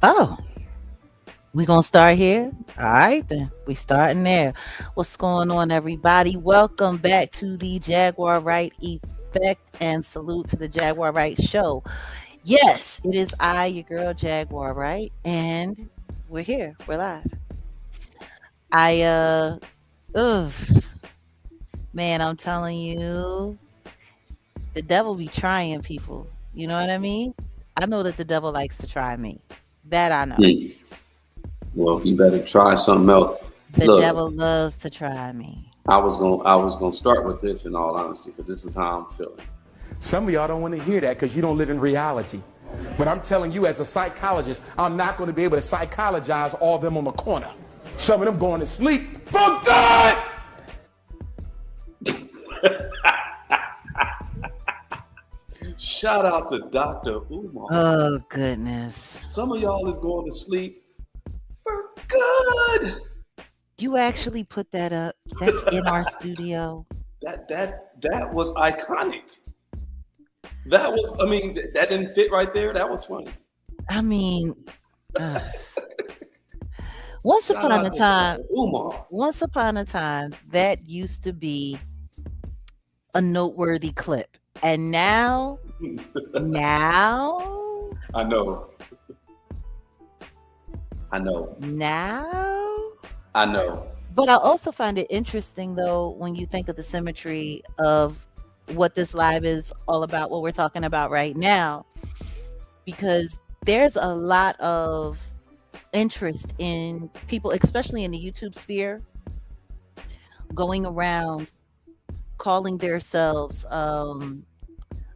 Oh, we gonna start here? All right, then. We starting there. What's going on, everybody? Welcome back to the Jaguar Wright Effect, and salute to the Jaguar Wright Show. Yes, it is I, your girl Jaguar Wright, and we're here. We're live. I ugh, man, I'm telling you, the devil be trying people. You know what I mean? I know that the devil likes to try me. That I know. Hmm. Well, you better try something else. The Look, devil loves to try me. I was gonna start with this in all honesty, because this is how I'm feeling. Some of y'all don't want to hear that because you don't live in reality. But I'm telling you, as a psychologist, I'm not going to be able to psychologize all of them on the corner. Some of them going to sleep for good. Shout out to Dr. Umar. Oh goodness. Some of y'all is going to sleep for good. You actually put that up? That's in our studio. That was iconic. That was, I mean, that didn't fit right there. That was funny. I mean, ugh. once Shout upon a out to time, Dr. Umar. once upon a time, that used to be a noteworthy clip. And now, I know. I know. now. I know. But I also find it interesting, though, when you think of the symmetry of what this live is all about, what we're talking about right now, because there's a lot of interest in people, especially in the YouTube sphere, going around calling themselves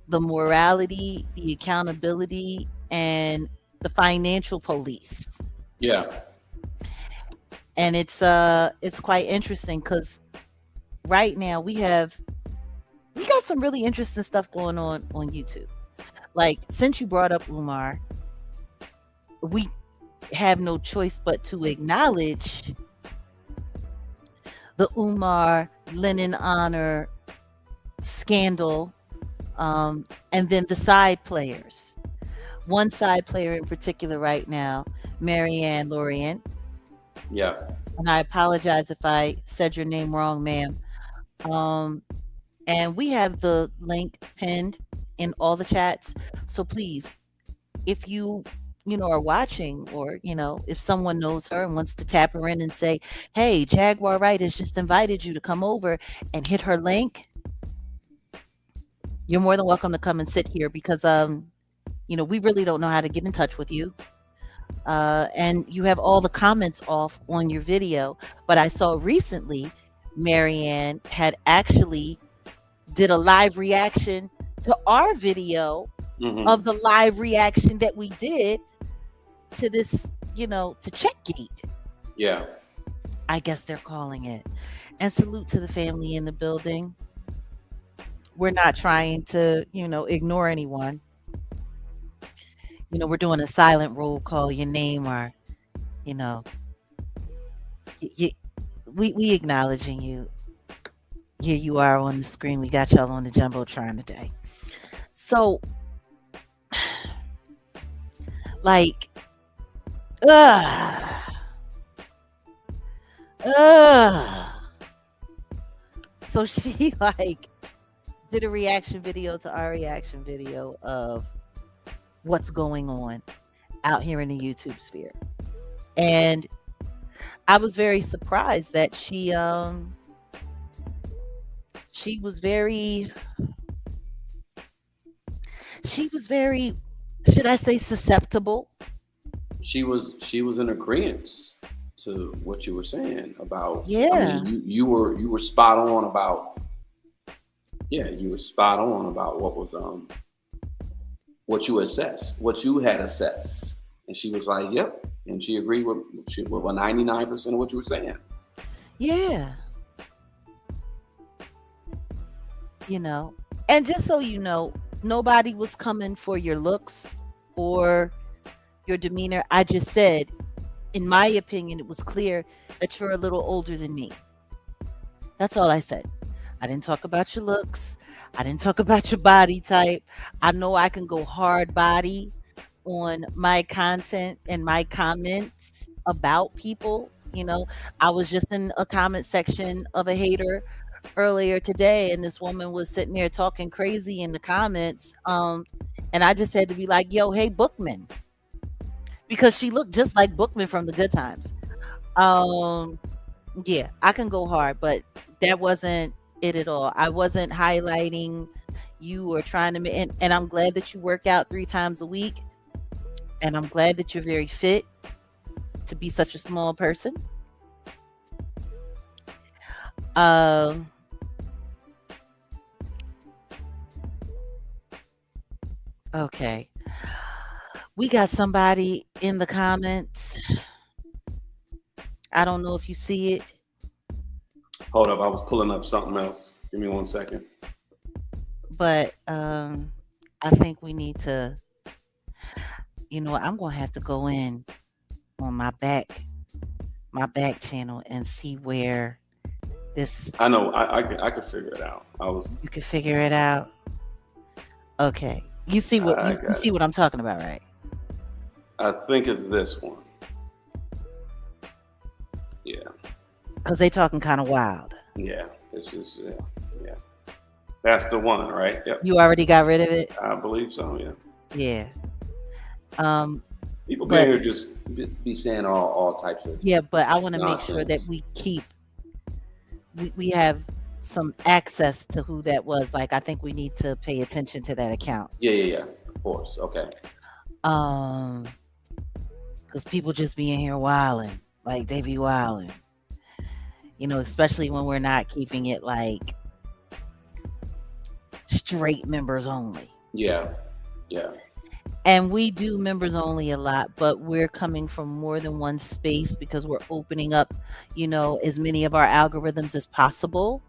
the morality, the accountability, and the financial police. Yeah. And it's quite interesting because right now we got some really interesting stuff going on YouTube. Like, since you brought up Umar, we have no choice but to acknowledge the Umar Lennon honor scandal, and then the side players. One side player in particular right now, Marianne Lorient, Yeah. and I apologize if I said your name wrong, ma'am. And we have the link pinned in all the chats. So please, if you are watching, or if someone knows her and wants to tap her in and say, hey, Jaguar Wright has just invited you to come over and hit her link, you're more than welcome to come and sit here, because we really don't know how to get in touch with you. And you have all the comments off on your video. But I saw recently Marianne had actually did a live reaction to our video of the live reaction that we did to this, to Checkgate. Yeah. I guess they're calling it. And salute to the family in the building. We're not trying to, ignore anyone. We're doing a silent roll call, your name, or, we acknowledging you. Here you are on the screen. We got y'all on the Jumbotron today. So, like, so she did a reaction video to our reaction video of what's going on out here in the YouTube sphere. And I was very surprised that she was very, should I say, susceptible. She was in agreement to what you were saying about. Yeah. I mean, you were spot on about. Yeah, you were spot on about what was what you had assessed, and she was like, "Yep," and she agreed with 99% of what you were saying. Yeah. And just so you know, nobody was coming for your looks or your demeanor. I just said, in my opinion, it was clear that you're a little older than me. That's all I said. I didn't talk about your looks. I didn't talk about your body type. I know I can go hard body, on my content and my comments about people. I was just in a comment section of a hater earlier today, and this woman was sitting there talking crazy in the comments. And I just had to be like, yo, hey, Bookman, because she looked just like Bookman from the Good Times. Um, yeah, I can go hard, but that wasn't it at all. I wasn't highlighting you or trying to, and I'm glad that you work out 3 times a week, and I'm glad that you're very fit to be such a small person. Um, okay. We got somebody in the comments. I don't know if you see it. Hold up, I was pulling up something else. Give me 1 second. But I think we need to, I'm gonna have to go in on my back channel and see where this. I know, I could figure it out. You can figure it out. Okay, you see what you see what I'm talking about, right? I think it's this one. Yeah. Because they talking kind of wild. Yeah, this is yeah. That's the one, right? Yep. You already got rid of it? I believe so. Yeah. Yeah. People being here just be saying all types of. Yeah, but I want to make sure that we have some access to who that was. Like, I think we need to pay attention to that account. Yeah. Of course. Okay. Because people just be in here wilding, like they be wilding. Especially when we're not keeping it like straight members only. Yeah. And we do members only a lot, but we're coming from more than one space because we're opening up, as many of our algorithms as possible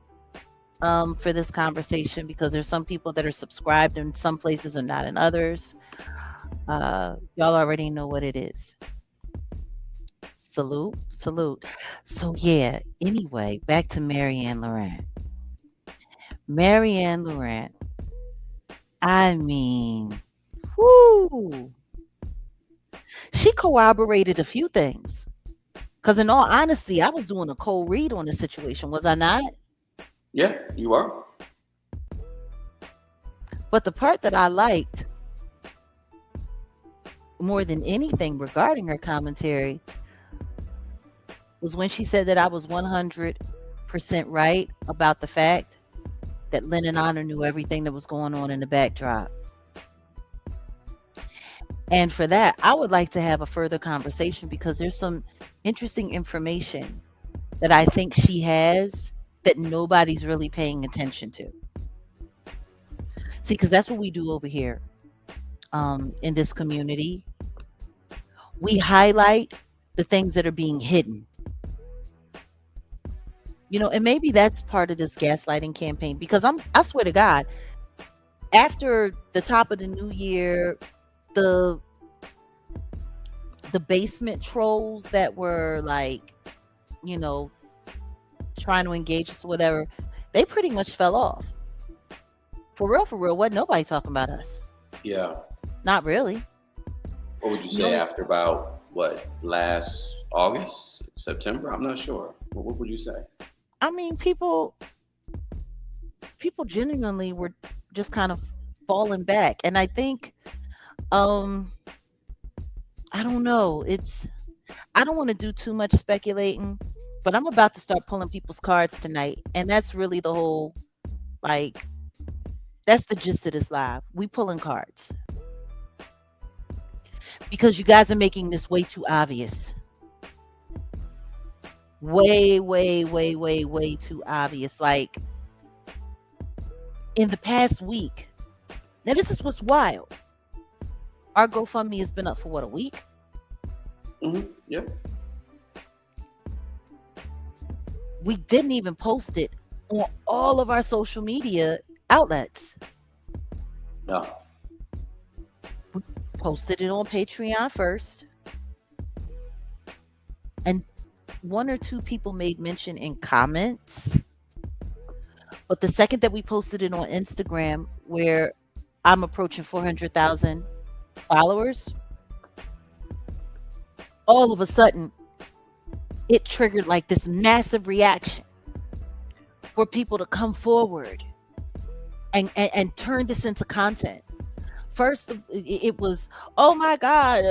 for this conversation, because there's some people that are subscribed in some places and not in others. Y'all already know what it is. Salute. So yeah, anyway, back to Marianne Laurent. Marianne Laurent, I mean, whoo, she corroborated a few things. Because in all honesty, I was doing a cold read on the situation, was I not? Yeah, you are. But the part that I liked more than anything regarding her commentary was when she said that I was 100% right about the fact that Lynn and Honor knew everything that was going on in the backdrop. And for that, I would like to have a further conversation, because there's some interesting information that I think she has that nobody's really paying attention to. See, because that's what we do over here in this community. We highlight the things that are being hidden. And maybe that's part of this gaslighting campaign, because I swear to God, after the top of the new year, the basement trolls that were like, trying to engage us or whatever, they pretty much fell off. For real, wasn't nobody talking about us. Yeah. Not really. What would you say after about last August, September? I'm not sure. What would you say? I mean, people genuinely were just kind of falling back. And I think, I don't know. I don't want to do too much speculating, but I'm about to start pulling people's cards tonight. And that's really the whole, that's the gist of this live. We pulling cards. Because you guys are making this way too obvious. Way too obvious. Like, in the past week, now this is what's wild. Our GoFundMe has been up for a week? Mm-hmm. Yep. We didn't even post it on all of our social media outlets. No. We posted it on Patreon first. And 1 or 2 people made mention in comments. But the second that we posted it on Instagram, where I'm approaching 400,000 followers, all of a sudden it triggered like this massive reaction for people to come forward and turn this into content. First, it was, oh my God,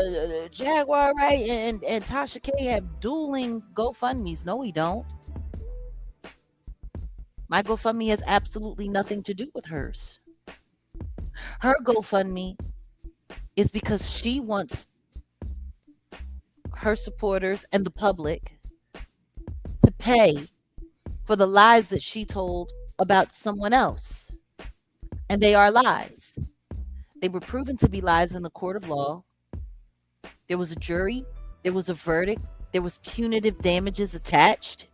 Jaguar Wright and Tasha K have dueling GoFundMe's. No, we don't. My GoFundMe has absolutely nothing to do with hers. Her GoFundMe is because she wants her supporters and the public to pay for the lies that she told about someone else. And they are lies. They were proven to be lies in the court of law. There was a jury. There was a verdict. There was punitive damages attached.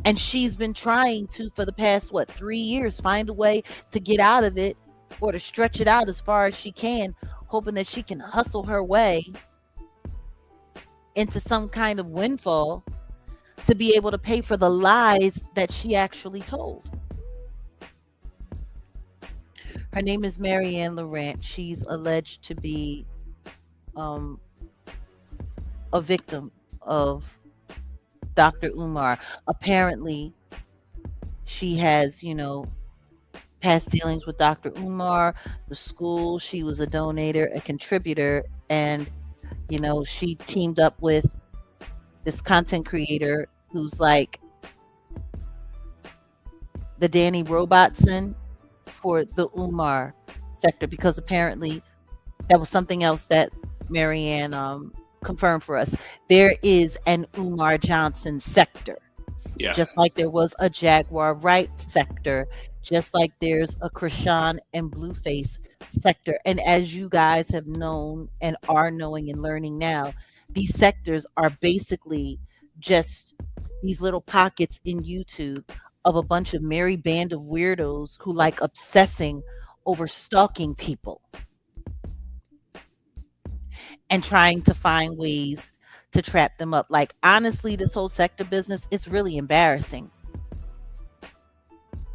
And she's been trying to, for the past, 3 years, find a way to get out of it or to stretch it out as far as she can, hoping that she can hustle her way into some kind of windfall to be able to pay for the lies that she actually told. Her name is Marianne Laurent. She's alleged to be a victim of Dr. Umar. Apparently, she has, past dealings with Dr. Umar, the school. She was a donator, a contributor, and, she teamed up with this content creator who's like the Danny Robertson for the Umar sector, because apparently that was something else that Marianne confirmed for us. There is an Umar Johnson sector. Yeah. Just like there was a Jaguar Wright sector, just like there's a Krishan and Blueface sector. And as you guys have known and are knowing and learning now, these sectors are basically just these little pockets in YouTube of a bunch of merry band of weirdos who like obsessing over stalking people and trying to find ways to trap them up. Like, honestly, this whole sector business is really embarrassing.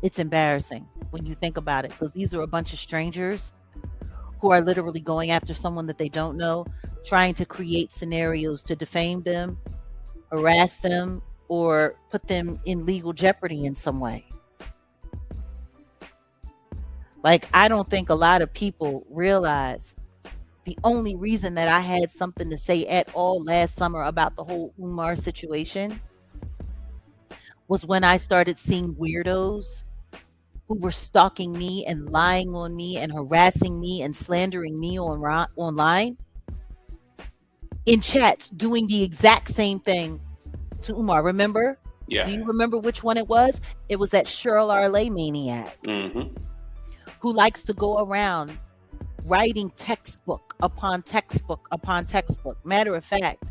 It's embarrassing when you think about it, because these are a bunch of strangers who are literally going after someone that they don't know, trying to create scenarios to defame them, harass them, or put them in legal jeopardy in some way. Like, I don't think a lot of people realize the only reason that I had something to say at all last summer about the whole Umar situation was when I started seeing weirdos who were stalking me and lying on me and harassing me and slandering me online in chats, doing the exact same thing to Umar. Remember? Yeah. Do you remember which one it was? It was that Cheryl Arlay maniac who likes to go around writing textbook upon textbook upon textbook. Matter of fact,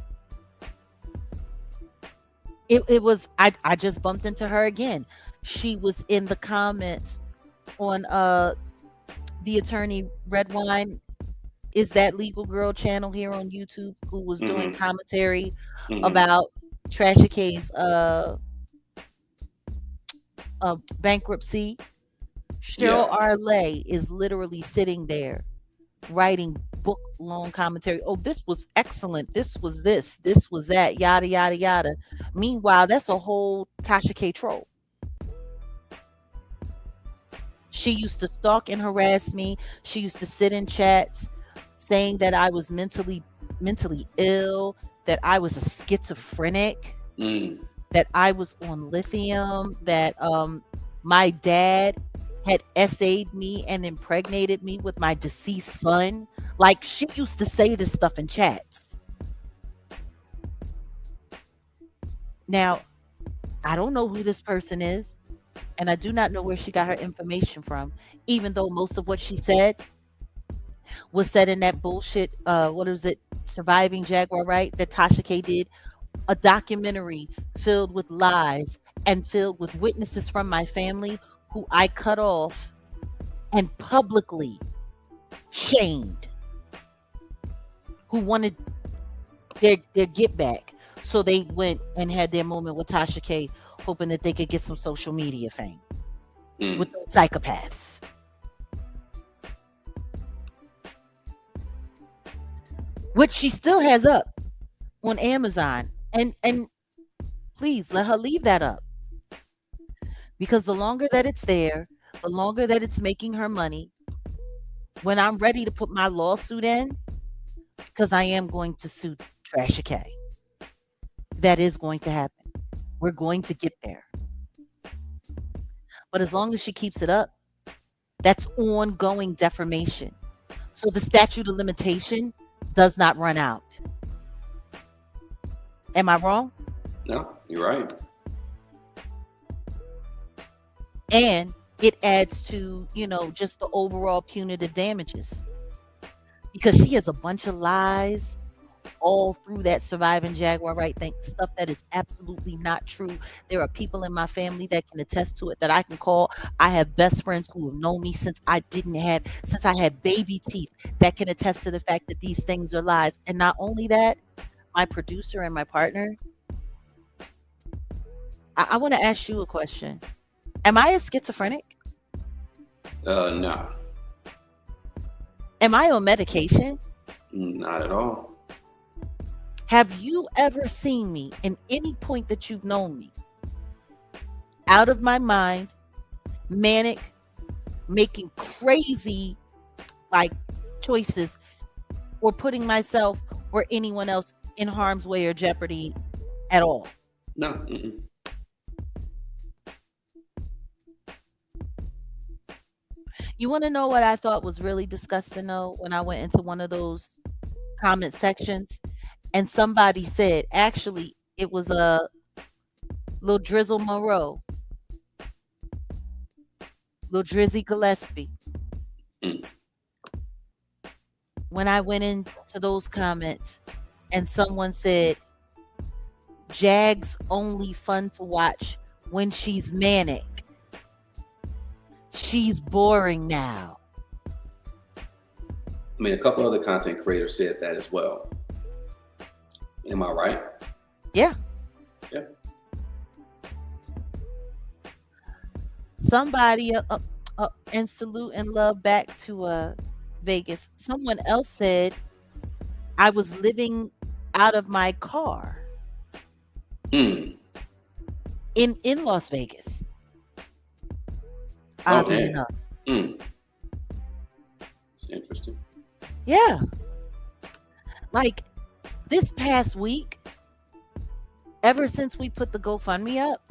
it was, I just bumped into her again. She was in the comments on the attorney Redwine Is That Legal Girl channel here on YouTube, who was doing commentary about Trashy K's bankruptcy. Cheryl Arlay is literally sitting there writing book long commentary. Oh, this was excellent. This was this. This was that. Yada yada yada. Meanwhile, that's a whole Tasha K troll. She used to stalk and harass me. She used to sit in chats saying that I was mentally ill, that I was a schizophrenic, that I was on lithium, that my dad had essayed me and impregnated me with my deceased son. Like, she used to say this stuff in chats. Now, I don't know who this person is, and I do not know where she got her information from, even though most of what she said was said in that bullshit, what is it, Surviving Jaguar Wright, that Tasha K did, a documentary filled with lies and filled with witnesses from my family who I cut off and publicly shamed, who wanted their get back. So they went and had their moment with Tasha K, hoping that they could get some social media fame with those psychopaths. Which she still has up. on Amazon. And please let her leave that up, because the longer that it's there, the longer that it's making her money. When I'm ready to put my lawsuit in, because I am going to sue Trasha K. That is going to happen. We're going to get there. But as long as she keeps it up, that's ongoing defamation. So the statute of limitation does not run out. Am I wrong? No, you're right. And it adds to, just the overall punitive damages. Because she has a bunch of lies all through that Surviving Jaguar Wright thing, stuff that is absolutely not true. There are people in my family that can attest to it, that I can call. I have best friends who have known me since I had baby teeth, that can attest to the fact that these things are lies. And not only that, my producer and my partner, I want to ask you a question. Am I a schizophrenic? No. Am I on medication? Not at all. Have you ever seen me in any point that you've known me out of my mind, manic, making crazy choices, or putting myself or anyone else in harm's way or jeopardy at all? No. Mm-mm. You want to know what I thought was really disgusting though, when I went into one of those comment sections and somebody said, actually it was a Lil Drizzle Moreau, Lil Drizzy Gillespie. When I went into those comments and someone said, Jag's only fun to watch when she's manic. She's boring now. I mean, a couple other content creators said that as well. Am I right? Yeah. Yeah. Somebody, and salute and love back to Vegas. Someone else said, I was living out of my car in Las Vegas. Oddly enough. It's interesting. Yeah. This past week, ever since we put the GoFundMe up,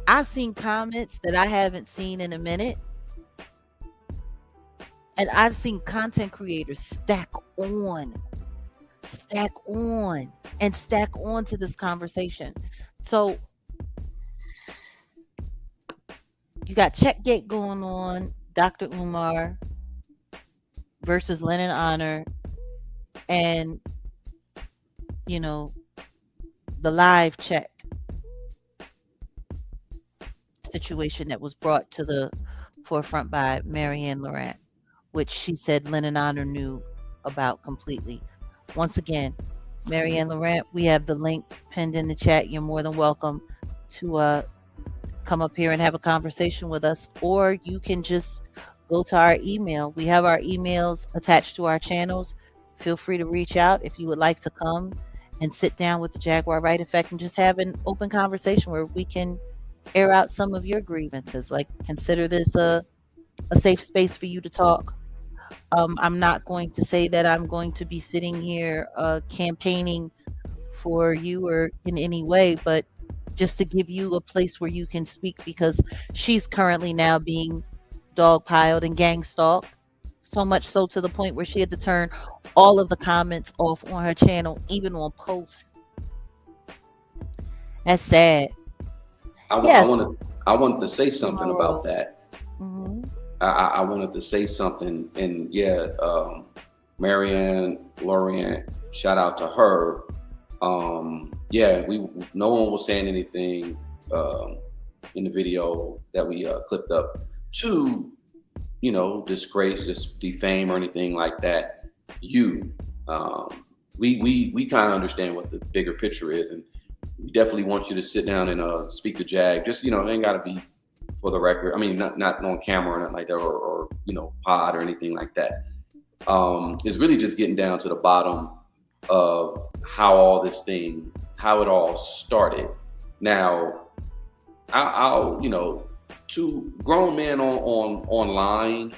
I've seen comments that I haven't seen in a minute. And I've seen content creators stack on to this conversation. So you got Checkgate going on, Dr. Umar versus Lennon Honor, and the live check situation that was brought to the forefront by Marianne Laurent, which she said Lennon Honor knew about completely. Once again, Marianne Laurent, we have the link pinned in the chat. You're more than welcome to come up here and have a conversation with us, or you can just go to our email. We have our emails attached to our channels. Feel free to reach out if you would like to come and sit down with the Jaguar Wright Effect and just have an open conversation where we can air out some of your grievances. Consider this a safe space for you to talk. I'm not going to say that I'm going to be sitting here campaigning for you or in any way, but just to give you a place where you can speak, because she's currently now being dogpiled and gang stalked, so much so to the point where she had to turn all of the comments off on her channel, even on posts. That's sad. I wanted to say something about that. Mm-hmm. I wanted to say something, and Marianne Laurent, shout out to her. No one was saying anything in the video that we clipped up to, disgrace, just defame or anything like that. We kind of understand what the bigger picture is, and we definitely want you to sit down and speak to Jag. Just it ain't got to be for the record. I mean, not on camera or nothing like that, or pod or anything like that. is really just getting down to the bottom of how it all started. Now, I'll to grown men online,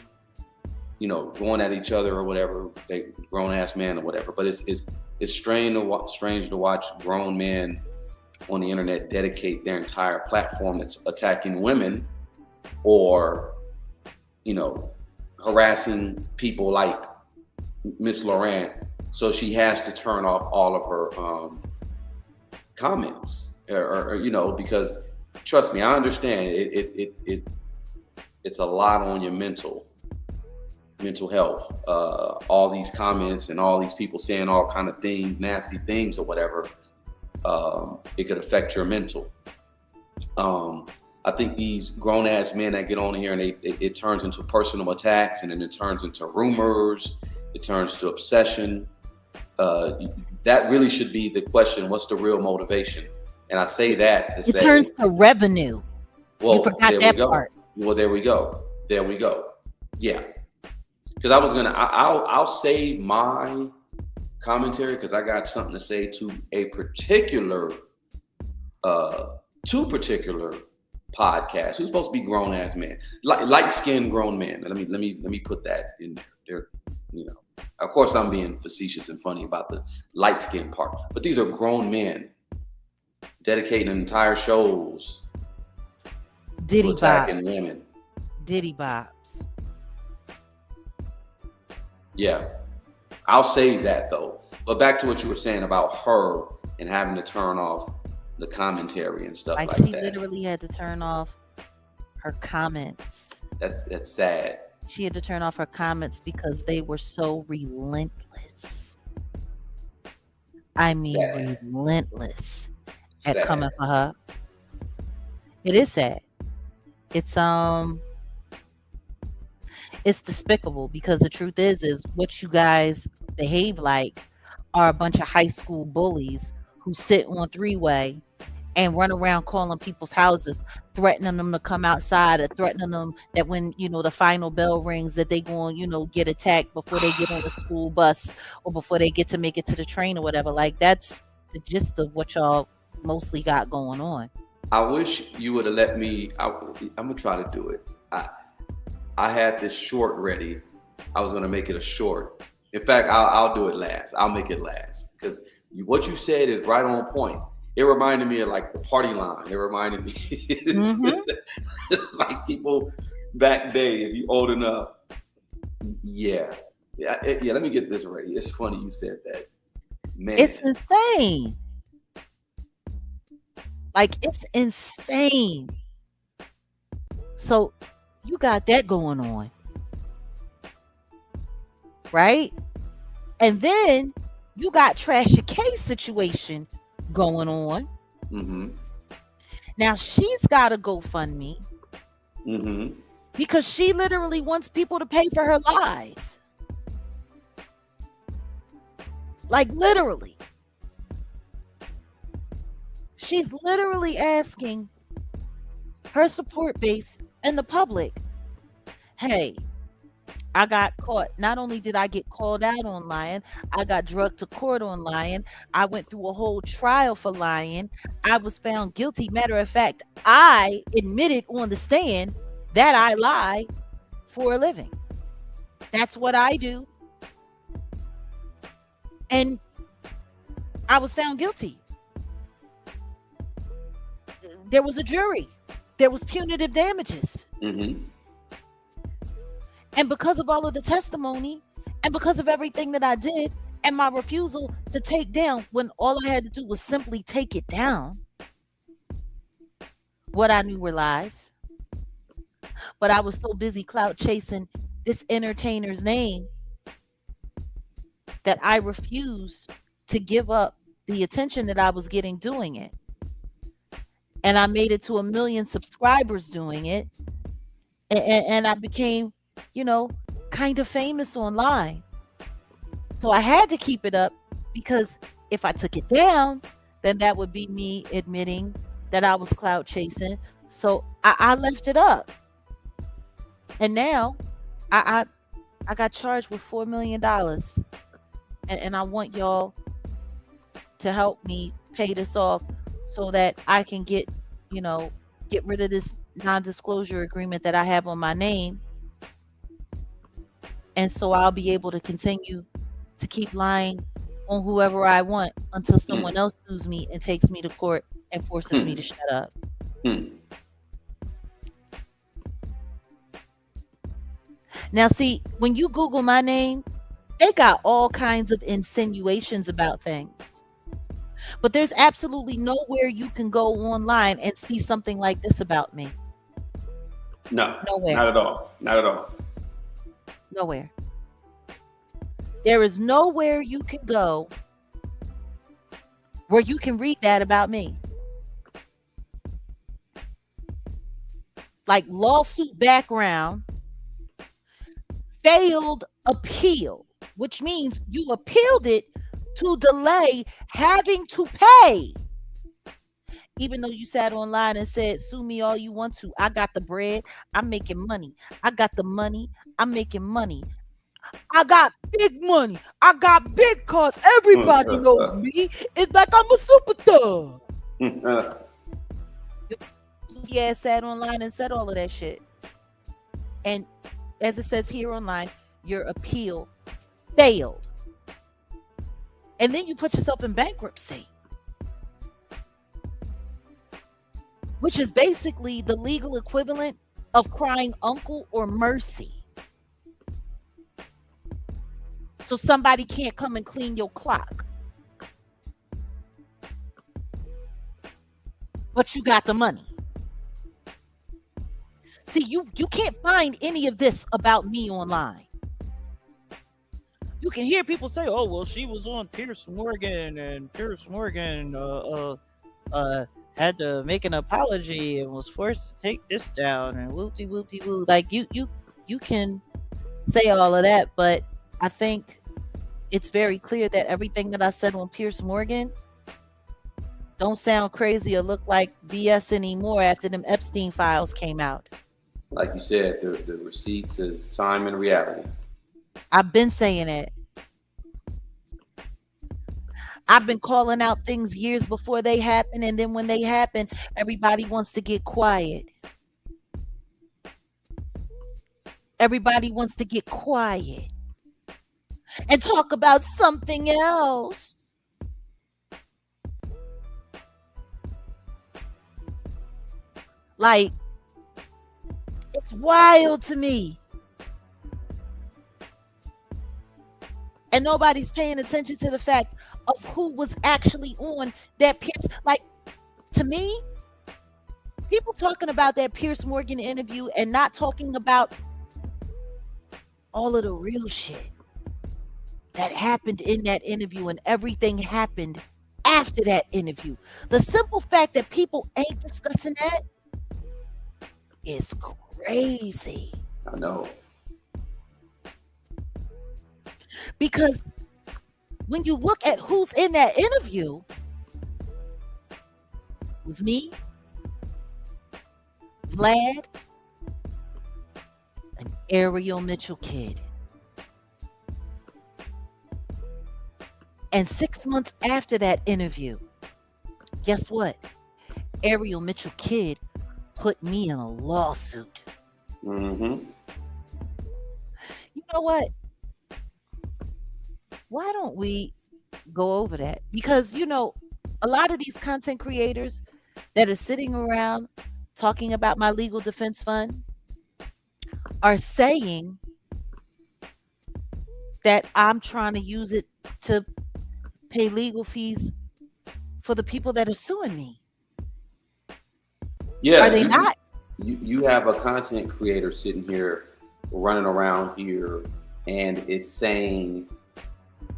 going at each other or whatever, they grown ass man or whatever. But it's strange to watch grown men on the internet dedicate their entire platform that's attacking women or harassing people like Miss Laurent, so she has to turn off all of her comments, or because trust me, I understand it's a lot on your mental health. All these comments and all these people saying all kind of things, nasty things or whatever, it could affect your mental. I think these grown ass men that get on here and it turns into personal attacks, and then it turns into rumors, it turns to obsession. That really should be the question: what's the real motivation? And I say that to say it turns to revenue. Well, you forgot that part. Well, there we go. Yeah, because I was gonna. I'll save my commentary because I got something to say to a particular, two particular podcasts who's supposed to be grown ass men, light skinned grown men. Let me put that in there. They're, of course, I'm being facetious and funny about the light skin part, but these are grown men dedicating entire shows to attacking women. Diddy Bobs. Yeah, I'll save that though. But back to what you were saying about her and having to turn off the commentary and stuff like she that. Literally had to turn off her comments. That's sad. She had to turn off her comments because they were so relentless. I mean, sad. Relentless sad. At coming for her. It is sad. It's despicable because the truth is what you guys behave like are a bunch of high school bullies who sit on three-way and run around calling people's houses, threatening them to come outside, or threatening them that when the final bell rings that they going get attacked before they get on the school bus or before they get to make it to the train or whatever. Like, that's the gist of what y'all mostly got going on. I wish you would have let me. I'm gonna try to do it. I had this short ready. I was gonna make it a short. In fact, I'll do it last. I'll make it last because what you said is right on point. It reminded me of like the party line. It reminded me like people back day, if you old enough. Yeah. Let me get this ready. It's funny you said that. Man. It's insane. Like, it's insane. So you got that going on. Right? And then you got Trashy K's situation going on. Mm-hmm. Now she's got a GoFundMe because she literally wants people to pay for her lies. Like, literally. She's literally asking her support base and the public, hey, I got caught. Not only did I get called out on lying, I got drugged to court on lying. I went through a whole trial for lying. I was found guilty. Matter of fact, I admitted on the stand that I lie for a living. That's what I do. And I was found guilty. There was a jury. There was punitive damages. Mm-hmm. And because of all of the testimony and because of everything that I did and my refusal to take down when all I had to do was simply take it down, what I knew were lies. But I was so busy clout chasing this entertainer's name that I refused to give up the attention that I was getting doing it. And I made it to 1 million subscribers doing it. And I became, kind of famous online. So I had to keep it up because if I took it down, then that would be me admitting that I was clout chasing. So I left it up. And now I I got charged with $4 million. And I want y'all to help me pay this off so that I can get rid of this non-disclosure agreement that I have on my name. And so I'll be able to continue to keep lying on whoever I want until someone else sues me and takes me to court and forces me to shut up. Now, see, when you Google my name, they got all kinds of insinuations about things. But there's absolutely nowhere you can go online and see something like this about me. No, nowhere. Not at all. Not at all. Nowhere. There is nowhere you can go where you can read that about me. Like lawsuit background, failed appeal, which means you appealed it to delay having to pay. Even though you sat online and said, sue me all you want to. I got the bread. I'm making money. I got the money. I'm making money. I got big money. I got big cars. Everybody knows me. It's like I'm a superstar. Yeah, sat online and said all of that shit. And as it says here online, your appeal failed. And then you put yourself in bankruptcy, which is basically the legal equivalent of crying uncle or mercy. So somebody can't come and clean your clock. But you got the money. See, you can't find any of this about me online. You can hear people say, oh, well, she was on Piers Morgan and Piers Morgan had to make an apology and was forced to take this down and whoopty-whoopty-woo. Like, you can say all of that, but I think it's very clear that everything that I said on Piers Morgan don't sound crazy or look like BS anymore after them Epstein files came out. Like you said, the receipts is time and reality. I've been saying it. I've been calling out things years before they happen, and then when they happen, everybody wants to get quiet. Everybody wants to get quiet and talk about something else. Like, it's wild to me. And nobody's paying attention to the fact of who was actually on that Piers. Like, to me, people talking about that Piers Morgan interview and not talking about all of the real shit that happened in that interview, and everything happened after that interview. The simple fact that people ain't discussing that is crazy. I know. Because when you look at who's in that interview, it was me, Vlad, and Ariel Mitchell Kidd. And 6 months after that interview, guess what? Ariel Mitchell Kidd put me in a lawsuit. Mm-hmm. You know what? Why don't we go over that? Because, you know, a lot of these content creators that are sitting around talking about my legal defense fund are saying that I'm trying to use it to pay legal fees for the people that are suing me. Yeah. Are they not? You have a content creator sitting here running around here, and it's saying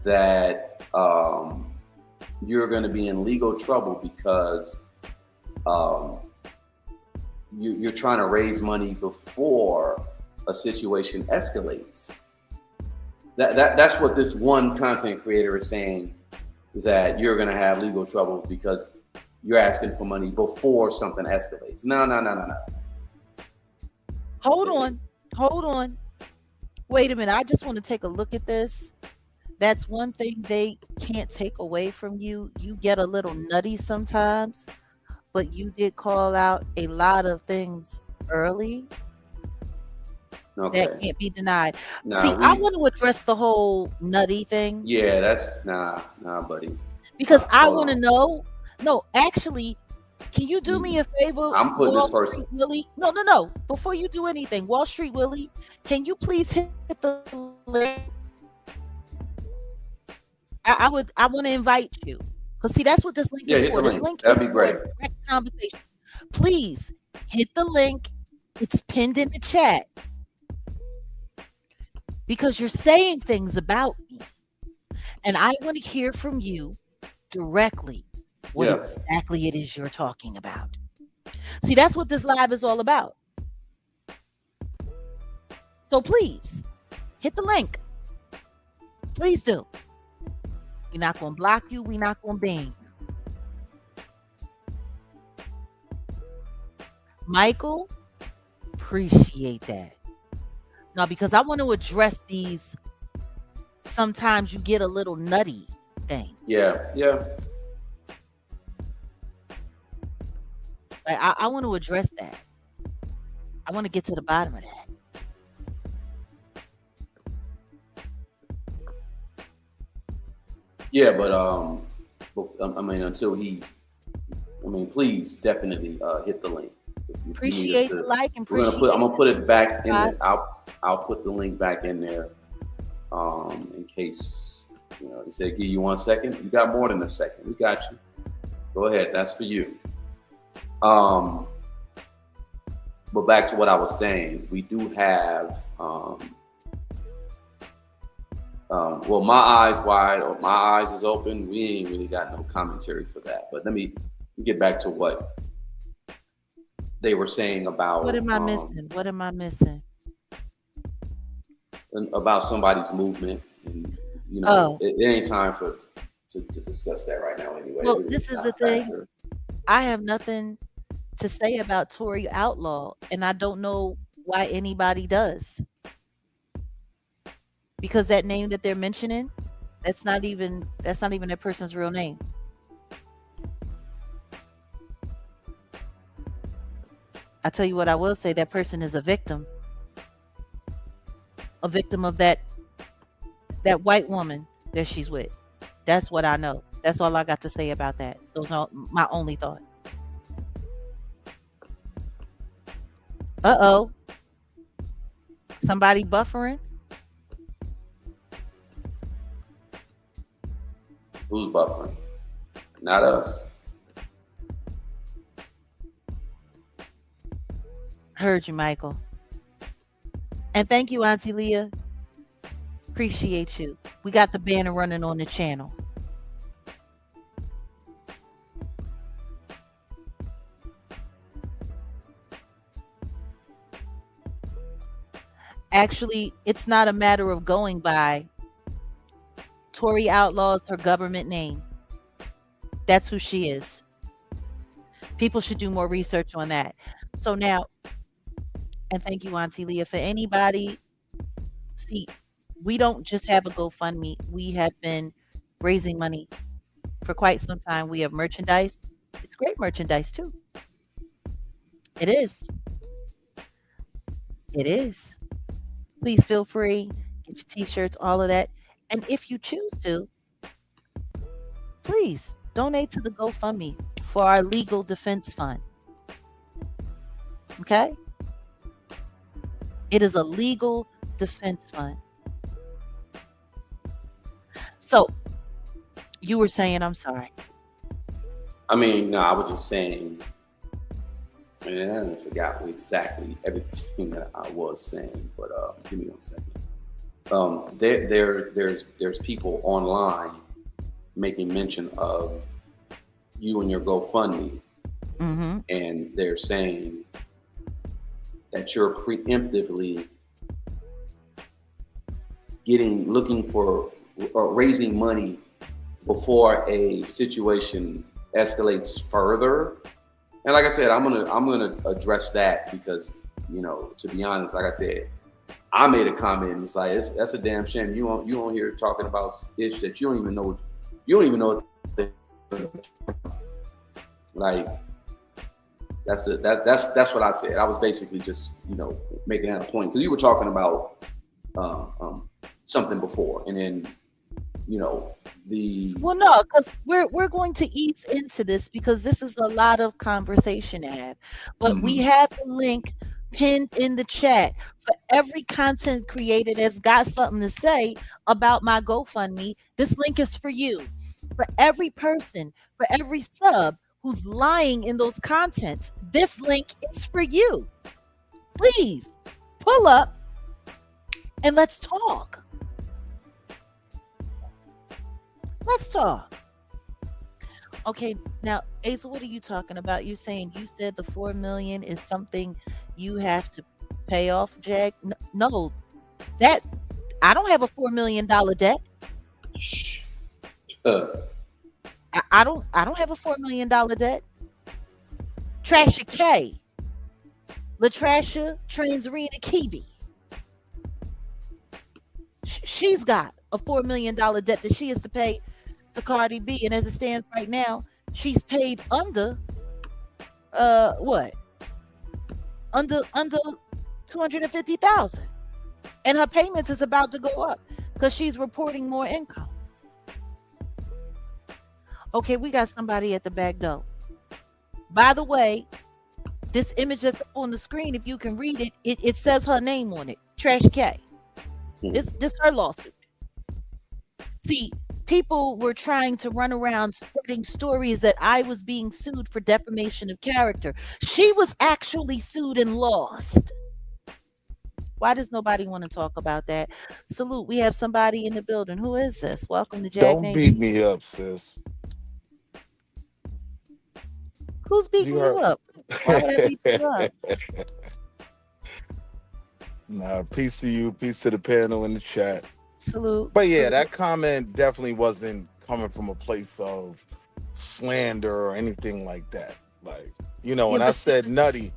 that you're going to be in legal trouble because you're trying to raise money before a situation escalates. That's what this one content creator is saying, that you're going to have legal trouble because you're asking for money before something escalates. No. Hold on. Wait a minute. I just want to take a look at this. That's one thing they can't take away from you. You get a little nutty sometimes, but you did call out a lot of things early that Okay. can't be denied. Nah, See, I want to address the whole nutty thing yeah, that's nah, buddy. because I Hold want to on. know. No, actually, can you do me a favor, I'm putting this Wall person. Street Willie? No. Before you do anything, Wall Street Willie, can you please hit the link? I want to invite you. Because see, that's what this link Yeah, is hit for. the This link. link That'd is be for great. a direct conversation. Please hit the link. It's pinned in the chat. Because you're saying things about me. And I want to hear from you directly what Yeah. exactly it is you're talking about. See, that's what this live is all about. So please hit the link. Please do. We're not going to block you. We're not going to ban you. Michael, appreciate that. Now, because I want to address these, sometimes you get a little nutty thing. Yeah. Like, I want to address that. I want to get to the bottom of that. Yeah, but until please definitely hit the link. Appreciate the like and I'm gonna put it back in there. I'll put the link back in there. In case he said give you 1 second. You got more than a second. We got you. Go ahead. That's for you. But back to what I was saying, we do have well, my eyes wide or my eyes is open. We ain't really got no commentary for that. But let me get back to what they were saying about What am I missing? What am I missing? About somebody's movement, and it ain't time to discuss that right now anyway. Well, this is the thing. I have nothing to say about Tory Outlaw, and I don't know why anybody does. Because that name that they're mentioning, that's not even that person's real name. I tell you what, I will say, that person is a victim of that white woman that she's with. That's what I know. That's all I got to say about that. Those are my only thoughts. Uh-oh. Somebody buffering? Who's buffering? Not us. Heard you, Michael. And thank you, Auntie Leah. Appreciate you. We got the banner running on the channel. Actually, it's not a matter of going by. Tory Outlaw's her government name. That's who she is. People should do more research on that. So now, and thank you, Auntie Leah, for anybody. See, we don't just have a GoFundMe. We have been raising money for quite some time. We have merchandise. It's great merchandise too. It is. It is. Please feel free. Get your t-shirts, all of that. And if you choose to, please donate to the GoFundMe for our legal defense fund. Okay? It is a legal defense fund. So, you were saying, I'm sorry. No, I was just saying, I forgot exactly everything that I was saying, but give me 1 second. There's people online making mention of you and your GoFundMe, and they're saying that you're preemptively looking for or raising money before a situation escalates further. And like I said, I'm gonna address that because to be honest, like I said, I made a comment. It's like that's a damn shame. You on here talking about ish that you don't even know. You don't even know. Like that's what I said. I was basically just making that a point because you were talking about something before, and then well, no, because we're going to ease into this because this is a lot of conversation to have. But we have the link pinned in the chat for every content creator that's got something to say about my GoFundMe. This link is for you. For every person, for every sub who's lying in those contents, this link is for you. Please pull up and let's talk. Let's talk. Okay, now Asa, what are you talking about? You saying you said the $4 million is something you have to pay off, Jag? No, that I don't have a $4 million debt. I don't have a $4 million debt. Trasha K, Latrasha Transarena Kibi. She's got a $4 million debt that she has to pay to Cardi B, and as it stands right now, she's paid under under 250,000, and her payments is about to go up because she's reporting more income. Okay, we got somebody at the back door. By the way, this image that's on the screen, if you can read it, it says her name on it, Trash K. This her lawsuit. See, people were trying to run around spreading stories that I was being sued for defamation of character. She was actually sued and lost. Why does nobody want to talk about that? Salute, we have somebody in the building. Who is this? Welcome to Jag Don't Nation. beat me up, sis. Who's beating you up? Why would I beat you up? Nah, peace to you, peace to the panel in the chat. Salute. But yeah, Salute. that comment definitely wasn't coming from a place of slander or anything like that. Like, when I said nutty,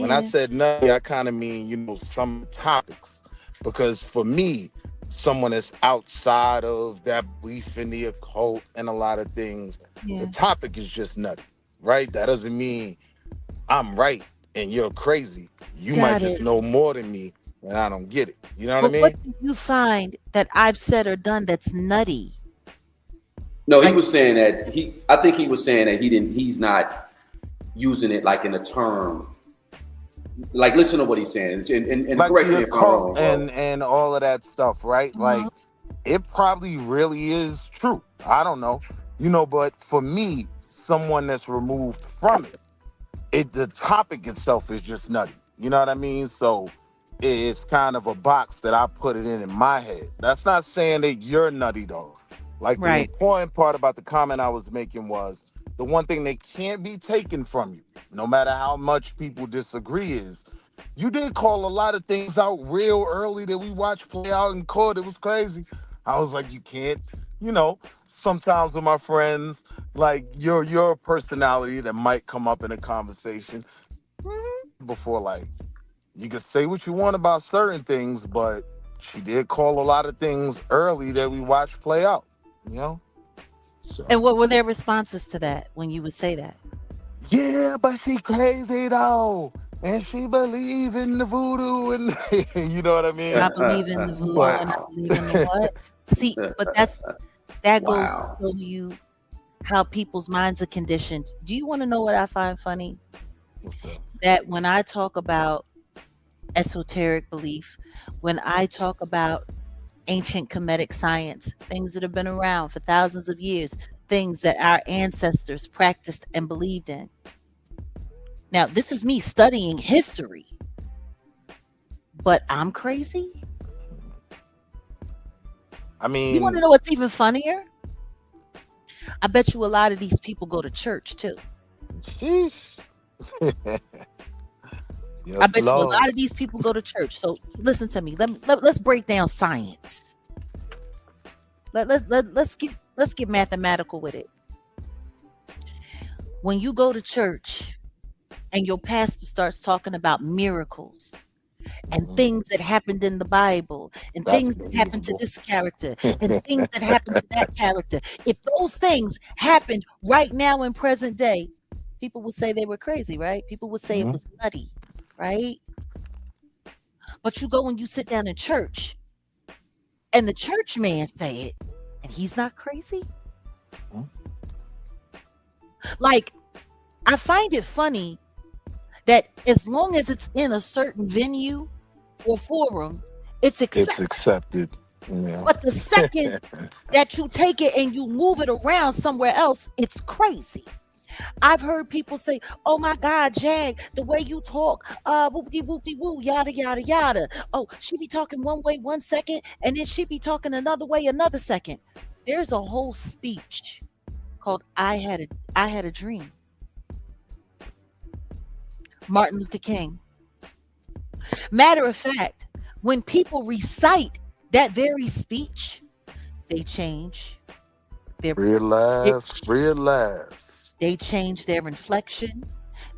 I kind of mean, some topics. Because for me, someone that's outside of that belief in the occult and a lot of things, the topic is just nutty, right? That doesn't mean I'm right and you're crazy. You might just know more than me and I don't get it. You know what I mean? What do you find that I've said or done that's nutty? No, he was saying that I think he was saying that he's not using it like in a term. Like, listen to what he's saying and like correct me if I'm wrong. And all of that stuff, right? Like, it probably really is true. I don't know. But for me, someone that's removed from it, the topic itself is just nutty. You know what I mean? So it's kind of a box that I put it in my head. That's not saying that you're nutty, though. Like, the important part about the comment I was making was the one thing that can't be taken from you, no matter how much people disagree, is you did call a lot of things out real early that we watched play out in court. It was crazy. I was like, you can't, sometimes with my friends, like your personality that might come up in a conversation before, like, you can say what you want about certain things, but she did call a lot of things early that we watched play out, So. And what were their responses to that when you would say that? Yeah, but she crazy though, and she believe in the voodoo, and you know what I mean? I believe in the voodoo and I believe in the what? See, but that goes to show you how people's minds are conditioned. Do you want to know what I find funny? What's that? That when I talk about esoteric belief, when I talk about ancient Kemetic science, things that have been around for thousands of years, things that our ancestors practiced and believed in. Now, this is me studying history, but I'm crazy? I mean, you want to know what's even funnier? I bet you a lot of these people go to church too. Sheesh. Yes, I bet Lord. you a lot of these people go to church. So listen to me. Let's break down science. Let's get mathematical with it. When you go to church and your pastor starts talking about miracles and things that happened in the Bible and That's things that happened to believable. this character and things that happened to that character. If those things happened right now in present day, people would say they were crazy, right? People would say it Mhm. was nutty, right? But you go and you sit down in church and the church man say it and he's not crazy. Mhm. Like, I find it funny that as long as it's in a certain venue or forum, it's It's accepted. accepted. Yeah. But the second that you take it and you move it around somewhere else, it's crazy. I've heard people say, "Oh my God, Jag, the way you talk, whoopty whoopty woo, yada yada yada. Oh, she be talking one way 1 second, and then she be talking another way another second." There's a whole speech called I had a dream." Martin Luther King. Matter of fact, when people recite that very speech, they change their Realize, pitch, realize. they change their inflection,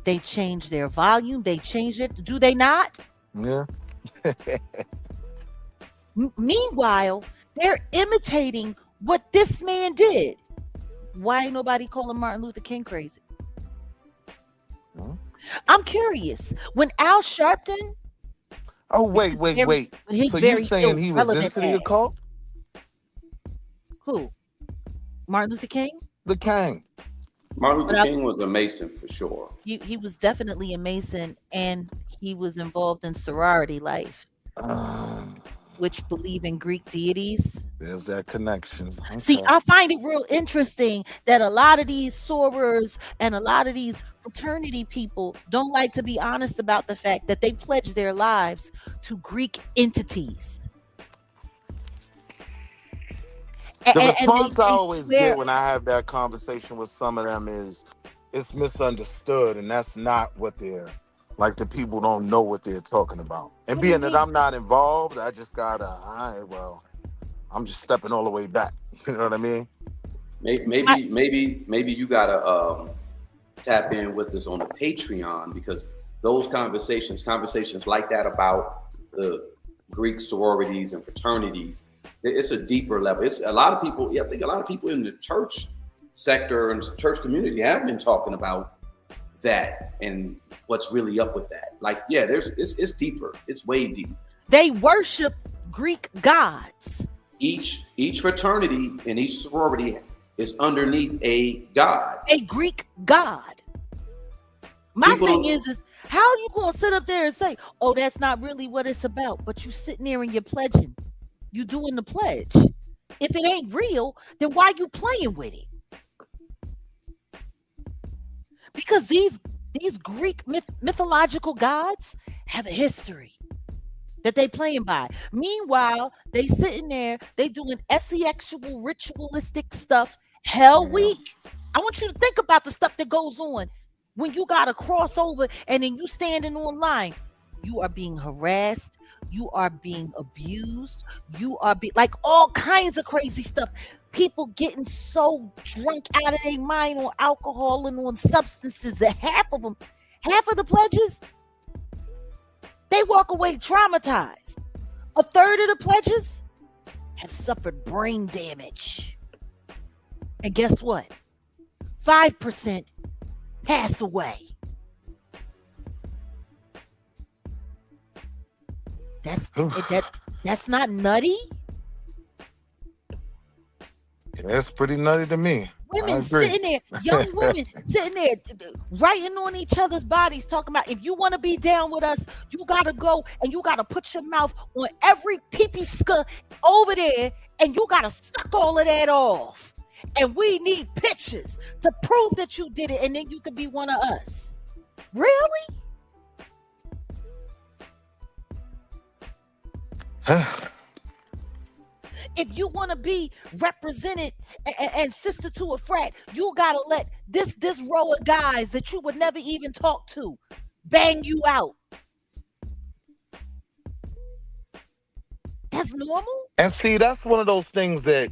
they change their volume, they change it. Do they not? Yeah. Meanwhile, they're imitating what this man did. Why ain't nobody calling Martin Luther King crazy? Mhm. I'm curious. When Al Sharpton, Oh, with wait, his wait, very, wait. with his So you very saying he was irrelevant into the ass, occult? who? Martin Luther King? The King. Martin But Luther King was a Mason for sure. he was definitely a Mason, and he was involved in sorority life, Uh, which believe in Greek deities. there's that connection. See, Okay. I find it real interesting that a lot of these sorors and a lot of these fraternity people don't like to be honest about the fact that they pledge their lives to Greek entities. The And response I they always swear, get when I have that conversation with some of them is it's misunderstood, and that's not what they're like. The people don't know what they're talking about. And what do you being that mean? I'm not involved, I just gotta, all right, well, I'm just stepping all the way back. You know what I mean? I, Maybe you gotta tap in with us on the Patreon, because those conversations like that about the Greek sororities and fraternities, it's a deeper level. It's a lot of people. Yeah, I think a lot of people in the church sector and church community have been talking about that and what's really up with that. Like, yeah, it's deeper. It's way deep. they worship Greek gods. Each fraternity and each sorority is underneath a god. A Greek god. My People thing don't. is how are you gonna sit up there and say, "Oh, that's not really what it's about"? But you sitting there and you're pledging, you doing the pledge. If it ain't real, then why you playing with it? Because these Greek mythological gods have a history that they playing by. Meanwhile, they sitting there, they doing sexual ritualistic stuff hell Yeah. week. I want you to think about the stuff that goes on when you got to cross over and then you standing online. You are being harassed, you are being abused, you are like all kinds of crazy stuff. People getting so drunk out of their mind on alcohol and on substances that half of the pledges, they walk away traumatized. A third of the pledges have suffered brain damage. And guess what? 5% pass away. That's not nutty. Yeah, that's pretty nutty to me. I Women agree. sitting there, young women sitting there, writing on each other's bodies, talking about if you want to be down with us, you gotta go and you gotta put your mouth on every pee-pee over there, and you gotta suck all of that off. And we need pictures to prove that you did it, and then you can be one of us. Really? If you want to be represented and sister to a frat, you gotta let this row of guys that you would never even talk to bang you out. That's normal. And see, that's one of those things that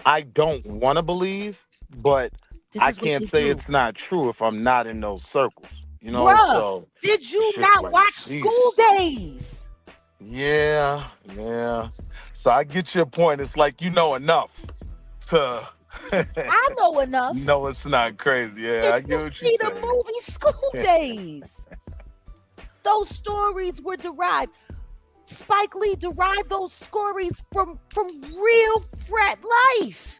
I don't want to believe, but This I is what can't you say do, it's not true if I'm not in those circles. You know, bruh. so Did it's you just not like watch School Jesus. Days? Yeah, yeah. So I get your point. It's like you know enough to I know enough. no, it's not crazy. Yeah, Did I you get what you're see the saying. movie School Days? Those stories were derived. Spike Lee derived those stories from real frat life.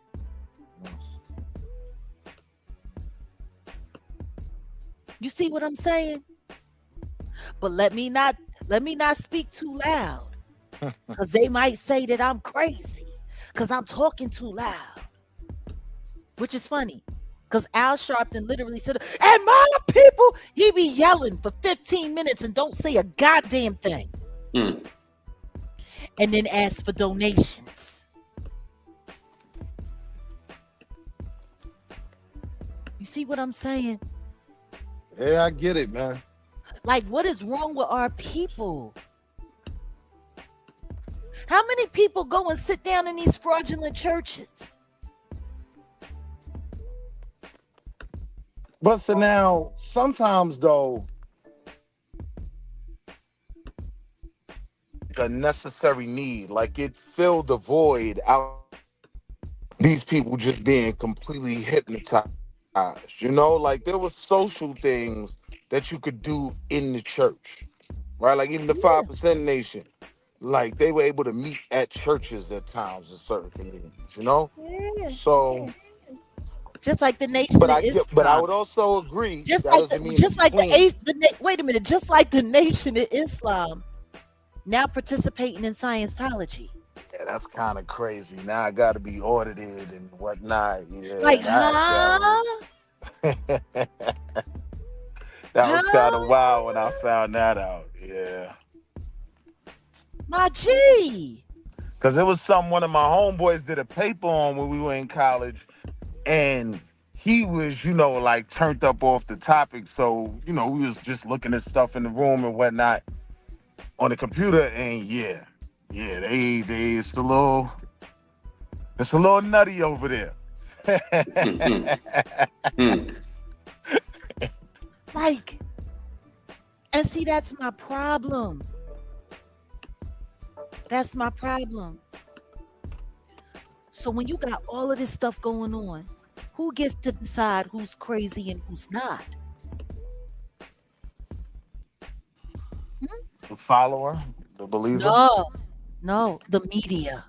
You see what I'm saying? But let me not speak too loud, because they might say that I'm crazy because I'm talking too loud, which is funny. Because Al Sharpton literally said, "And my people," he be yelling for 15 minutes and don't say a goddamn thing, Mm. and then ask for donations. You see what I'm saying? Yeah, I get it, man. Like, what is wrong with our people? How many people go and sit down in these fraudulent churches? But so now, sometimes though, a necessary need, like it filled the void out. These people just being completely hypnotized. You know, like there were social things that you could do in the church, right? Like even the Yeah, 5% Nation, like they were able to meet at churches at times in certain communities. You know, yeah. so. Just like the Nation of But I Islam. would also agree Just that like doesn't mean it's clean. wait a minute. Just like the Nation of Islam now participating in Scientology. Yeah, that's kind of crazy. Now I got to be audited and whatnot. Yeah, Like, that huh? was that was kind of Huh? wild when I found that out. Yeah, My G. because it was something one of my homeboys did a paper on when we were in college, and he was, like turned up off the topic. So, we was just looking at stuff in the room and whatnot on the computer, and yeah, they it's a little nutty over there. Mm. Mm. Like, and see, that's my problem. That's my problem. So when you got all of this stuff going on, who gets to decide who's crazy and who's not? The follower, the believer. No, no, the media.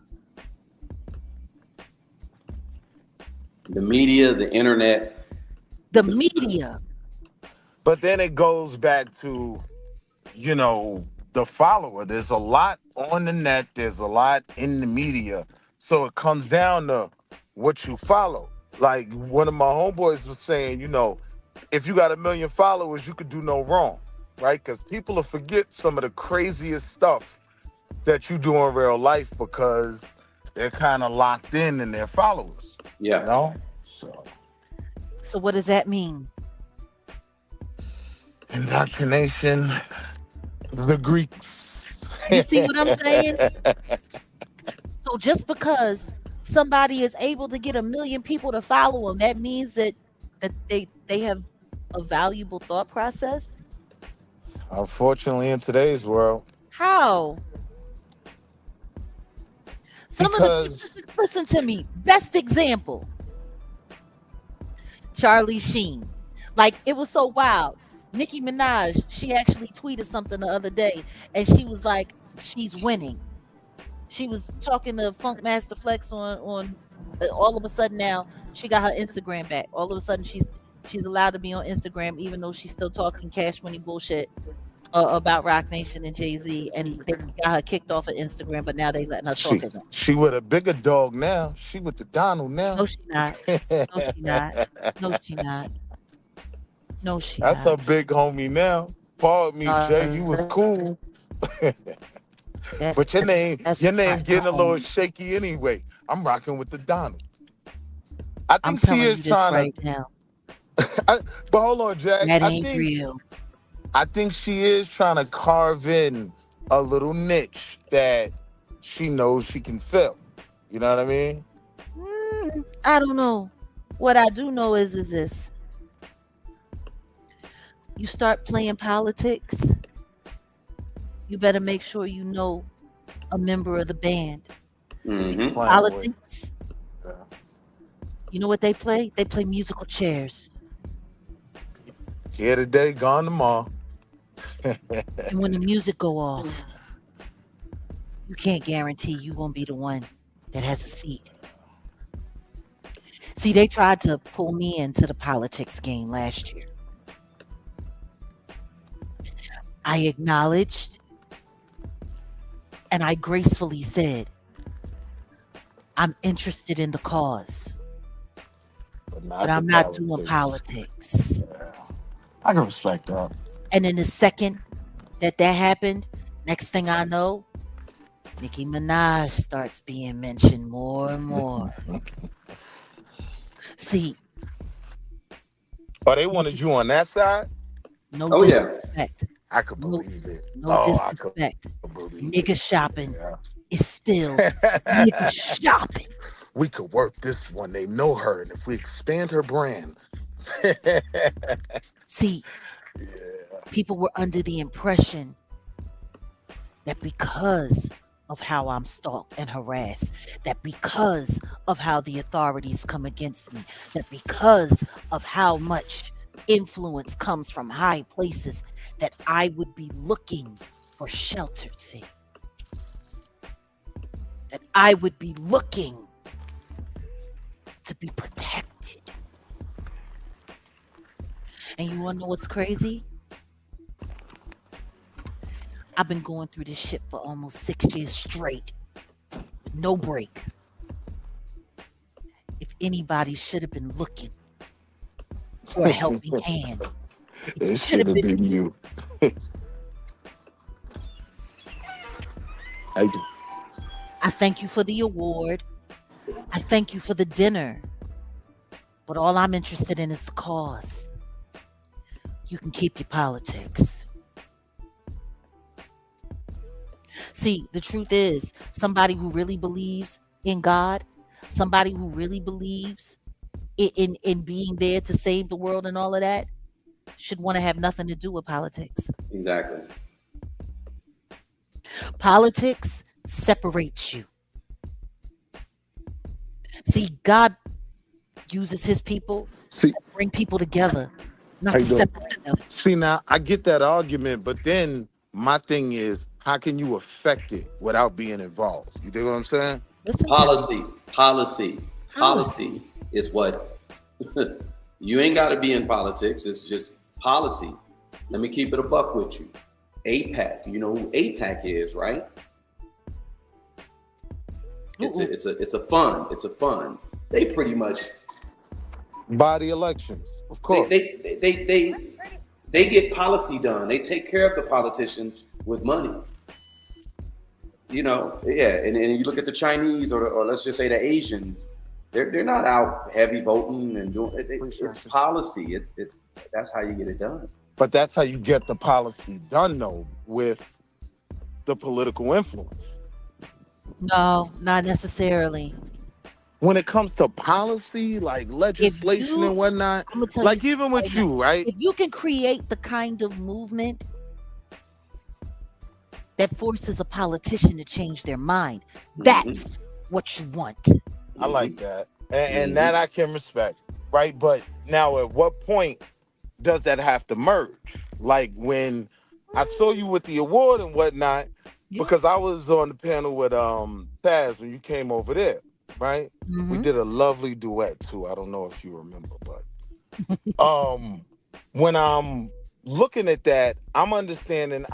The media, the internet. The media. But then it goes back to, the follower. There's a lot on the net, there's a lot in the media. So it comes down to what you follow. Like one of my homeboys was saying, if you got 1 million followers, you could do no wrong, right? Because people will forget some of the craziest stuff that you do in real life because they're kind of locked in their followers, Yeah. So what does that mean? Indoctrination, the Greeks. You see what I'm saying? So just because somebody is able to get 1 million people to follow them, that means that they have a valuable thought process. Unfortunately, in today's world, How? Some of because the listen to me. Best example, Charlie Sheen. Like, it was so wild. Nicki Minaj, she actually tweeted something the other day, and she was like, she's winning. She was talking to Funk Master Flex on all of a sudden now she got her Instagram back. All of a sudden she's allowed to be on Instagram, even though she's still talking cash money bullshit about Rock Nation and Jay-Z, and they got her kicked off of Instagram, but now they letting her talk again. she with a bigger dog now. She with the Donald now. No, she not. No, she not. No, she not. No, she That's not. a big homie now. Pardon me, Jay. You was cool. But your name getting a little shaky anyway. I'm rocking with the Donald. I I'm think she telling is you this trying right to. now. But hold on, Jack. That ain't real. I think she is trying to carve in a little niche that she knows she can fill. You know what I mean? I don't know. What I do know is this. You start playing politics, you better make sure you know a member of the band. Mm-hmm. Playing with. Politics, Yeah. you know what they play? They play musical chairs. Here today, gone tomorrow. And when the music go off, you can't guarantee you gonna be the one that has a seat. See, they tried to pull me into the politics game last year. I acknowledged and I gracefully said, I'm interested in the cause, But but not I'm the not doing politics. politics. I can respect that. And in the second that happened, next thing I know, Nicki Minaj starts being mentioned more and more. See, Oh, they wanted you on that side? no Oh yeah. disrespect. I could No, believe it. no Oh, I could disrespect. believe Nigga shopping it. is still nigga Yeah. shopping. We could work this one. They know her, and if we expand her brand. See, Yeah. people were under the impression that because of how I'm stalked and harassed, that because of how the authorities come against me, that because of how much influence comes from high places, that I would be looking for shelter. See, that I would be looking to be protected. And you want to know what's crazy? I've been going through this shit for almost 6 years straight with no break. If anybody should have been looking for a helping hand, It should have been you. I do. I thank you for the award. I thank you for the dinner. But all I'm interested in is the cause. You can keep your politics. See, the truth is, somebody who really believes in God, somebody who really believes in being there to save the world and all of that, should want to have nothing to do with politics. Exactly. Politics separates you. See, God uses his people See, to bring people together, not How to you doing? separate them. see now, I get that argument, but then my thing is, how can you affect it without being involved? You dig what I'm saying? Listen to me. Policy. Policy. Policy is what you ain't got to be in politics. It's just policy. Let me keep it a buck with you. APAC. You know who APAC is, right? It's a fund. It's a fund. They pretty much Body elections, of course. they get policy done. They take care of the politicians with money. You know, yeah. And you look at the Chinese or let's just say the Asians. They're not out heavy voting and doing. It's policy. It's that's how you get it done. But that's how you get the policy done, though, with the political influence. No, not necessarily. When it comes to policy, like legislation you- and whatnot, I'm gonna tell like you even with something right you, right? If you can create the kind of movement that forces a politician to change their mind, that's what you want. I like that. And that I can respect, right? But now at what point does that have to merge? Like when I saw you with the award and whatnot, because I was on the panel with Taz when you came over there, right? We did a lovely duet too. I don't know if you remember, but when I'm looking at that, I'm understanding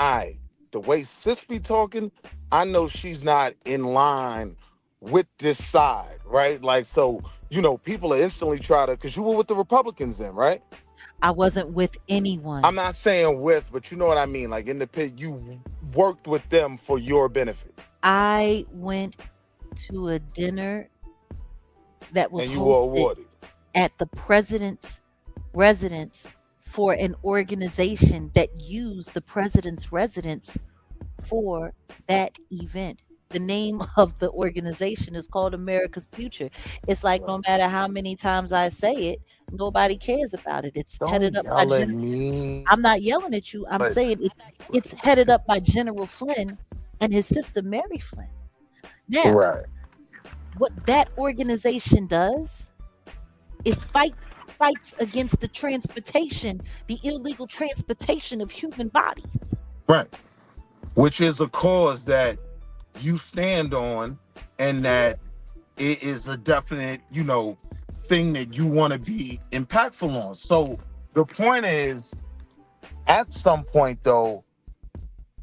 the way Sis be talking, I know she's not in line with this side, right? Like, so, you know, people are instantly try to, because you were with the Republicans then, right? I wasn't with anyone. I'm not saying with, but you know what I mean? Like in the pit, you worked with them for your benefit. I went to a dinner that was And you were hosted awarded. at the president's residence for an organization that used the president's residence for that event. the name of the organization is called America's Future. It's like no Right. matter how many times I say it, nobody cares about it. It's Don't headed up by yell at me, I'm not yelling at you. I'm but saying it's headed up by General Flynn and his sister Mary Flynn. Now, right, what that organization does is fights against the illegal transportation of human bodies. right. Which is a cause that you stand on, and that it is a definite, thing that you want to be impactful on. So the point is, at some point though,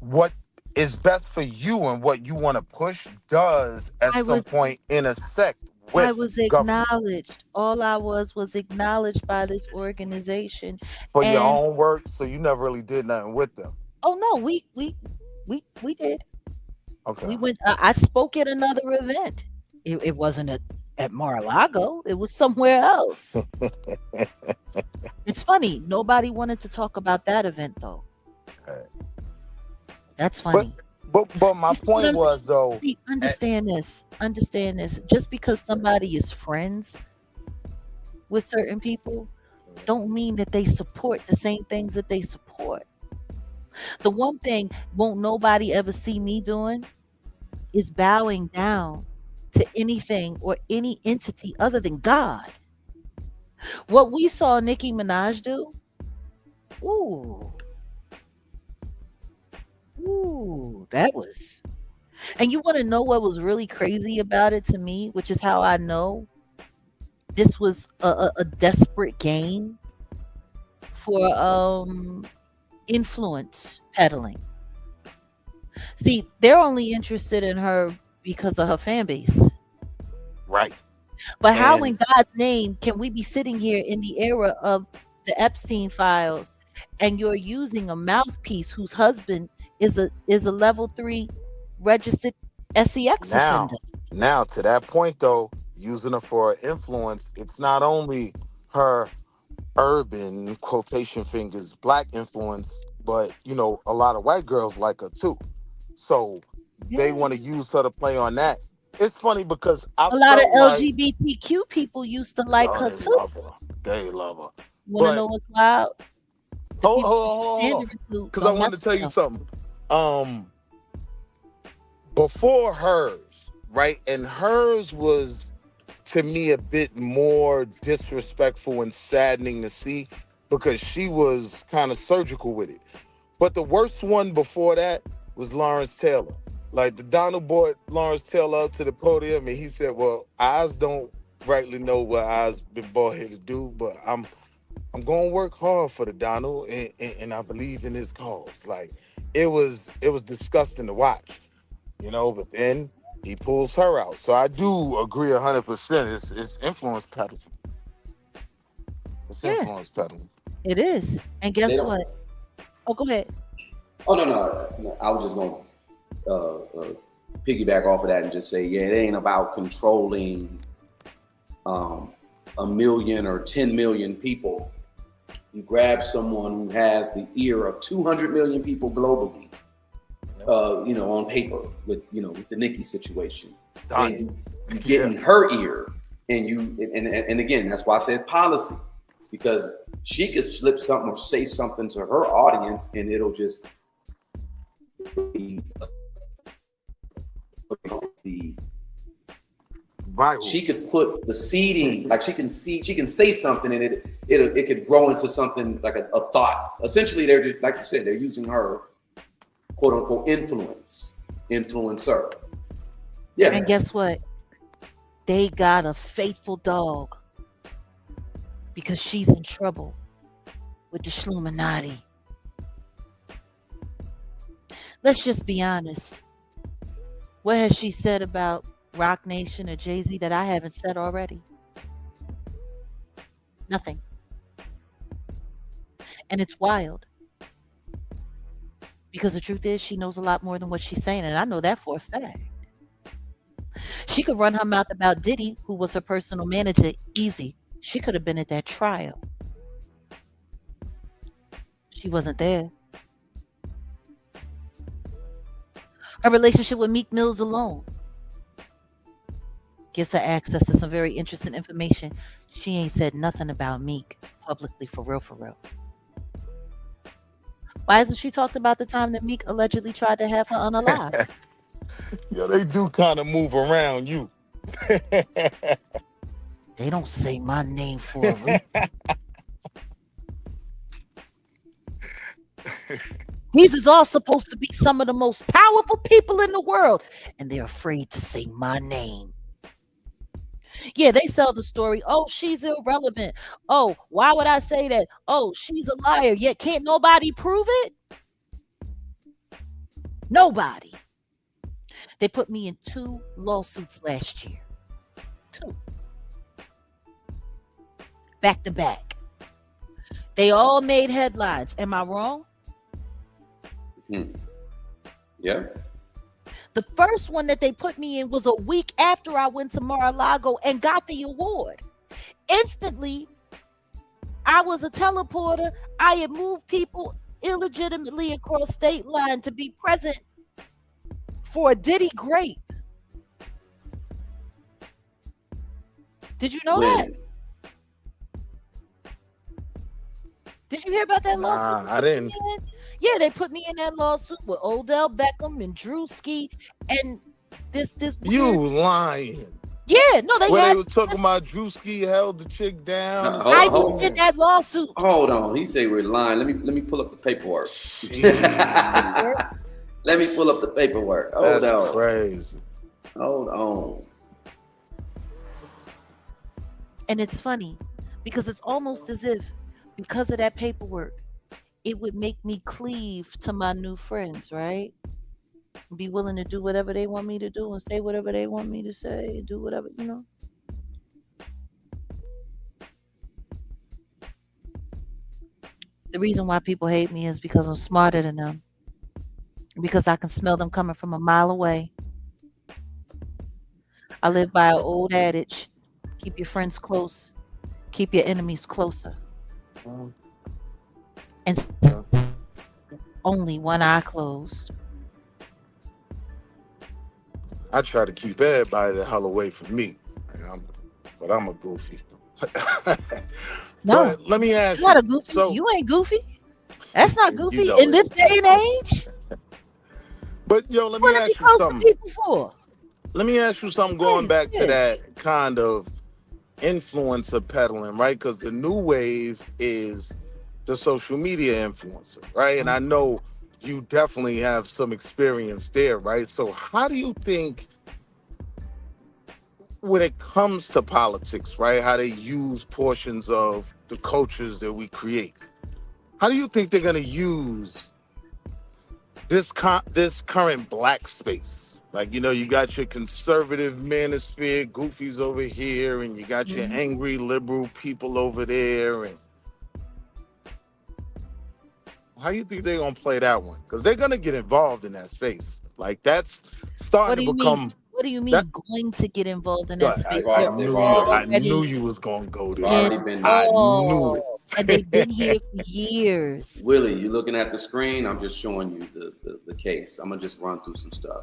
what is best for you and what you want to push does at I some was point intersect I with was government acknowledged. All I was acknowledged by this organization. for your And own work. So you never really did nothing with them. oh no, we did. Okay. We went. I spoke at another event. It wasn't at Mar-a-Lago. It was somewhere else. It's funny. Nobody wanted to talk about that event though. That's But funny. but my You see what point I'm saying? was though, See, at, understand this. Understand this. Just because somebody is friends with certain people, don't mean that they support the same things that they support. The one thing won't nobody ever see me doing is bowing down to anything or any entity other than God. What we saw Nicki Minaj do, ooh, that was. And you want to know what was really crazy about it to me, which is how I know this was a desperate game for influence peddling. See, they're only interested in her because of her fan base. right. But how in And God's name can we be sitting here in the era of the Epstein files and you're using a mouthpiece whose husband is a level 3 registered sex offender? now, now to that point though, using her for influence, it's not only her urban quotation fingers black influence, but a lot of white girls like her too. So they Yeah. want to use her to play on that. It's funny because I A lot of felt like, LGBTQ people used to like oh, her they too. love her. They love her. Want to But know what's wild? The hold, people hold, that hold, she's hold, pandering to because I don't mess wanted to tell with you them. something. Um, Before hers, right, and hers was to me a bit more disrespectful and saddening to see because she was kind of surgical with it. But the worst one before that was Lawrence Taylor. Like the Donald brought Lawrence Taylor up to the podium and he said, "Well, Oz don't rightly know what Oz been brought here to do, but I'm gonna work hard for the Donald, and I believe in his cause." Like it was disgusting to watch, But then he pulls her out. So I do agree 100%. It's influence peddling. It's Yeah, influence peddling. it is. And They guess don't. what? Oh, go ahead. Oh no. I was just gonna piggyback off of that and just say, yeah, it ain't about controlling um, a million or 10 million people. You grab someone who has the ear of 200 million people globally, on paper with the Nikki situation. Done. And you get Yeah. in her ear, and again, that's why I said policy, because she could slip something or say something to her audience, and it'll just be the Viral. she could put the seeding, like she can say something, and it could grow into something like a thought. Essentially, they're just, like you said, they're using her, quote unquote, influencer. Yeah. And guess what? They got a faithful dog because she's in trouble with the Shluminati. Let's just be honest. What has she said about Rock Nation or Jay-Z that I haven't said already? Nothing. And it's wild because the truth is she knows a lot more than what she's saying, and I know that for a fact. She could run her mouth about Diddy, who was her personal manager, easy. She could have been at that trial. She wasn't there. Her relationship with Meek Mills alone gives her access to some very interesting information. She ain't said nothing about Meek publicly, for real, for real. Why hasn't she talked about the time that Meek allegedly tried to have her unalive? Yeah, they do kind of move around you. They don't say my name for a reason. These is all supposed to be some of the most powerful people in the world, and they're afraid to say my name. Yeah, they sell the story. Oh, she's irrelevant. Oh, why would I say that? Oh, she's a liar. Yet can't nobody prove it? Nobody. They put me in 2 lawsuits last year. 2. Back to back. They all made headlines. Am I wrong? Yeah. The first one that they put me in was a week after I went to Mar-a-Lago and got the award. Instantly, I was a teleporter. I had moved people illegitimately across state line to be present for a Diddy grape. Did you know that? Did you hear about that lawsuit? Nah, I didn't. Yeah, they put me in that lawsuit with Odell Beckham and Drewski and this You weird... lying. Yeah, no, they were talking about Drewski held the chick down. I was in that lawsuit. Hold on, he say we're lying. Let me pull up the paperwork. Let me pull up the paperwork. Hold on. Crazy. Hold on. And it's funny because it's almost as if because of that paperwork, it would make me cleave to my new friends, right? Be willing to do whatever they want me to do and say whatever they want me to say, do whatever, you know. The reason why people hate me is because I'm smarter than them. Because I can smell them coming from a mile away. I live by an old adage: keep your friends close, keep your enemies closer. And only one eye closed. I try to keep everybody the hell away from me, but I'm a goofy. No, but let me ask you're not a goofy. So, you ain't goofy. That's not goofy you know in this day and age. But yo, let me ask you something. Let me ask you something. Going back to that kind of influencer peddling, right? Because the new wave is the social media influencer, right? And I know you definitely have some experience there, right? So how do you think when it comes to politics, right, how they use portions of the cultures that we create, how do you think they're going to use this current black space? Like, you know, you got your conservative manosphere, goofies over here, and you got your angry liberal people over there, and how you think they're gonna play that one? Because they're gonna get involved in that space. Like that's starting to become. What do you mean going to get involved in that space? I knew you was gonna go there. I knew it. And they've been here for years. Willie, you looking at the screen? I'm just showing you the case. I'm gonna just run through some stuff,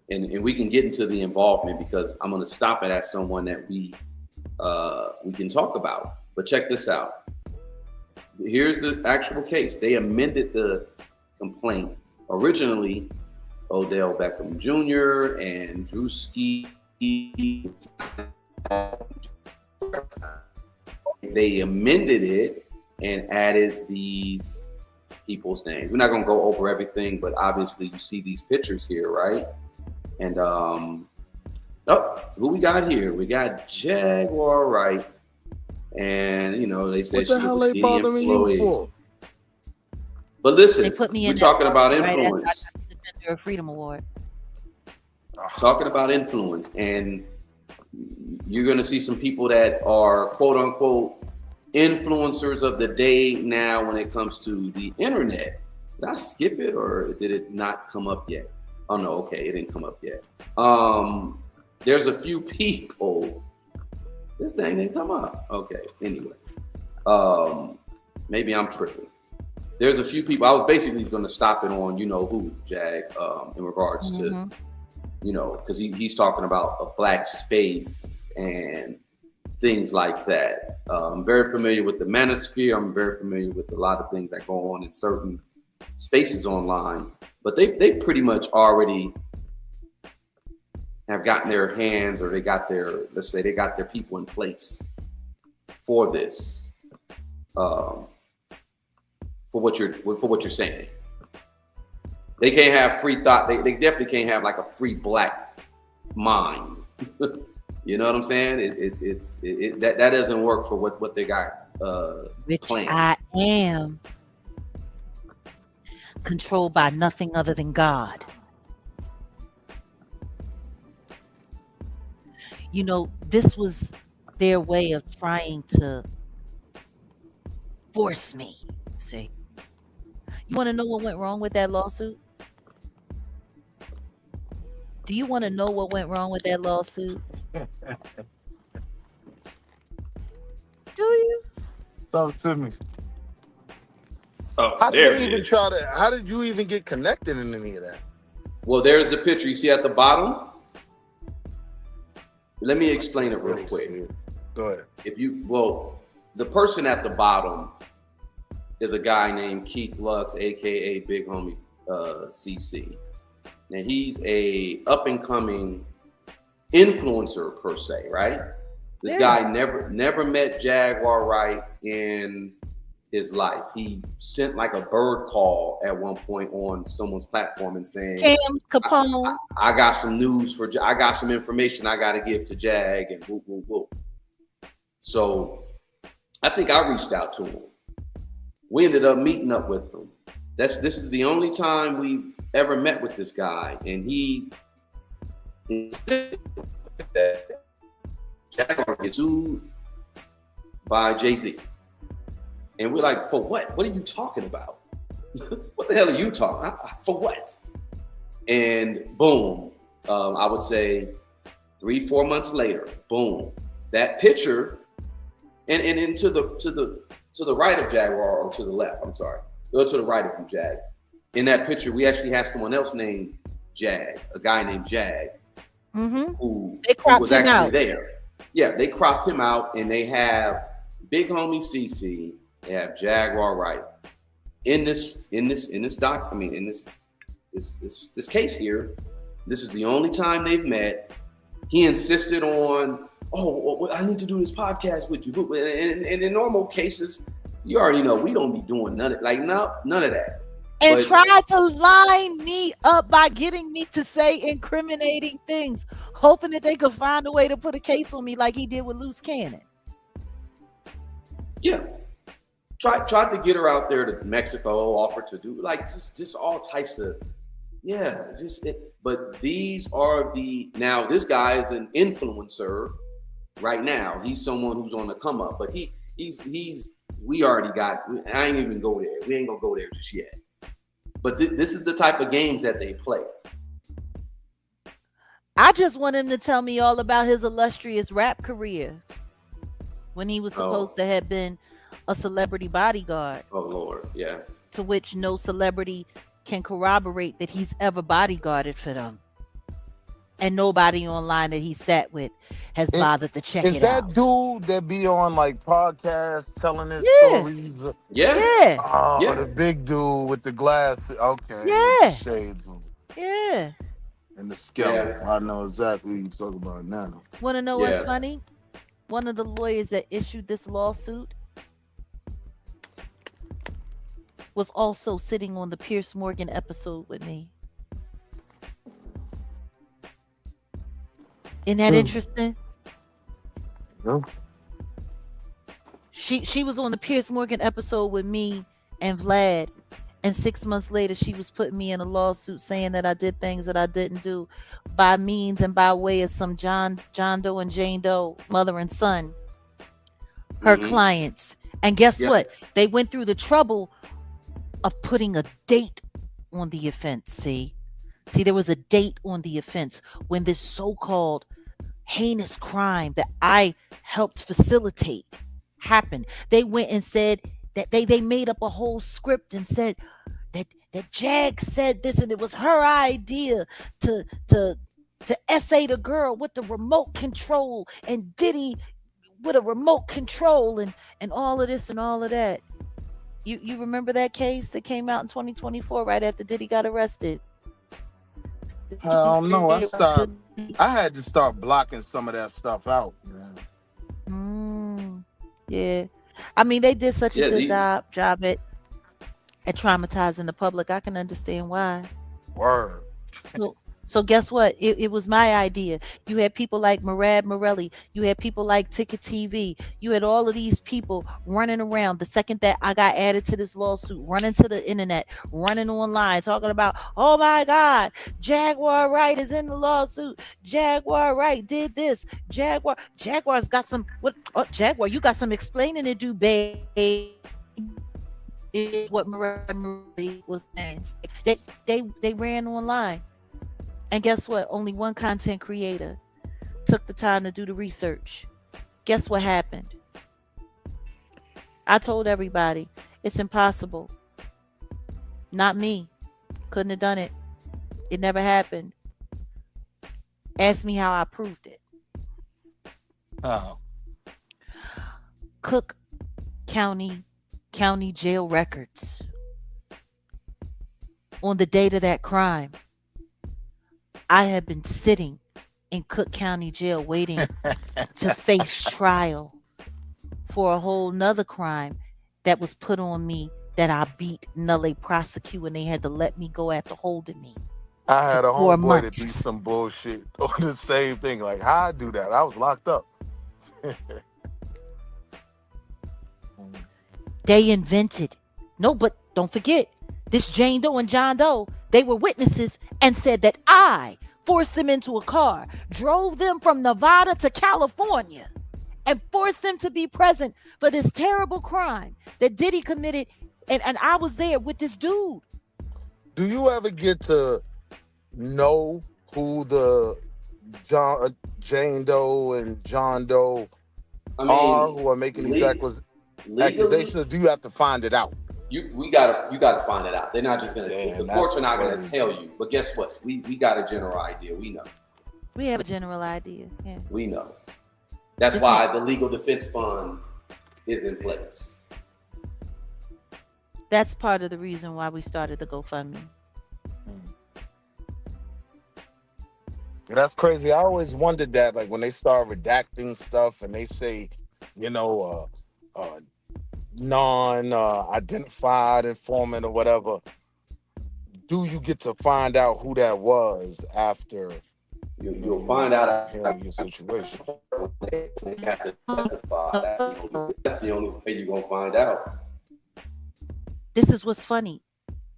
and we can get into the involvement because I'm gonna stop it at someone that we can talk about. But check this out. Here's the actual case. They amended the complaint. Originally, Odell Beckham Jr. and Drewski. They amended it and added these people's names. We're not going to go over everything, but obviously you see these pictures here, right? And who we got here? We got Jaguar Wright. And you know, they said what the hell they bothering you for? But listen, they put me we're talking about influence. Right, Defender of Freedom Award. Talking about influence, and you're going to see some people that are quote unquote influencers of the day now when it comes to the internet. Did I skip it or did it not come up yet? Oh no, okay, it didn't come up yet. There's a few people. This thing didn't come up. Okay, anyway. Maybe I'm tripping. there's a few people. I was basically going to stop it on, you know who, Jag, in regards to, because he's talking about a black space and things like that. I'm very familiar with the manosphere. I'm very familiar with a lot of things that go on in certain spaces online, but they pretty much already have gotten their hands, or they got their, let's say they got their people in place for this, for what you're saying. They can't have free thought. They definitely can't have like a free black mind. You know what I'm saying? That doesn't work for what they got Which planned. I am controlled by nothing other than God. You know, this was their way of trying to force me. See, you want to know what went wrong with that lawsuit? Do you want to know what went wrong with that lawsuit? Do you? Talk to me. Oh, How there did you it even is. how did you even get connected in any of that? Well, there's the picture you see at the bottom. Let me explain it real quick. Go ahead. The person at the bottom is a guy named Keith Lux, aka Big Homie CC. Now he's a up and coming influencer per se, right? This guy never met Jaguar Wright in his life. He sent like a bird call at one point on someone's platform and saying, Cam Capone. I got some news I got some information I got to give to Jag, and whoop, whoop, whoop. So I think I reached out to him. We ended up meeting up with him. This is the only time we've ever met with this guy, and he Jaguar gets sued by Jay-Z. And we're like, for what? What are you talking about? What the hell are you talking? For what? And boom, I would say 3-4 months later, boom, that picture, and to the right of Jaguar, or to the left, I'm sorry, or to the right of him, Jag. In that picture, we actually have someone else named Jag, a guy named Jag, who was actually there. Yeah, they cropped him out, and they have Big Homie CC, they have Jaguar Wright in this doc. I mean, in this case here. This is the only time they've met. He insisted on, I need to do this podcast with you. And in normal cases, you already know we don't be doing none of that. And tried to line me up by getting me to say incriminating things, hoping that they could find a way to put a case on me like he did with Loose Cannon. Yeah. Tried to get her out there to Mexico, offered to do like just all types of, but these are now this guy is an influencer right now. He's someone who's on the come up, but we already got, I ain't even go there. We ain't gonna go there just yet. But this is the type of games that they play. I just want him to tell me all about his illustrious rap career when he was supposed to have been a celebrity bodyguard. Oh, Lord, yeah. To which no celebrity can corroborate that he's ever bodyguarded for them. And nobody online that he sat with has bothered to check it out. Is that dude that be on like podcasts telling his stories? Yeah. Oh, the big dude with the glasses. Okay. Yeah. With the shades on. Yeah. And the skeleton. Yeah. I know exactly what you're talking about now. Want to know what's funny? One of the lawyers that issued this lawsuit was also sitting on the Pierce Morgan episode with me. Isn't that interesting? Yeah. She was on the Pierce Morgan episode with me and Vlad, and 6 months later she was putting me in a lawsuit saying that I did things that I didn't do by means and by way of some John Doe and Jane Doe, mother and son, her clients. And guess what? They went through the trouble of putting a date on the offense. See, there was a date on the offense when this so-called heinous crime that I helped facilitate happened. They went and said that they made up a whole script and said that Jag said this and it was her idea to to to essay the girl with the remote control and Diddy with a remote control and all of this and all of that. You remember that case that came out in 2024 right after Diddy got arrested? Hell no, I had to start blocking some of that stuff out, man. Yeah. I mean, they did such a Yeah, good these, job at traumatizing the public. I can understand why. Word. So so guess what? It was my idea. You had people like Murad Morelli. You had people like Ticket TV. You had all of these people running around the second that I got added to this lawsuit, running to the internet, running online, talking about, oh my God, Jaguar Wright is in the lawsuit. Jaguar Wright did this. Jaguar's got some what Jaguar, you got some explaining to do, babe. Is what Murad Morelli was saying. They ran online. And guess what? Only one content creator took the time to do the research. Guess what happened? I told everybody it's impossible. Not me. Couldn't have done it. It never happened. Ask me how I proved it. Oh. Cook County jail records on the date of that crime. I had been sitting in Cook County Jail waiting to face trial for a whole nother crime that was put on me that I beat nulle prosecute and they had to let me go after holding me I for had a 4 homeboy that did months. some bullshit on the same thing. Like, how I do that? I was locked up. They invented. No, but don't forget, this Jane Doe and John Doe, they were witnesses and said that I forced them into a car, drove them from Nevada to California, and forced them to be present for this terrible crime that Diddy committed. And I was there with this dude. Do you ever get to know who the Jane Doe and John Doe I are mean, who are making these legally, accusations, or do you have to find it out? you gotta find it out. They're not just gonna Damn, the courts are not gonna crazy. tell you. But guess what? We got a general idea. We know. We have a general idea. Yeah. We know. That's Just why the legal defense fund is in place. that's part of the reason why we started the GoFundMe. That's crazy. I always wondered that, like when they start redacting stuff and they say, you know, non-identified informant or whatever, do you get to find out who that was after You'll find out hearing your situation? they have to testify. That's the only way you're gonna find out. This is what's funny.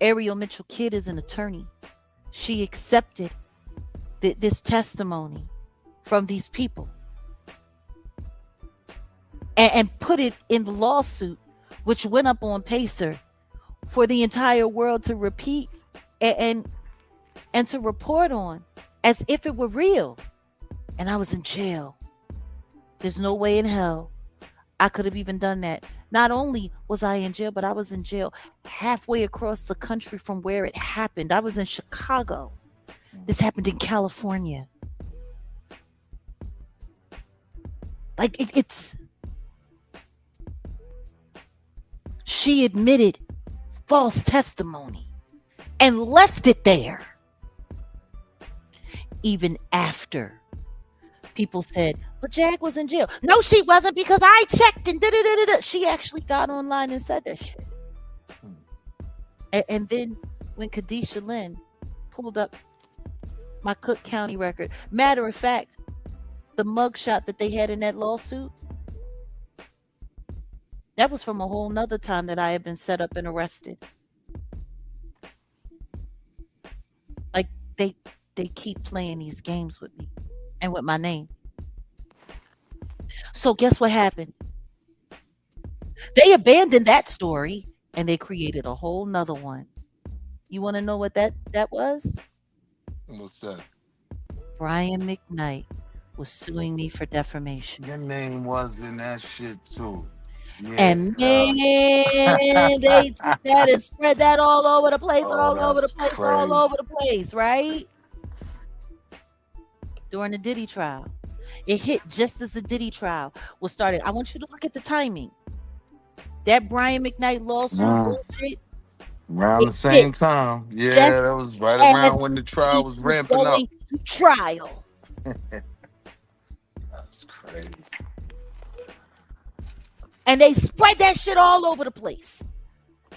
Ariel Mitchell Kidd is an attorney. She accepted this testimony from these people and put it in the lawsuit, which went up on Pacer for the entire world to repeat and to report on as if it were real. And I was in jail. There's no way in hell I could have even done that. Not only was I in jail, but I was in jail halfway across the country from where it happened. I was in Chicago. This happened in California. Like it's she admitted false testimony and left it there. Even after people said, but Jag was in jail. No, she wasn't, because I checked and da-da-da-da-da. She actually got online and said that shit. And then when Khadisha Lynn pulled up my Cook County record, matter of fact, the mugshot that they had in that lawsuit, that was from a whole nother time that I had been set up and arrested. Like they keep playing these games with me and with my name. So guess what happened? They abandoned that story and they created a whole nother one. You want to know what that was? What's that? Brian McKnight was suing me for defamation. Your name was in that shit too. And Yeah. man, they took that and spread that all over the place, Oh, all over the that's place, all crazy. over the place, right? During the Diddy trial. It hit just as the Diddy trial was starting. I want you to look at the timing. That Brian McKnight lawsuit Mm, bullshit, around it the hit same time. just Yeah, that was right as around when the trial he was was ramping up. going to trial. That's crazy. And they spread that shit all over the place.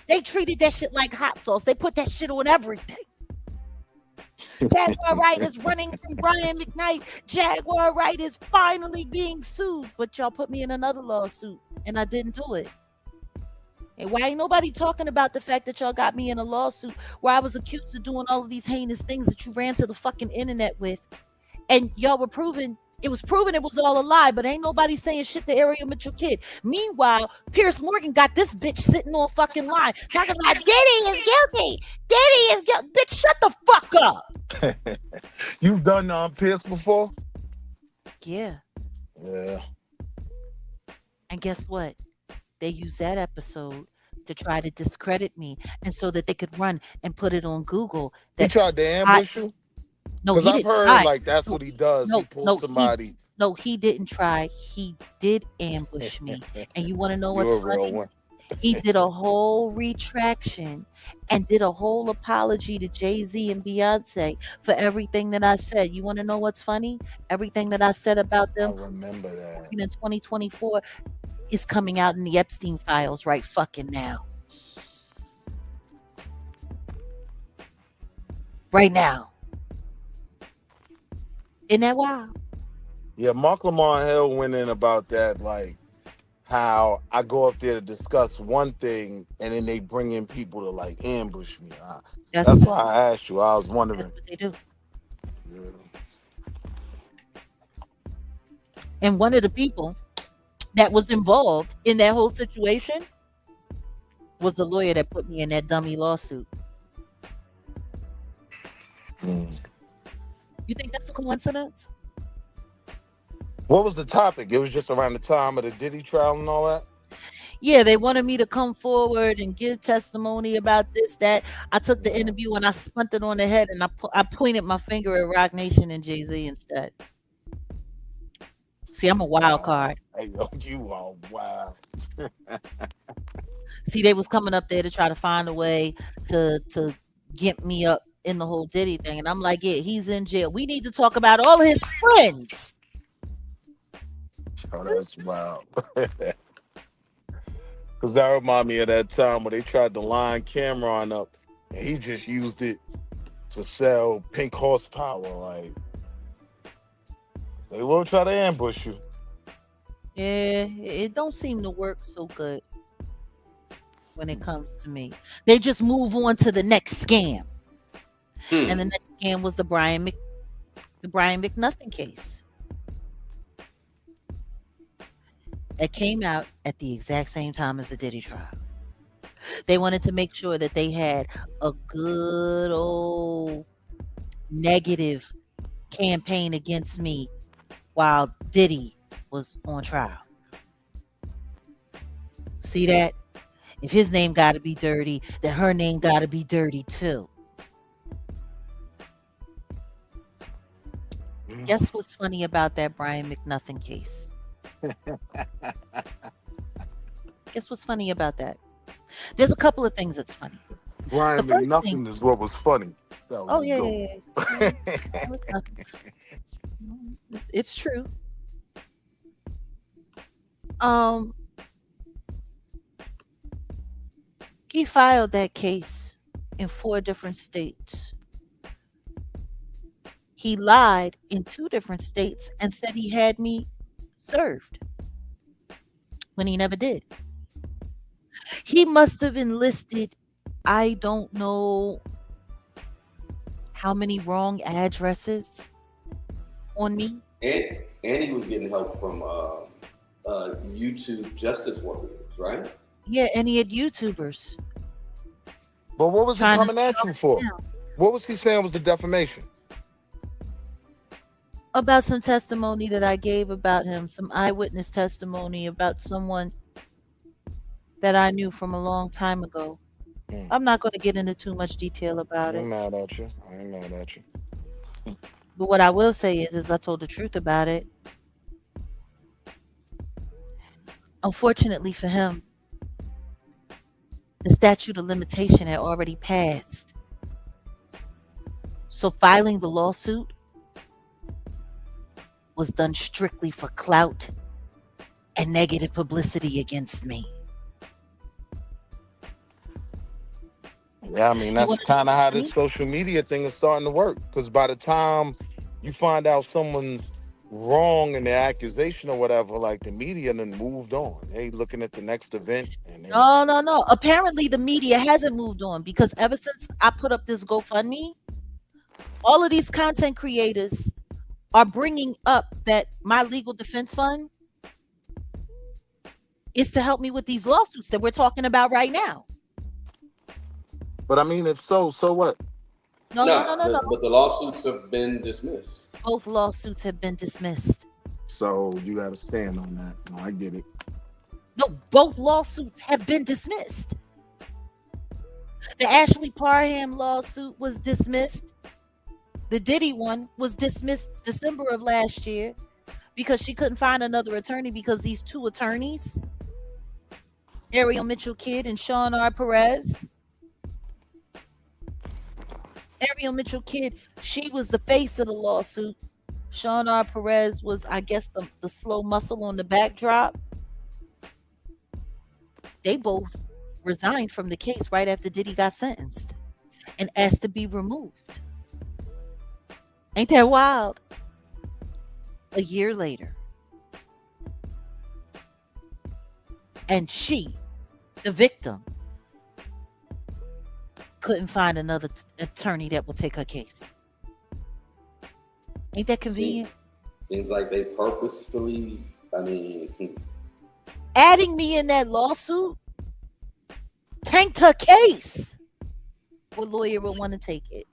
They treated that shit like hot sauce. They put that shit on everything. Jaguar Wright is running from Brian McKnight. Jaguar Wright is finally being sued. But y'all put me in another lawsuit and I didn't do it. And why ain't nobody talking about the fact that y'all got me in a lawsuit where I was accused of doing all of these heinous things that you ran to the fucking internet with? And y'all were proven it was all a lie, but ain't nobody saying shit to Ariel Mitchell Kid. Meanwhile, Pierce Morgan got this bitch sitting on fucking line talking about Diddy is guilty. Diddy is guilty. Bitch, shut the fuck up. You've done Pierce before? Yeah. Yeah. And guess what? They used that episode to try to discredit me and so that they could run and put it on Google. He That tried to ambush you? No, Because he I've didn't heard try. like that's No, what he does. He pulls somebody. he didn't try. He did ambush me. And you want to know what's You're a real funny? one. He did a whole retraction and did a whole apology to Jay-Z and Beyonce for everything that I said. You want to know what's funny? Everything that I said about I them remember that. in 2024 is coming out in the Epstein files right fucking now. Right now. Isn't that wild? Yeah, Mark Lamar Hill went in about that, like how I go up there to discuss one thing and then they bring in people to like ambush me. That's That's why I asked you. I was wondering. what they do. And one of the people that was involved in that whole situation was the lawyer that put me in that dummy lawsuit. You think that's a coincidence? What was the topic? It was just around the time of the Diddy trial and all that? Yeah, they wanted me to come forward and give testimony about this, that. I took the interview and I spun it on the head and I pointed my finger at Rock Nation and Jay-Z instead. See, I'm a wild card. Hey, yo, you are wild. See, they was coming up there to try to find a way to get me up in the whole Diddy thing. And I'm like, yeah, he's in jail. We need to talk about all his friends. Oh, that's wild. Because that remind me of that time where they tried to line Cameron up and he just used it to sell pink horsepower. Like, they will try to ambush you. Yeah, it don't seem to work so good when it comes to me. They just move on to the next scam. And the next scam was the Brian McNothing case. That came out at the exact same time as the Diddy trial. They wanted to make sure that they had a good old negative campaign against me while Diddy was on trial. See that? If his name got to be dirty, then her name got to be dirty too. Guess what's funny about that Brian McNothing case? Guess what's funny about that? There's a couple of things that's funny. Brian McNothing is what was funny. That was yeah. It's true. He filed that case in 4 different states. He lied in 2 different states and said he had me served when he never did. He must have enlisted, I don't know how many wrong addresses on me. And he was getting help from YouTube justice workers, right? Yeah, and he had YouTubers. But what was he trying to coming at you for? down. What was he saying was the defamation? About some testimony that I gave about him, some eyewitness testimony about someone that I knew from a long time ago. Mm. I'm not going to get into too much detail I about ain't it. mad at you. I ain't mad at you. But what I will say is I told the truth about it. Unfortunately for him, the statute of limitation had already passed. So filing the lawsuit was done strictly for clout and negative publicity against me. Yeah, I mean You that's want to know kind of what's how funny? this social media thing is starting to work. Because by the time you find out someone's wrong in their accusation or whatever, like the media then moved on. They looking at the next event and then No, no, no. Apparently, the media hasn't moved on because ever since I put up this GoFundMe, all of these content creators are bringing up that my legal defense fund is to help me with these lawsuits that we're talking about right now. but I mean if so, so what? No, no, no, No, no, no. but the lawsuits have been dismissed. Both lawsuits have been dismissed. So you gotta stand on that. No, I get it. No, both lawsuits have been dismissed. The Ashley Parham lawsuit was dismissed. The Diddy one was dismissed December of last year because she couldn't find another attorney because these two attorneys, Ariel Mitchell Kidd and Sean R. Perez. Ariel Mitchell Kidd, she was the face of the lawsuit. Sean R. Perez was, I guess, the slow muscle on the backdrop. They both resigned from the case right after Diddy got sentenced and asked to be removed. Ain't that wild? A year later. And she, the victim, couldn't find another attorney that will take her case. Ain't that convenient? Seems like they purposefully, I mean, Adding me in that lawsuit tanked her case. What lawyer would want to take it?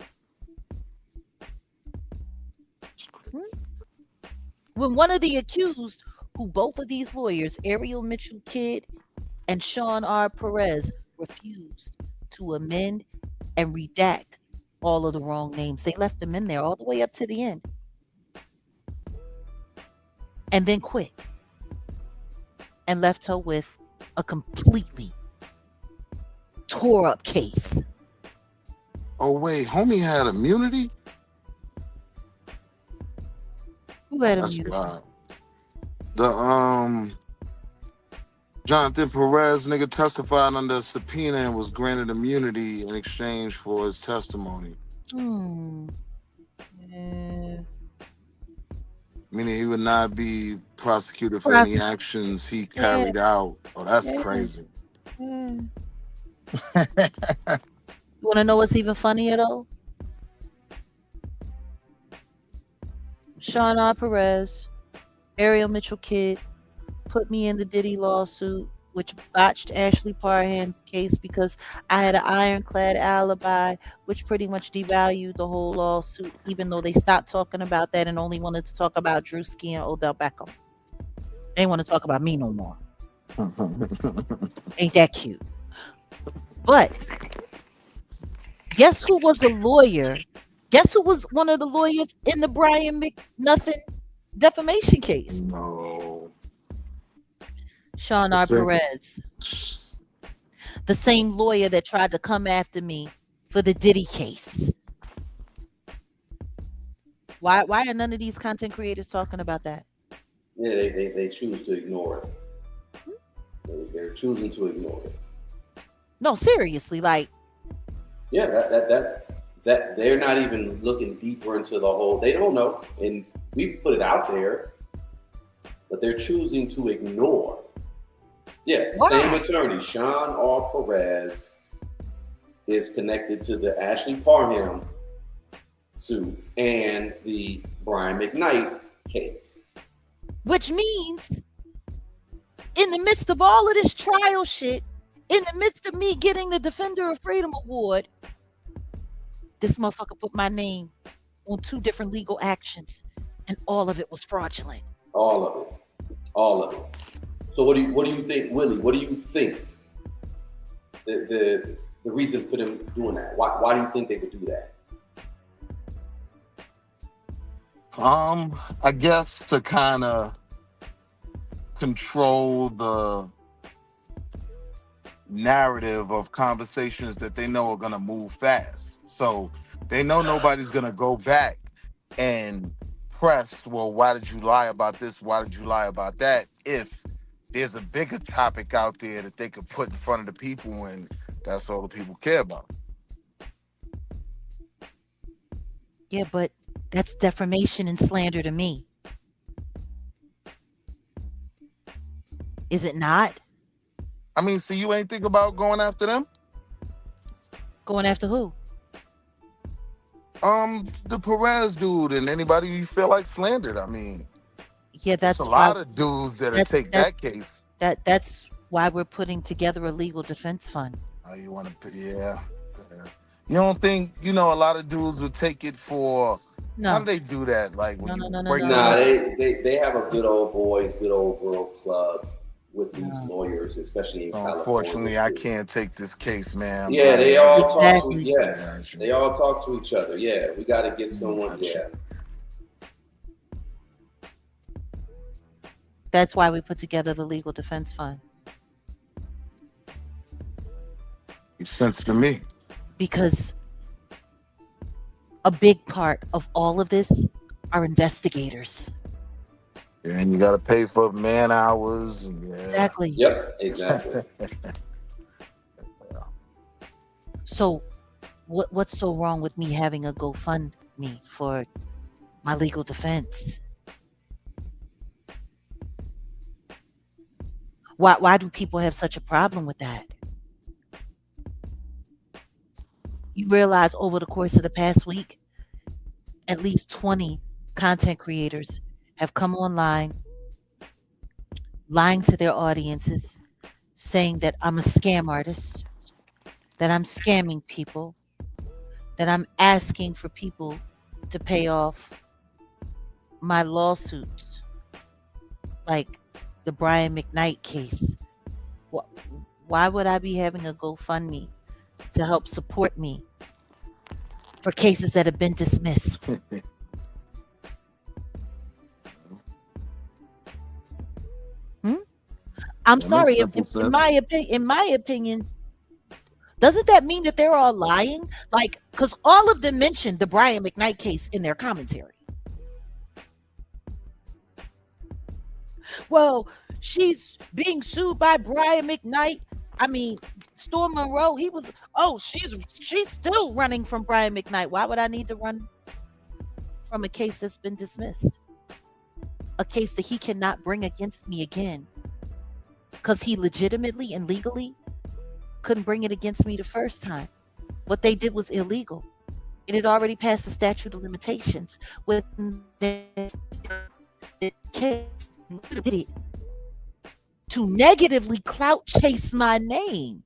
When one of the accused, who both of these lawyers, Ariel Mitchell Kidd and Sean R. Perez, refused to amend and redact all of the wrong names. They left them in there all the way up to the end. And then quit. And left her with a completely tore up case. Oh wait, homie had immunity? Who had That's immunity? wild. The Jonathan Perez nigga testified under a subpoena and was granted immunity in exchange for his testimony. Yeah. Meaning he would not be prosecuted for any actions he carried out. Oh, that's crazy. Yeah. You want to know what's even funnier though? Sean R. Perez, Ariel Mitchell Kidd put me in the Diddy lawsuit, which botched Ashley Parham's case because I had an ironclad alibi, which pretty much devalued the whole lawsuit, even though they stopped talking about that and only wanted to talk about Drewski and Odell Beckham. They didn't want to talk about me no more. Ain't that cute? But guess who was a lawyer? Guess who was one of the lawyers in the Brian McNuffin defamation case? No. Sean R. Perez. The same lawyer that tried to come after me for the Diddy case. Why are none of these content creators talking about that? Yeah, they choose to ignore it. They're choosing to ignore it. No, seriously, like, yeah, that they're not even looking deeper into the whole. They don't know, and we've put it out there, but they're choosing to ignore. Yeah, Why? Same attorney, Sean R. Perez, is connected to the Ashley Parham suit and the Brian McKnight case. which means in the midst of all of this trial shit, in the midst of me getting the Defender of Freedom Award, this motherfucker put my name on 2 different legal actions, and all of it was fraudulent. All of it. So what do you think, Willie? What do you think? the reason for them doing that? Why do you think they would do that? I guess to kind of control the narrative of conversations that they know are gonna move fast. So they know nobody's gonna go back and press, well, why did you lie about this? Why did you lie about that? If there's a bigger topic out there that they could put in front of the people, and that's all the people care about. Yeah, but that's defamation and slander to me. Is it not? I mean, so you ain't think about going after them? Going after who? The Perez dude and anybody you feel like slandered. I mean, Yeah, there's a that's why lot of dudes that'll that take that that case. that's why we're putting together a legal defense fund. Oh, you want to, yeah. You don't think, a lot of dudes would take it for, how do No, they do that? Like when no, you no, no, break no, them Nah, no, up? they have a good old boys, good old girl club with these no. lawyers, especially in So California unfortunately, I too. can't take this case, man. Yeah, they all talk to Exactly. yes, they all talk to each other. Yeah, we got to get someone. Yeah, That's why we put together the legal defense fund. Makes sense to me. Because a big part of all of this are investigators. And you got to pay for man hours. And yeah. Exactly. yep, exactly. So what's so wrong with me having a GoFundMe for my legal defense? Why do people have such a problem with that? You realize over the course of the past week, at least 20 content creators have come online lying to their audiences, saying that I'm a scam artist, that I'm scamming people, that I'm asking for people to pay off my lawsuits, like the Brian McKnight case. Why would I be having a GoFundMe to help support me for cases that have been dismissed? I'm That makes sorry. simple In sense. my opinion, doesn't that mean that they're all lying? Like, because all of them mentioned the Brian McKnight case in their commentary. Well, she's being sued by Brian McKnight. I mean, Storm Monroe. She's still running from Brian McKnight. Why would I need to run from a case that's been dismissed? A case that he cannot bring against me again, because he legitimately and legally couldn't bring it against me the first time. What they did was illegal. It had already passed the statute of limitations. When the case did it to negatively clout chase my name.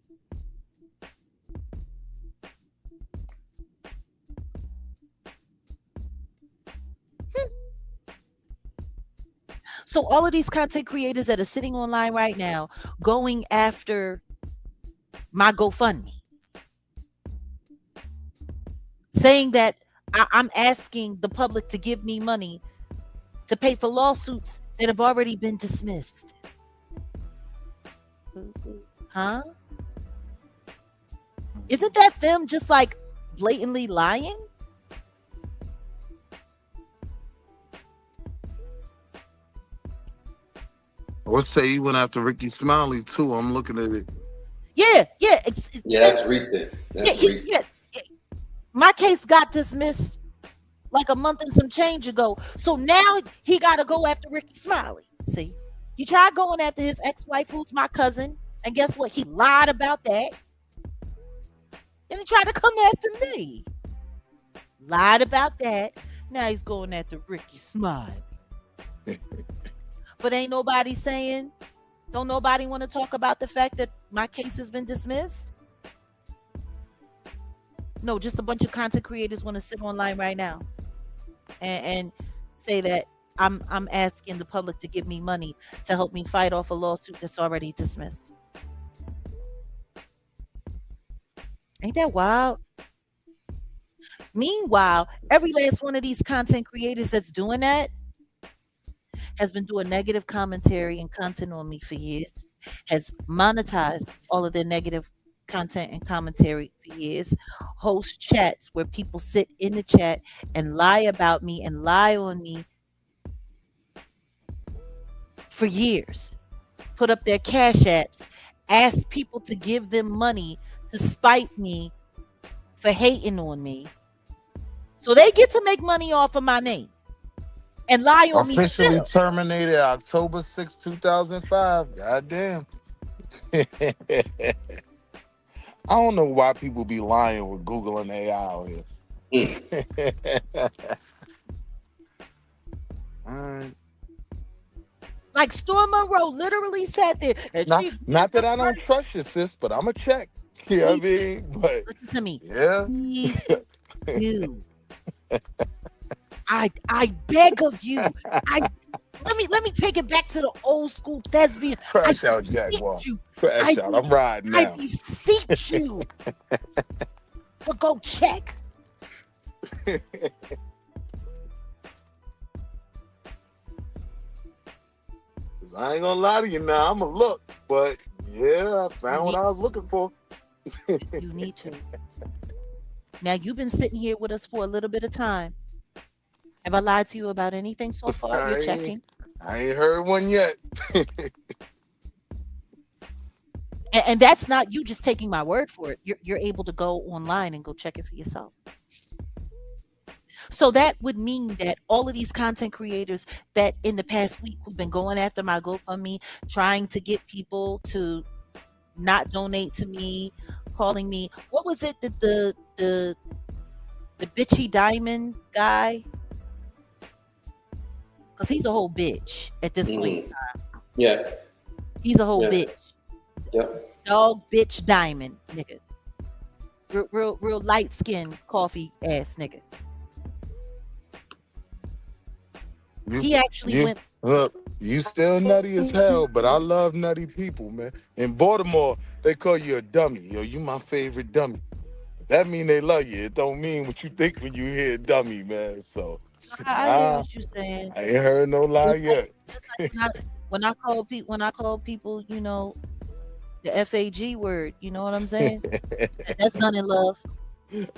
So all of these content creators that are sitting online right now going after my GoFundMe, saying that I'm asking the public to give me money to pay for lawsuits that have already been dismissed. Huh? Isn't that them just like blatantly lying? I would say he went after Ricky Smiley too. I'm looking at it. Yeah. Yeah, that's recent. That's recent. My case got dismissed like a month and some change ago. So now he got to go after Ricky Smiley. See, he tried going after his ex-wife, who's my cousin, and guess what? He lied about that. And he tried to come after me. Lied about that. Now he's going after Ricky Smiley. But ain't nobody saying, don't nobody want to talk about the fact that my case has been dismissed? No, just a bunch of content creators want to sit online right now and say that I'm asking the public to give me money to help me fight off a lawsuit that's already dismissed. Ain't that wild? Meanwhile, every last one of these content creators that's doing that has been doing negative commentary and content on me for years, has monetized all of their negative content and commentary for years, host chats where people sit in the chat and lie about me and lie on me for years, put up their cash apps, ask people to give them money to spite me for hating on me. So they get to make money off of my name and lie on me Officially still. terminated October 6, 2005. Goddamn. I don't know why people be lying with Google and AI out here. All right. Like Storm Monroe literally sat there and Not that I don't trust you, sis, but I'm a check. You know what I mean? But listen to me. yeah. Please do. I beg of you. Let me take it back to the old school thespian. Crash out, Jaguar. You. Crash out. I'm riding I now. beseech you to go check. 'Cause I ain't gonna lie to you now. I'm gonna look, but yeah, I found what I was looking for. You need to. Now you've been sitting here with us for a little bit of time. Have I lied to you about anything so far? You're checking. I ain't heard one yet. And that's not you just taking my word for it. You're able to go online and go check it for yourself. So that would mean that all of these content creators that in the past week who've been going after my GoFundMe, trying to get people to not donate to me, calling me, what was it that the bitchy diamond guy? Because he's a whole bitch at this point in time. Yeah. He's a whole bitch. Yep. Dog bitch diamond nigga. Real light skinned coffee ass nigga. He actually went. Look, you still nutty as hell, but I love nutty people, man. In Baltimore, they call you a dummy. Yo, you my favorite dummy. That mean they love you. It don't mean what you think when you hear dummy, man. So I hear what you're saying. I ain't heard no lie yet. When I call people, you know, the FAG word, you know what I'm saying? That's none in love.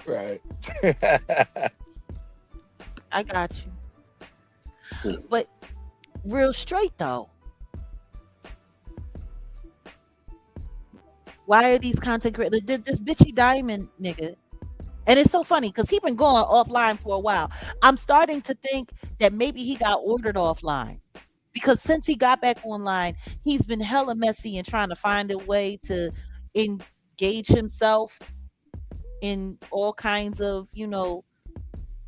Right. I got you. But real straight though. Why are these content creators, this bitchy diamond nigga? And it's so funny because he's been going offline for a while. I'm starting to think that maybe he got ordered offline. Because since he got back online, he's been hella messy and trying to find a way to engage himself in all kinds of, you know,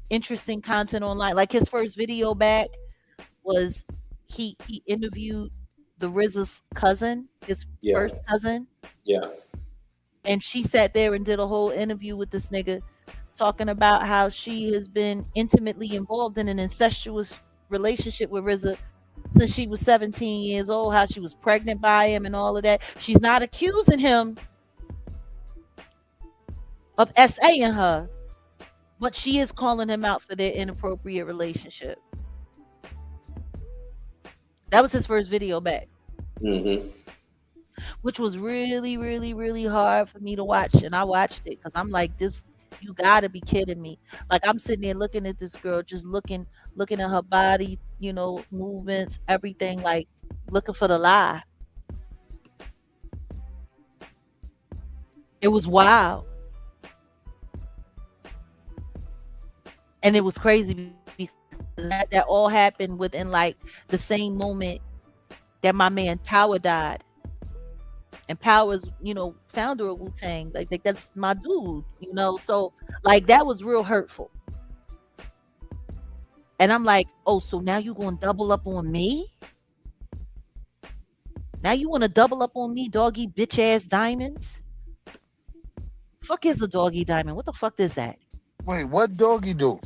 interesting content online. Like his first video back was he interviewed the RZA's cousin, his first cousin. Yeah. And she sat there and did a whole interview with this nigga talking about how she has been intimately involved in an incestuous relationship with RZA since she was 17 years old, how she was pregnant by him and all of that. She's not accusing him of SA-ing her, but she is calling him out for their inappropriate relationship. That was his first video back. Mm-hmm. Which was really, really, really hard for me to watch. And I watched it because I'm like, this, you gotta be kidding me. Like I'm sitting there looking at this girl, just looking at her body, you know, movements, everything, like looking for the lie. It was wild. And it was crazy because that all happened within like the same moment that my man Power died. And Power's, you know, founder of Wu-Tang. Like that's my dude, you know. So like that was real hurtful. And I'm like, oh, so now you gonna double up on me? Now you wanna double up on me, doggy bitch ass diamonds? Fuck is a doggy diamond? What the fuck is that? Wait, what doggy do?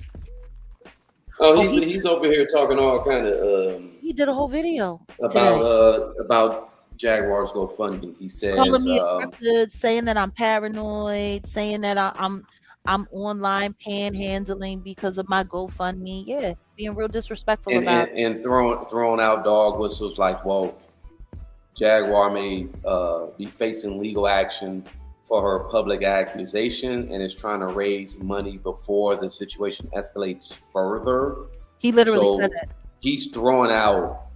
Oh, he's over here talking all kind of he did a whole video about Jaguar's GoFundMe. He calling says, me a crooked, saying that I'm paranoid, saying that I'm online panhandling because of my GoFundMe. Yeah, being real disrespectful and about and, and throwing out dog whistles like, well, Jaguar may be facing legal action for her public accusation and is trying to raise money before the situation escalates further. He literally So said that. he's throwing out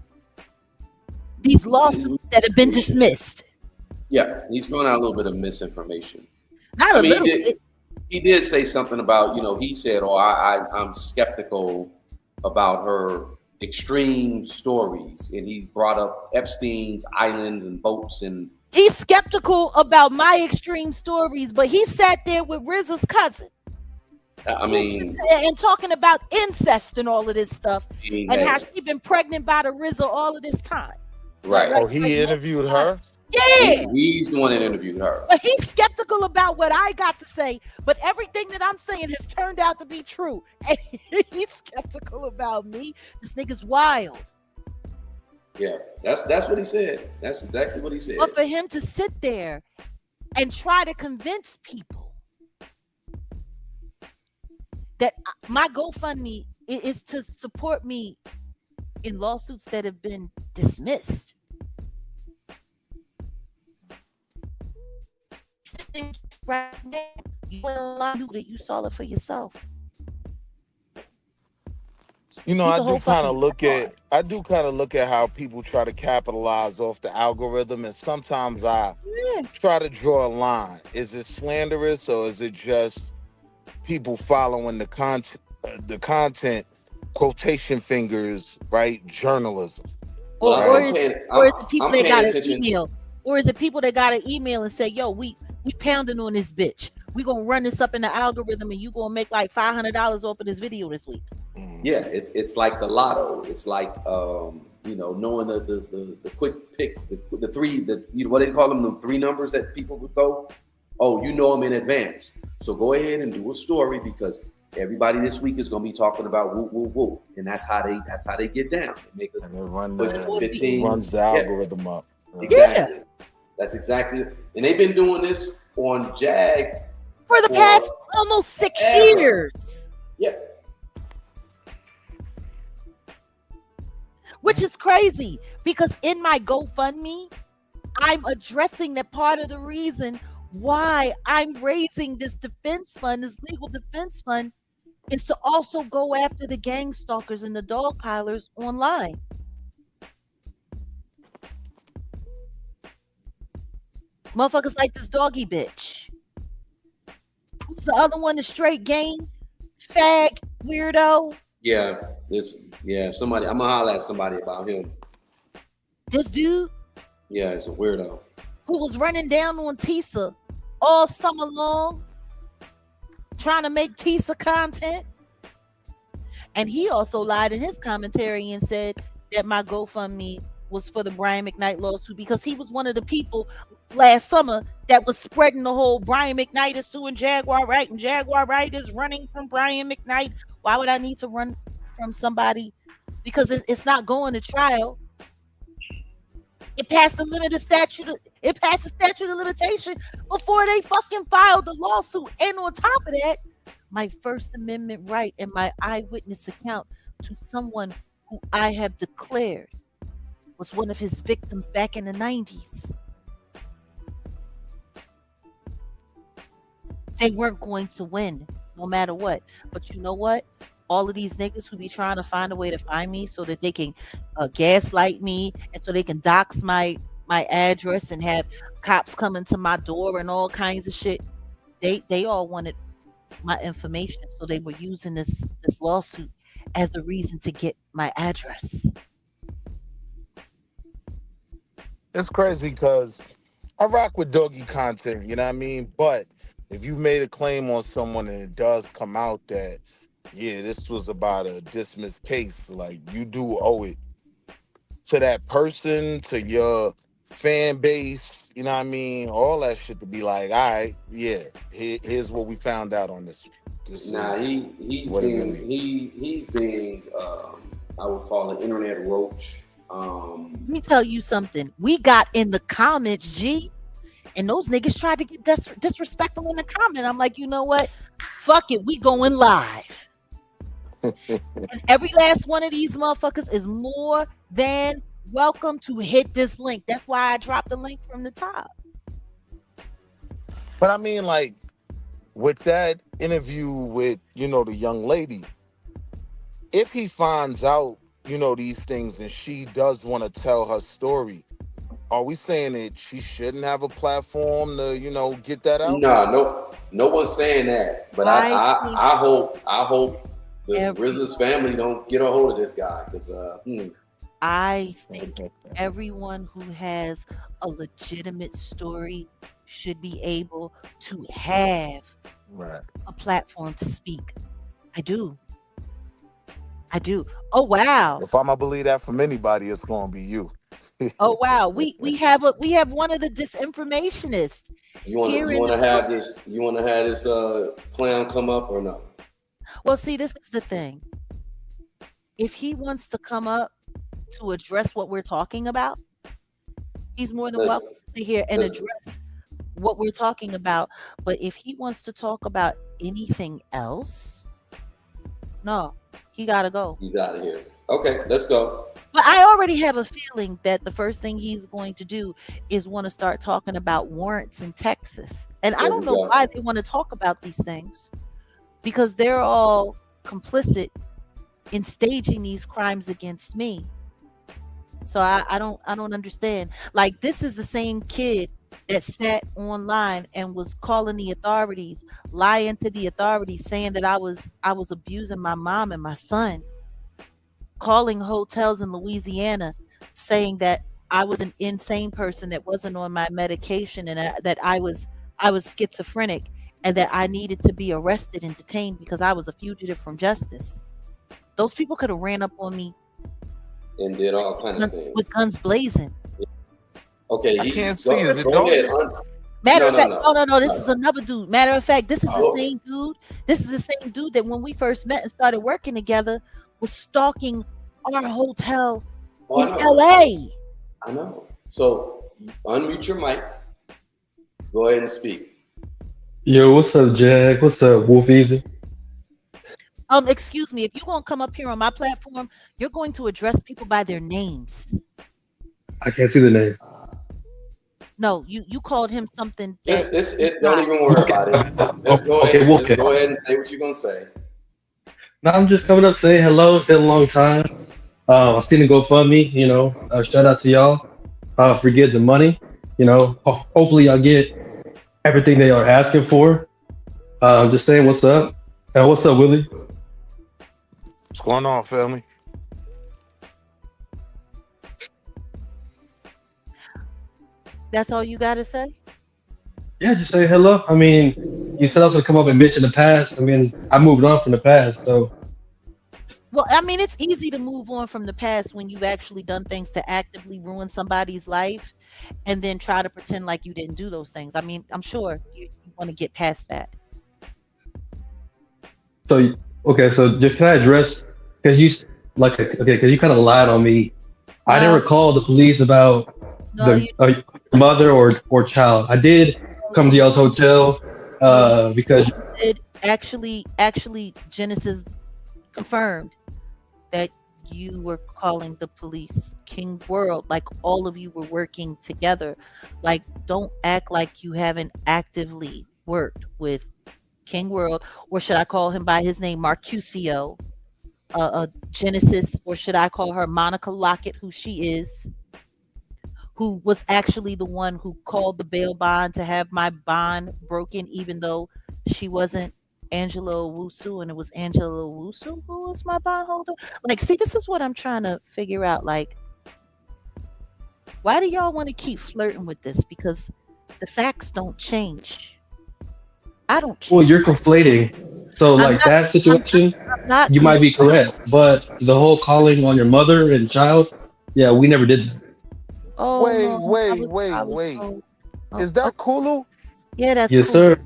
These lawsuits that have been dismissed. Yeah, he's throwing out a little bit of misinformation. Not I a mean, little. he did say something about, he said, "Oh, I'm skeptical about her extreme stories," and he brought up Epstein's islands and boats and. He's skeptical about my extreme stories, but he sat there with RZA's cousin. I mean, and talking about incest and all of this stuff, and how she been pregnant by the RZA all of this time. Right. Oh, he interviewed her? Yeah. He's the one that interviewed her. But he's skeptical about what I got to say, but everything that I'm saying has turned out to be true. And he's skeptical about me. This nigga's wild. Yeah, that's what he said. That's exactly what he said. But for him to sit there and try to convince people that my GoFundMe is to support me in lawsuits that have been dismissed. Right now, you saw it for yourself. I do kind of look at how people try to capitalize off the algorithm, and sometimes I try to draw a line. Is it slanderous, or is it just people following the content, quotation fingers, right? Journalism. Or is it people that got an email? Or is it people that got an email and say, yo, we pounding on this bitch. We gonna run this up in the algorithm and you gonna make like $500 off of this video this week. Yeah, it's like the lotto. It's like knowing the quick pick, the three, what do they call them, the three numbers that people would go. Oh, you know them in advance. So go ahead and do a story because everybody this week is gonna be talking about whoop whoop whoop, and that's how they get down. They make us runs the algorithm up. Exactly. Yeah. That's exactly, and they've been doing this on Jag for the past almost 6 years. Yeah. Which is crazy because in my GoFundMe, I'm addressing that part of the reason why I'm raising this defense fund, this legal defense fund, is to also go after the gang stalkers and the dog pilers online. Motherfuckers like this doggy bitch. Who's the other one? The straight game fag weirdo. Somebody. I'm gonna holler at somebody about him. This dude. Yeah, he's a weirdo. Who was running down on Tisa all summer long, trying to make Tisa content. And he also lied in his commentary and said that my GoFundMe was for the Brian McKnight lawsuit because he was one of the people last summer that was spreading the whole Brian McKnight is suing Jaguar Wright and Jaguar Wright is running from Brian McKnight. Why would I need to run from somebody? Because it's not going to trial. It passed the statute of limitation before they fucking filed the lawsuit. And on top of that, my First Amendment right and my eyewitness account to someone who I have declared was one of his victims back in the 90s. They weren't going to win no matter what. But you know what? All of these niggas who be trying to find a way to find me so that they can gaslight me and so they can dox my address and have cops coming to my door and all kinds of shit. They all wanted my information, so they were using this lawsuit as the reason to get my address. It's crazy because I rock with doggy content, you know what I mean? But if you made a claim on someone and it does come out that, yeah, this was about a dismissed case, like you do owe it to that person, to your fan base, you know what I mean? All that shit to be like, all right, yeah, here's what we found out on this. He's being I would call an internet roach. Let me tell you something. We got in the comments, G, and those niggas tried to get disrespectful in the comment. I'm like, you know what? Fuck it. We going live. And every last one of these motherfuckers is more than welcome to hit this link. That's why I dropped the link from the top. But I mean, like, with that interview with, the young lady, if he finds out, these things and she does want to tell her story, are we saying that she shouldn't have a platform to, get that out? No one's saying that. But I hope the RZA's family don't get a hold of this guy because I think everyone who has a legitimate story should be able to have a platform to speak. I do. Oh wow! If I'm gonna believe that from anybody, it's gonna be you. Oh wow! We have one of the disinformationists. You want to have this clown come up or no? Well, see, this is the thing. If he wants to come up to address what we're talking about, he's more than welcome to sit here and address what we're talking about. But if he wants to talk about anything else, no, he gotta go. He's out of here. Okay, let's go. But I already have a feeling that the first thing he's going to do is want to start talking about warrants in Texas. And I don't know why they want to talk about these things, because they're all complicit in staging these crimes against me. So I don't understand. Like, this is the same kid that sat online and was calling the authorities, lying to the authorities, saying that I was abusing my mom and my son, calling hotels in Louisiana, saying that I was an insane person that wasn't on my medication and that I was schizophrenic and that I needed to be arrested and detained because I was a fugitive from justice. Those people could have ran up on me and did all kinds of things with guns blazing. Okay, I can't see. Is it Matter of fact, no. This is another dude. Matter of fact, this is the same dude. This is the same dude that when we first met and started working together was stalking our hotel in LA. I know. So unmute your mic. Go ahead and speak. Yo, what's up, Jag? What's up, Wolf Easy? Excuse me, if you're gonna come up here on my platform, you're going to address people by their names. I can't see the name. No, you called him something. Don't even worry about it. Let's go ahead and say what you're gonna say. No, I'm just coming up saying hello. It's been a long time. I've seen the GoFundMe. Shout out to y'all. Forget the money. Hopefully y'all get everything they are asking for. Just saying what's up. What's up, Willie? What's going on, family? That's all you gotta say? Yeah, just say hello. I mean, you said I was gonna come up and mention the past. I mean, I moved on from the past, so. Well, I mean, it's easy to move on from the past when you've actually done things to actively ruin somebody's life and then try to pretend like you didn't do those things. I mean, I'm sure you want to get past that. So, okay, so just can I address, because you kind of lied on me. No. I never called the police about your mother or child. I did come to y'all's hotel because it actually Genesis confirmed that you were calling the police. King World, like all of you were working together. Like, don't act like you haven't actively worked with King World, or should I call him by his name, Marcusio, Genesis, or should I call her Monica Lockett, who she is, who was actually the one who called the bail bond to have my bond broken, even though she wasn't Angela Owusu and it was Angela Owusu who was my bondholder. Like, see, this is what I'm trying to figure out. Like, why do y'all want to keep flirting with this? Because the facts don't change. I don't change. Well, you're conflating. So that situation, you might be correct. But the whole calling on your mother and child, yeah, we never did that. Oh, wait. Is that Kulu? Yeah, that's yes, cool. Sir.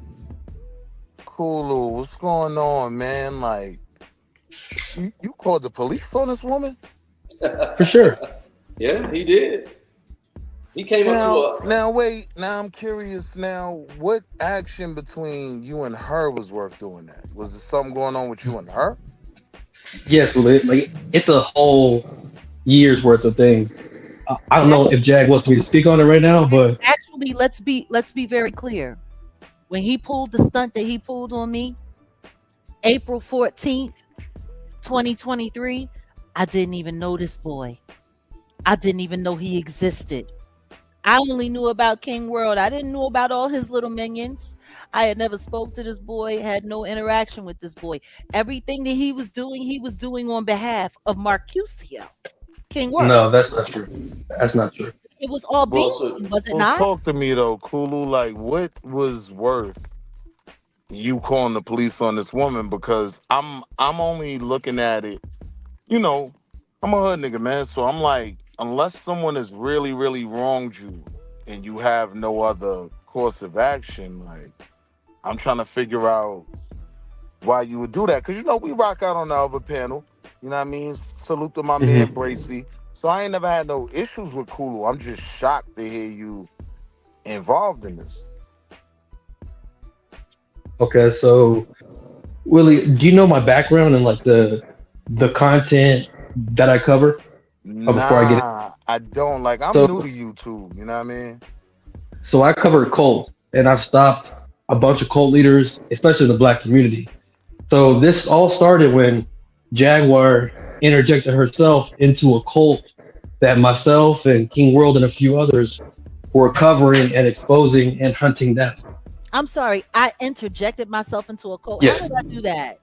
Kulu, what's going on, man? Like, you called the police on this woman? For sure. Yeah, he did. He came up to Now wait. Now I'm curious. Now, what action between you and her was worth doing that? Was there something going on with you and her? Yes, well, it's a whole year's worth of things. I don't know Actually, if Jag wants me to speak on it right now, but actually, let's be very clear. When he pulled the stunt that he pulled on me, April 14th, 2023, I didn't even know this boy. I didn't even know he existed. I only knew about King World. I didn't know about all his little minions. I had never spoke to this boy, had no interaction with this boy. Everything that he was doing on behalf of Marcusio, King World. no, that's not true. That's not true. It was all well, being, so was it So not? talk to me though, Kulu. Like, what was worth you calling the police on this woman? Because I'm only looking at it. You know, I'm a hood nigga, man. So I'm like, unless someone has really, really wronged you, and you have no other course of action, like, I'm trying to figure out why you would do that. Because, we rock out on the other panel. You know what I mean? Salute to my man, Hmm. Bracy. So I ain't never had no issues with Kulu. I'm just shocked to hear you involved in this. Okay, so Willie, do you know my background and like the content that I cover before I get it? Nah, I don't. Like, I'm new So to YouTube. You know what I mean? so I cover cults, and I've stopped a bunch of cult leaders, especially in the black community. So this all started when Jaguar interjected herself into a cult that myself and King World and a few others were covering and exposing and hunting down. I'm sorry, I interjected myself into a cult. How Yes, did I do that?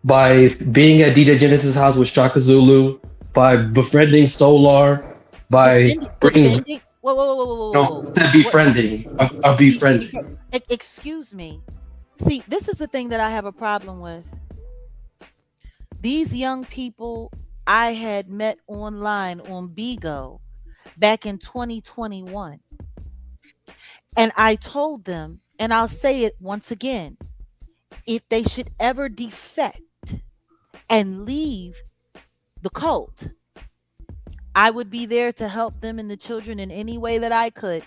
by being at DJ Genesis' house with Shaka Zulu, by befriending Solar, by bringing Defending? Whoa, whoa, whoa, whoa, whoa, whoa, whoa. not What? befriending, a befriending. Excuse me. See, this is the thing that I have a problem with. These young people I had met online on Bigo back in 2021. And I told them, and I'll say it once again, if they should ever defect and leave the cult, I would be there to help them and the children in any way that I could.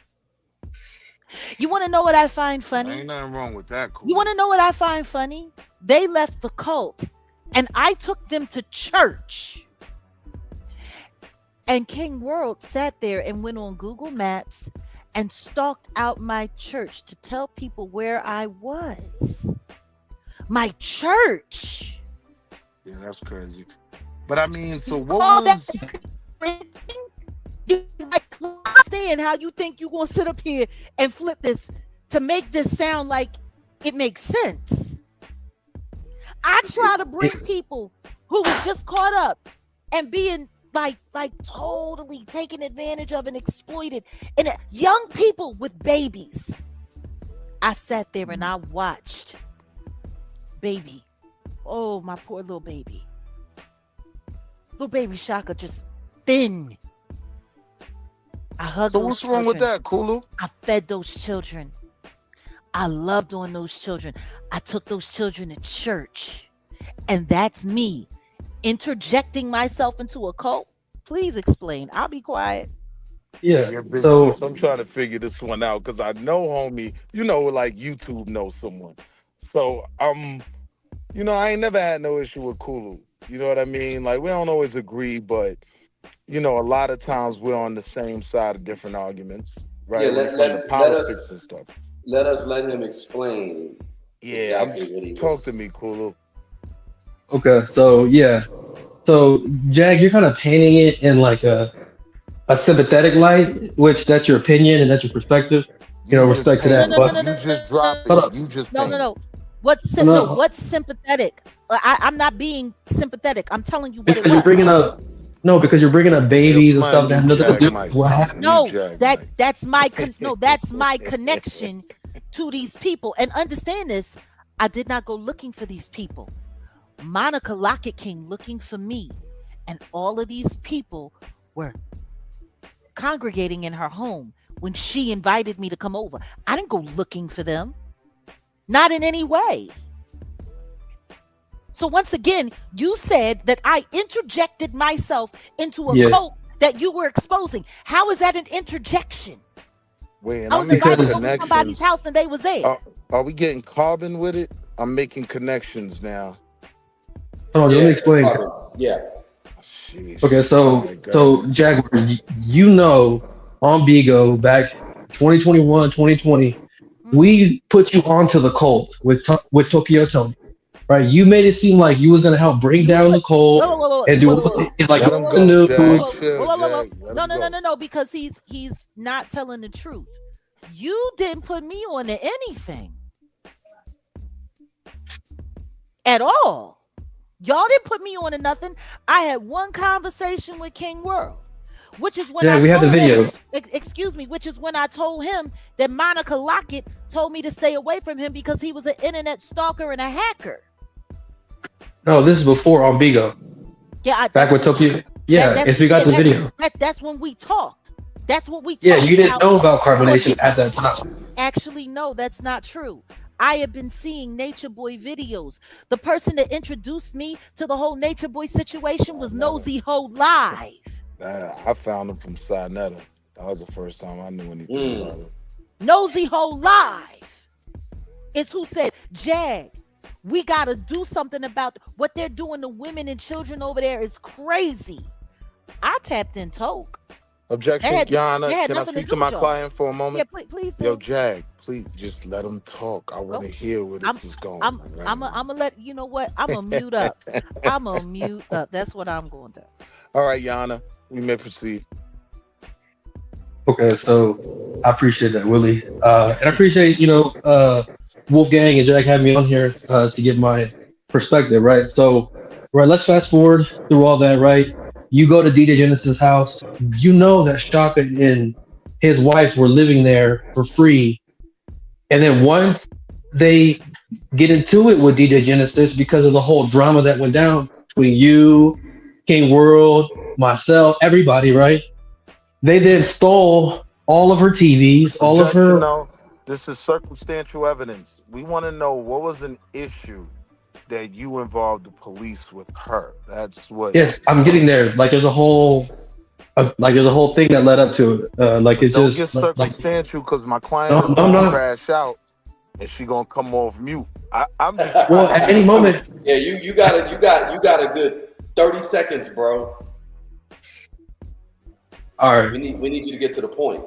You want to know what I find funny? Ain't nothing wrong with that, You Kulu. want to know what I find funny? They left the cult and I took them to church. And King World sat there and went on Google Maps and stalked out my church to tell people where I was. My church. Yeah, that's crazy. But I mean, so what Call that was? you like, I understand how you think you're gonna sit up here and flip this to make this sound like it makes sense. I try to bring people who was just caught up and being like totally taken advantage of and exploited, and young people with babies. I sat there and I watched baby. Oh, my poor little baby Shaka, just thin. I hugged So those what's wrong with children. that, Kulu? I fed those children. I loved on those children. I took those children to church. And that's me interjecting myself into a cult. Please explain. I'll be quiet. Yeah. Yeah, big So sis. I'm trying to figure this one out because I know, homie, like YouTube knows someone. So I ain't never had no issue with Kulu. You know what I mean? Like, we don't always agree, but a lot of times we're on the same side of different arguments, yeah, right? When it let comes to let let us politics and stuff. let him explain Yeah, exactly what he talk to was. me, Kulu. okay, so yeah. So Jag, you're kind of painting it in like a sympathetic light, which that's your opinion and that's your perspective. You just Respect to No, that. no, painted. no, But no, You no, just no, dropped hold it. up. You just no, no, painted. no. What's No, no? no, What's sympathetic? I'm not being sympathetic. I'm telling you what it because you're bringing was. up no, because you're bringing up Hey, yo, babies and somebody stuff that have mute nothing to Jag do with Mike. what happened. Mute No, Jag Mike. that's my connection to these people. And understand this, I did not go looking for these people. Monica Lockett came looking for me, and all of these people were congregating in her home when she invited me to come over. I didn't go looking for them, not in any way. So once again, you said that I interjected myself into a Yes. cult that you were exposing. How is that an interjection? Wait, and I I'm was making invited over somebody's connections. house and they was there. Are we getting carbon with it? I'm making connections now. Hold on, let me explain. Yeah. Sheesh. Okay, so Alright, go ahead. Jaguar, you know, on Bigo back 2021, 2020, we put you onto the cult with Tokyo Tony, right? You made it seem like you was gonna help bring down the cult and do like Let him the go, Jag. news. Chill, Jag. Let him go. No, because he's not telling the truth. You didn't put me on to anything at all. Y'all didn't put me on to nothing. I had one conversation with King World, which is when we had the videos. Excuse me, which is when I told him that Monica Lockett told me to stay away from him because he was an internet stalker and a hacker. No, this is before on Bigo. Yeah, back with Tokyo. Yeah, if we got the video. That's when we talked. That's what we talked. Yeah, you didn't know about carbonation at that time. Actually, no, that's not true. I have been seeing Nature Boy videos. The person that introduced me to the whole Nature Boy situation was Nosy Ho Live. I found him from Sinetta. That was the first time I knew anything about him. Nosy Ho Live is who said, Jag, we got to do something about what they're doing to women and children over there is crazy. I tapped in Toke. Objection, Yana. Can I speak to my client for a moment? Yeah, please do. Yo, Jag, please just let him talk. I want to hear where this is going. I'm gonna let you know what. I'm gonna mute up. I'm gonna mute up. That's what I'm going to. All right, Yana, we may proceed. Okay, so I appreciate that, Willie, and I appreciate Wolfgang and Jag having me on here to give my perspective. Right, so let's fast forward through all that. Right. You go to DJ Genesis' house, you know that Shaka and his wife were living there for free. And then once they get into it with DJ Genesis because of the whole drama that went down between you, King World, myself, everybody, right? They then stole all of her TVs, all of her... No, this is circumstantial evidence. We want to know what was an issue that you involved the police with her. That's what. Yes, I'm getting there. Like there's a whole thing that led up to it. Like it's don't just get circumstantial because my client is gonna crash out and she gonna come off mute. I'm just well at any moment. Yeah, you got a good 30 seconds, bro. All right. We need you to get to the point.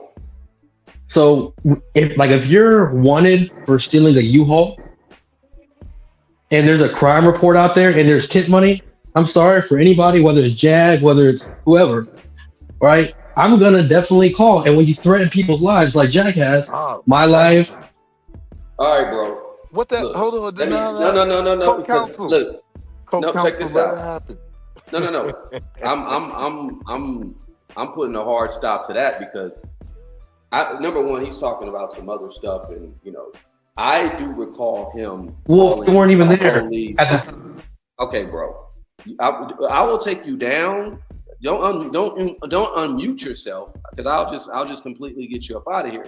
So if you're wanted for stealing a U-Haul, and there's a crime report out there and there's tip money, I'm sorry for anybody, whether it's Jag, whether it's whoever, right? I'm going to definitely call. And when you threaten people's lives like Jag has, my life. All right, bro. What that? Look, hold on. No. Because, look, check this out. Happen. No. I'm putting a hard stop to that because number one, he's talking about some other stuff and, I do recall him. Well, you weren't even there at the time. Okay, bro. I will take you down. Don't unmute yourself because I'll just completely get you up out of here.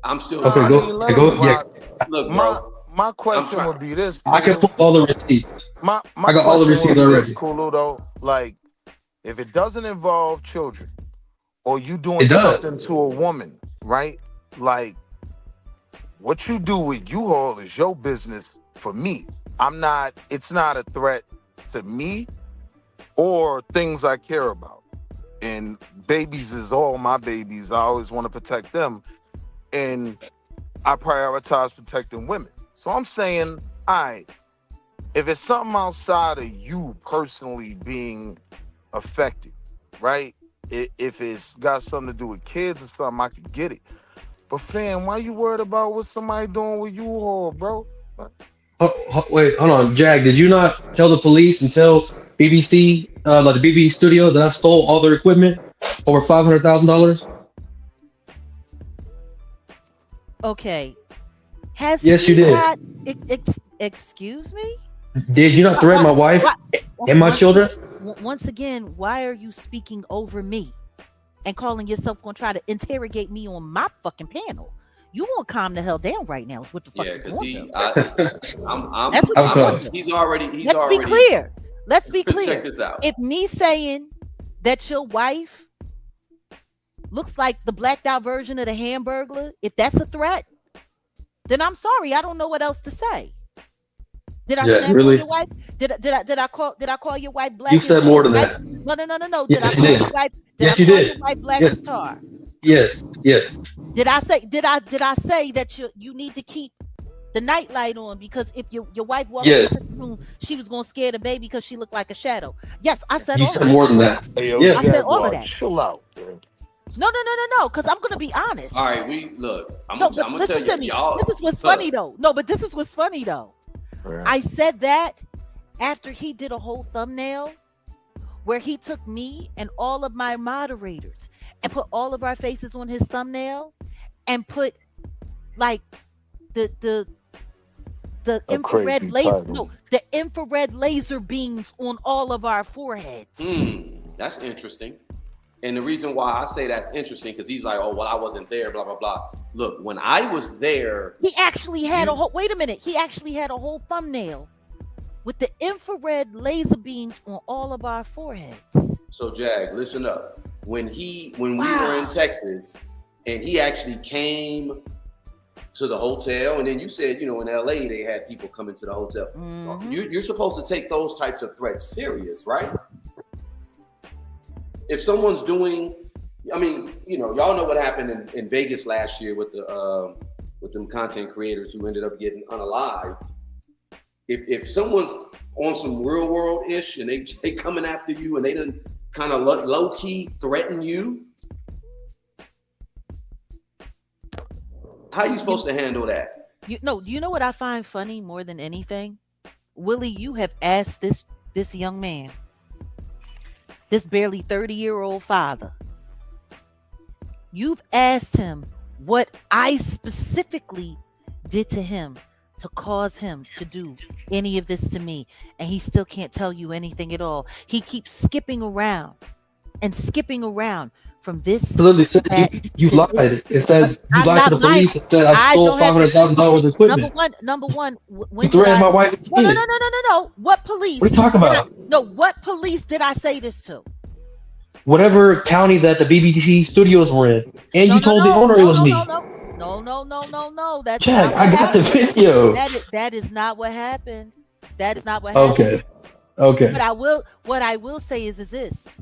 I'm still. Okay, go. Yeah. Look, bro. My question would be this. I can put all the receipts. I got all the receipts already. Kuludo, like, if it doesn't involve children or you doing something to a woman, right? Like. What you do with U-Haul is your business for me. It's not a threat to me or things I care about. And babies is all my babies. I always want to protect them. And I prioritize protecting women. So I'm saying, all right, if it's something outside of you personally being affected, right? If it's got something to do with kids or something, I could get it. But fam, why you worried about what somebody doing with U-Haul, bro? Wait, hold on, Jag. Did you not tell the police and tell BBC, like the BBC studios, that I stole all their equipment, over $500,000? Okay. Yes, you did. Excuse me? Did you not threaten my wife and my children? Once again, why are you speaking over me? And calling yourself going to try to interrogate me on my fucking panel. You won't calm the hell down right now. Is what the fuck? Yeah, because he's already. Let's be clear. Check this out. If me saying that your wife looks like the blacked out version of the Hamburglar, if that's a threat, then I'm sorry. I don't know what else to say. Did I snap on your wife? Did I call your wife black? You said more than that. No. Yes, Did I call your wife? Did I call your wife black as tar? Yes. Did I say that you need to keep the nightlight on because if your wife walks into the room, she was gonna scare the baby because she looked like a shadow? Yes, I said you all said of more that. than that. Hey, yo, Yes. I said all of that. Chill out, man. No, because I'm gonna be honest. All right, I'm gonna tell listen to me. y'all. This is what's funny though. No, but this is what's funny though. Right. I said that after he did a whole thumbnail where he took me and all of my moderators and put all of our faces on his thumbnail and put like the infrared laser, the infrared laser beams on all of our foreheads. That's interesting. And the reason why I say that's interesting because he's like, oh well, I wasn't there, blah blah blah. Look, when I was there, he actually had a whole. Wait a minute, he actually had a whole thumbnail with the infrared laser beams on all of our foreheads. So Jag, listen up. When we were in Texas, and he actually came to the hotel, and then you said, in LA they had people coming to the hotel. Mm-hmm. You're supposed to take those types of threats serious, right? If someone's doing, y'all know what happened in Vegas last year with them content creators who ended up getting unalived. If someone's on some real world ish and they coming after you and they done kind of low key threaten you, how are you supposed to handle that? You know what I find funny more than anything? Willie, you have asked this young man, this barely 30-year-old father, you've asked him what I specifically did to him to cause him to do any of this to me, and he still can't tell you anything at all. He keeps skipping around from this. Literally said you lied. It said you lied to the police. It said I stole $500,000 worth of equipment. Number one. You threatened my wife. No. What police? What are you talking about? What police did I say this to? Whatever county that the BBT studios were in, and you told the owner it was me. No. That's Jag, I got the video. That is not what happened. That is not what happened. Okay. But what I will say is this: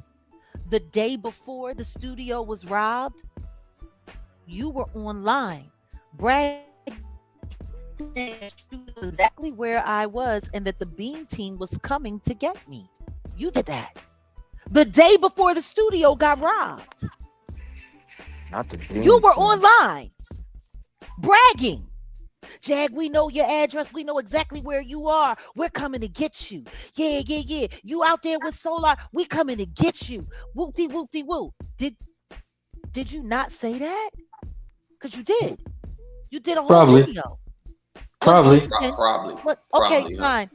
the day before the studio was robbed, you were online, bragging exactly where I was and that the Beam team was coming to get me. You did that the day before the studio got robbed. Not the Beam You were team. online, bragging. Jag, we know your address. We know exactly where you are. We're coming to get you. Yeah. You out there with Solar. We coming to get you. Whoop-de-whoop-de-whoop. Did you not say that? Because you did. You did a whole video. Probably. Okay, fine.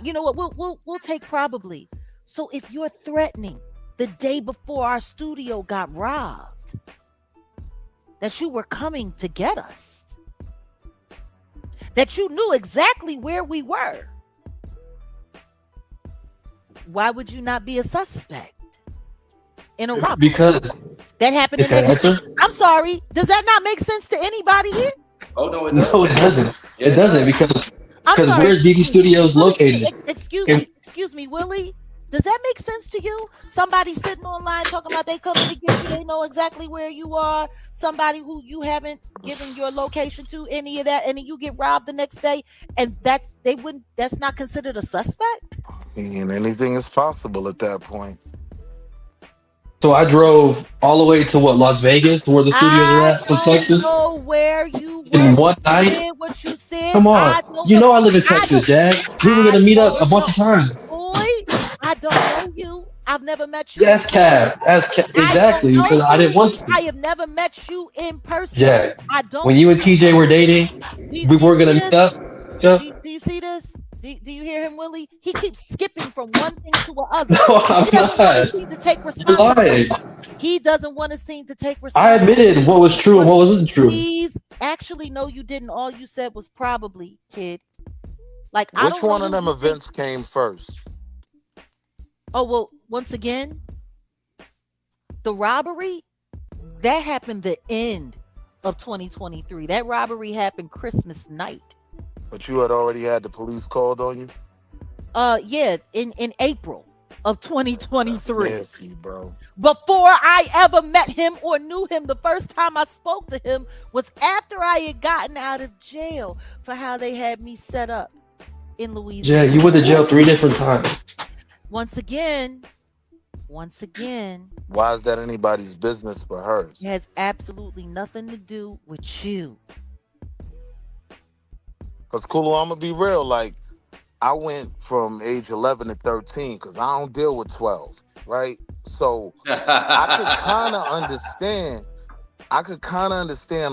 You know what? We'll take probably. So if you're threatening the day before our studio got robbed, that you were coming to get us, that you knew exactly where we were, why would you not be a suspect in a robbery? Because that happened in that. I'm sorry. Does that not make sense to anybody here? Oh no, it doesn't. No, it doesn't. Yeah, it doesn't because where's BB Studios located? Excuse me, Willie. Does that make sense to you? Somebody sitting online talking about they coming to get you, they know exactly where you are. Somebody who you haven't given your location to, any of that, and then you get robbed the next day, and that's not considered a suspect? I mean, anything is possible at that point. So I drove all the way to Las Vegas, where the studios are at, from Texas. I know where you were. In one night. Said what you said. Come on, you know I live in Texas, Jag. We were gonna meet up a bunch of times. Boy, I don't know you. I've never met you. Yes, Cap. Exactly, because I didn't want to. I have never met you in person. Yeah. I don't. When you and TJ were dating, we were gonna meet up. Do you see this? Do you hear him, Willie? He keeps skipping from one thing to another. No, I'm not. Seem to take responsibility. He doesn't want to seem to take responsibility. I admitted what was true and what wasn't true. Please, actually, no, you didn't. All you said was probably, kid. Like, which one of them events came first? Oh, well, once again, The robbery that happened the end of 2023. That robbery happened Christmas night. But you had already had the police called on you? Yeah, in April of That's 2023. nasty, bro. Before I ever met him or knew him, the first time I spoke to him was after I had gotten out of jail for how they had me set up in Jag, Louisiana. you went to jail 3 different times. Once again, Why is that anybody's business but hers? it has absolutely nothing to do with you. Because, Kulu, I'm going to be real. Like, I went from age 11 to 13 because I don't deal with 12, right? So I could kind of understand.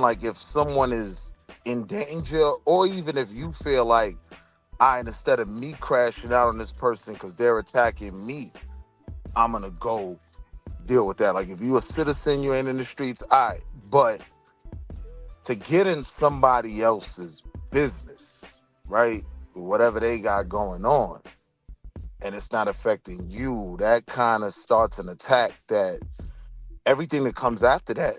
Like, if someone is in danger, or even if you feel like, instead of me crashing out on this person because they're attacking me, I'm going to go deal with that. Like, if you a citizen, you ain't in the streets, all right. But to get in somebody else's business, right, whatever they got going on, and it's not affecting you, that kind of starts an attack that everything that comes after that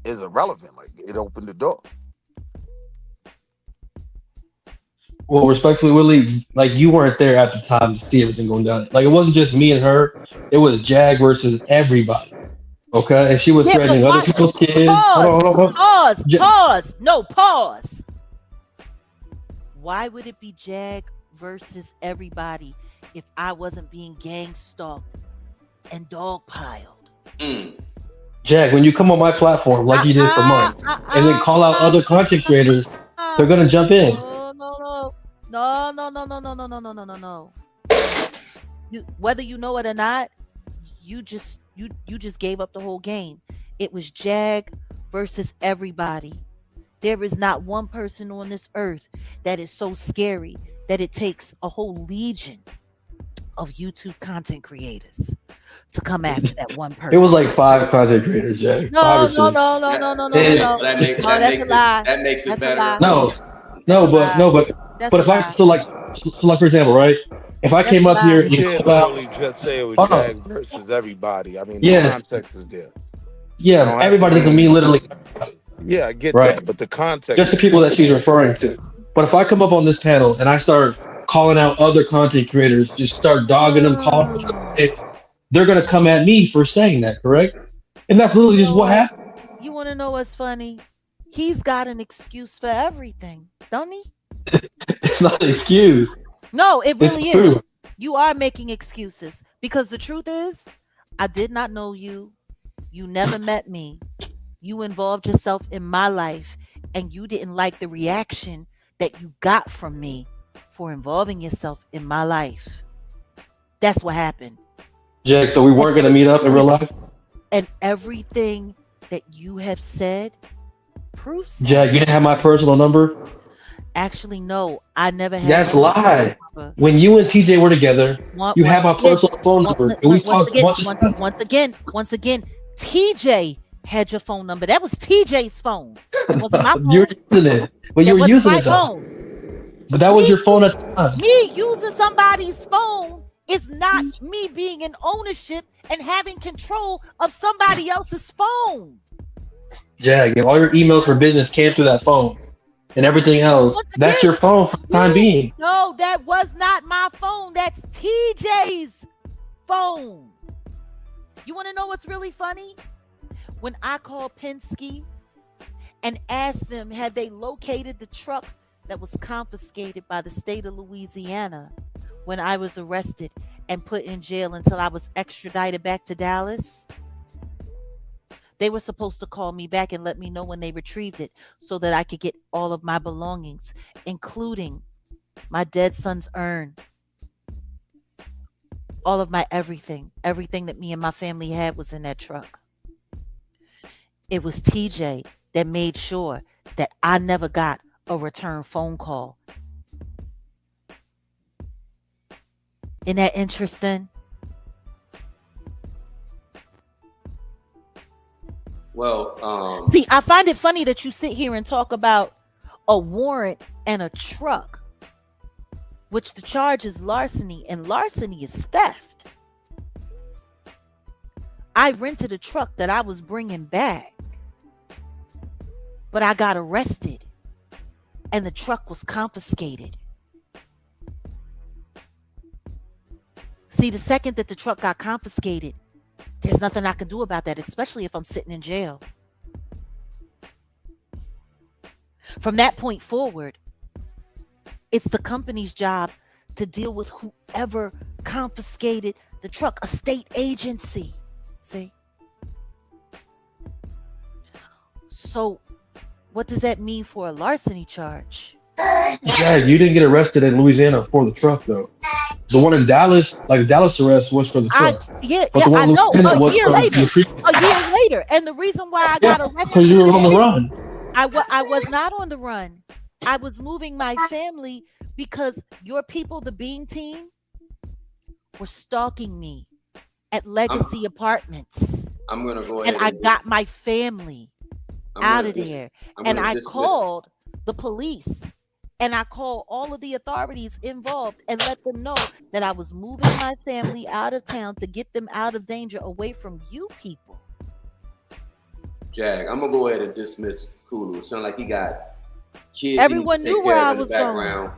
is irrelevant. Like, it opened the door. Well, respectfully, Willie, like you weren't there at the time to see everything going down. Like it wasn't just me and her; it was Jag versus everybody. Okay, and she was Yeah, but threatening other why? people's kids. Hold on. Pause. No, pause. Why would it be Jag versus everybody if I wasn't being gang stalked and dogpiled? Jag, when you come on my platform like you did for months, and then call out other content creators, they're gonna jump in. No. Whether you know it or not, you just gave up the whole game. It was Jag versus everybody. There is not one person on this earth that is so scary that it takes a whole legion of YouTube content creators to come after that one person. It was like 5 content creators, Jag. No. That's a lie. That makes it better. But if I so like for example, right? If I came up here and You you can't call out, literally just say it was Jag versus everybody. I mean, the yes, context is there. yeah, everybody doesn't mean literally. Yeah, I get Right. that, but the context. Just the people that she's referring to. But if I come up on this panel and I start calling out other content creators, just start dogging them, calling them, they're gonna come at me for saying that, correct? And that's literally just what happened. You want to know what's funny? He's got an excuse for everything, don't he? It's not an excuse. No, it really It's true. is. You are making excuses because the truth is, I did not know you. You never met me. You involved yourself in my life and you didn't like the reaction that you got from me for involving yourself in my life. That's what happened. Jag, so we weren't gonna meet up in real life? And everything that you have said proves that. Jag, you didn't have my personal number? Actually, no, I never had. That's lie. When you and TJ were together, you have my personal phone number, and we talked once again. TJ had your phone number. That was TJ's phone. It wasn't my phone. You're using it, but you were using it though. But that was your phone at the time. Me using somebody's phone is not me being in ownership and having control of somebody else's phone. Jag, all your emails for business came through that phone. And everything else, that's your phone for the time being. No, that was not my phone. That's TJ's phone. You want to know what's really funny? When I called Penske and asked them, had they located the truck that was confiscated by the state of Louisiana when I was arrested and put in jail until I was extradited back to Dallas? They were supposed to call me back and let me know when they retrieved it so that I could get all of my belongings, including my dead son's urn, all of my everything that me and my family had was in that truck. It was TJ that made sure that I never got a return phone call. Isn't that interesting? Well, see, I find it funny that you sit here and talk about a warrant and a truck, which the charge is larceny, and larceny is theft. I rented a truck that I was bringing back, but I got arrested and the truck was confiscated. See, the second that the truck got confiscated, there's nothing I can do about that, especially if I'm sitting in jail. From that point forward, it's the company's job to deal with whoever confiscated the truck, a state agency. See? So, what does that mean for a larceny charge? Yeah, you didn't get arrested in Louisiana for the truck though. The one in Dallas, like the Dallas arrest was for the truck. But the one I in know. Louisiana was for A year later, and the reason why I got arrested because you were on the run. I was not on the run. I was moving my family because your people, the Beam team, were stalking me at Legacy Apartments. I'm gonna go ahead and I got my family out of there. And I called the police and I called all of the authorities involved and let them know that I was moving my family out of town to get them out of danger, away from you people. Jag, I'm gonna go ahead and dismiss Kulu. It sounds like he got kids. Everyone knew where I was going.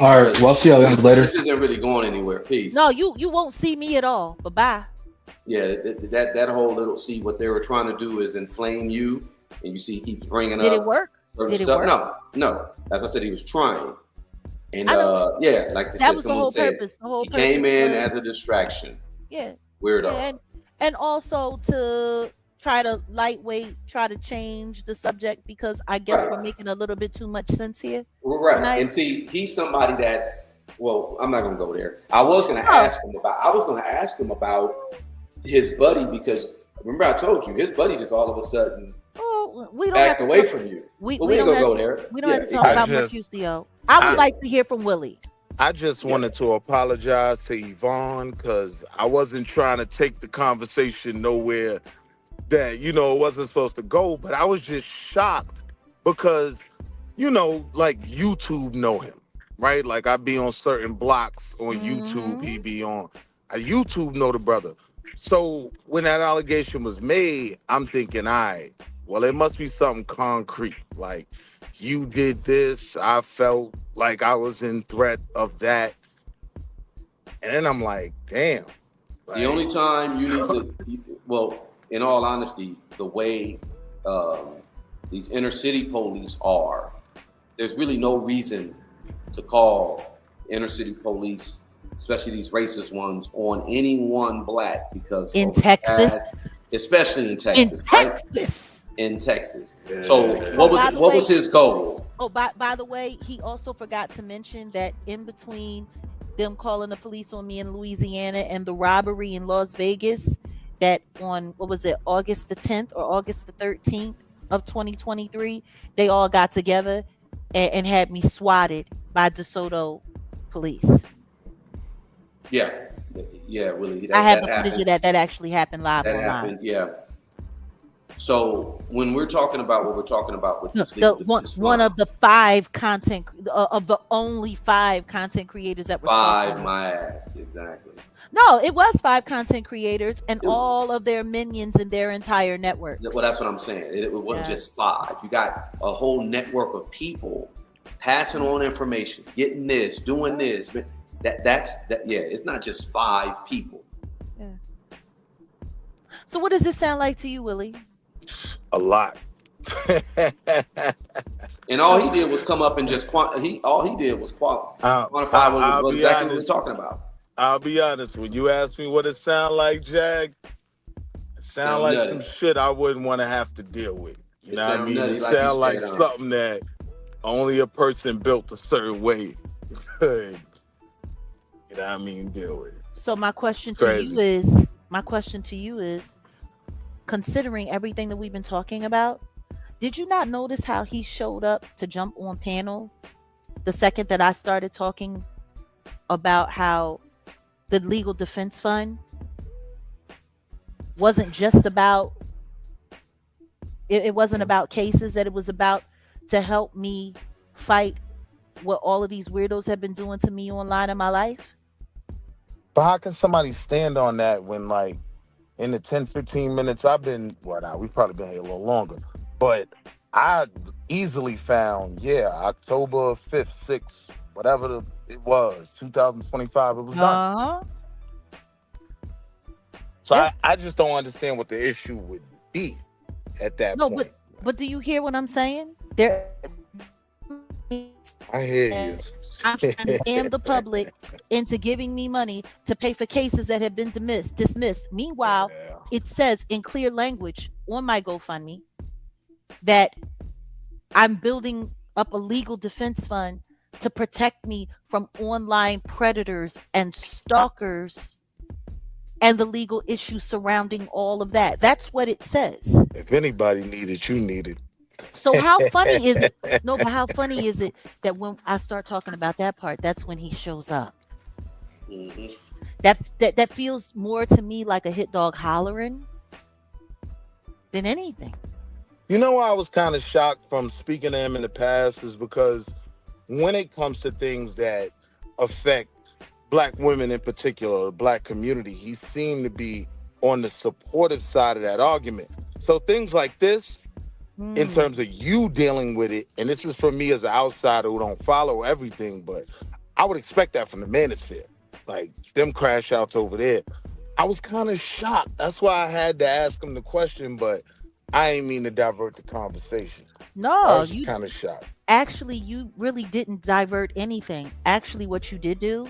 All right, well, I'll see y'all guys later. This isn't really going anywhere. Peace. No, you won't see me at all. Bye-bye. Yeah, that whole little, see, what they were trying to do is inflame you, and you see he keeps bringing up. Did it work? Did it work? No. As I said, he was trying. And yeah, like that was someone said, he came in as a distraction. Yeah. Weirdo. Yeah, and also to try to change the subject, because I guess we're making a little bit too much sense here. Right. Tonight. And see, he's somebody that, well, I'm not gonna go there. I was gonna ask him about his buddy, because remember I told you his buddy just all of a sudden backed away from you. We ain't gonna go there. We don't have to talk about Mercutio. I would like to hear from Willie. I just wanted to apologize to Yvonne because I wasn't trying to take the conversation nowhere that, it wasn't supposed to go, but I was just shocked because, like YouTube know him, right? Like I be on certain blocks on YouTube, he be on. YouTube know the brother. So when that allegation was made, I'm thinking, well, it must be something concrete. Like, you did this, I felt like I was in threat of that. And then I'm like, damn. The only time you need to, well, in all honesty, the way these inner city police are, there's really no reason to call inner city police, especially these racist ones, on anyone black, because in Texas, especially in Texas, in Texas. Yeah. So what was his goal? Oh, by the way, he also forgot to mention that in between them calling the police on me in Louisiana and the robbery in Las Vegas, that on, August the 10th or August the 13th of 2023, they all got together and had me swatted by DeSoto police. Yeah, Willie. I have the footage of that. That actually happened live online. That happened, yeah. So when we're talking about what we're talking about with this, one of the only 5 content creators that were my ass, exactly. No, it was 5 content creators and all of their minions in their entire network. Well, that's what I'm saying. It wasn't just 5. You got a whole network of people passing on information, getting this, doing this. That's it's not just 5 people. Yeah. So what does this sound like to you, Willie? A lot. And all he did was come up and just quantify what exactly we were talking about. I'll be honest, when you ask me what it sound like, Jag, it sound like some shit I wouldn't want to have to deal with. You know what I mean? It sound like something that only a person built a certain way could, you know what I mean, deal with. So my question to you is, considering everything that we've been talking about, did you not notice how he showed up to jump on panel the second that I started talking about how the legal defense fund wasn't just about, it wasn't about cases, that it was about to help me fight what all of these weirdos have been doing to me online in my life? But how can somebody stand on that when, like, in the 10, 15 minutes I've been, well, now we've probably been here a little longer, but I easily found, yeah, October 5th, 6th, whatever it was, 2025, it was done. Uh-huh. So Yeah. I just don't understand what the issue would be at that No, point. but do you hear what I'm saying? There I hear you. I'm trying to scam the public into giving me money to pay for cases that have been dismissed. Meanwhile, Yeah. it says in clear language on my GoFundMe that I'm building up a legal defense fund to protect me from online predators and stalkers and the legal issues surrounding all of that. That's what it says. If anybody need it, you need it. So how funny is it? No, but how funny is it that when I start talking about that part, that's when he shows up? Mhm. That feels more to me like a hit dog hollering than anything. You know why I was kind of shocked from speaking to him in the past is because when it comes to things that affect black women in particular, the black community, he seemed to be on the supportive side of that argument. So things like this, in Hmm. terms of you dealing with it, and this is for me as an outsider who don't follow everything, but I would expect that from the manosphere. Like them crash outs over there. I was kind of shocked. That's why I had to ask him the question, but I ain't mean to divert the conversation. I No, was just you kind of shocked. actually you really didn't divert anything. Actually, what you did do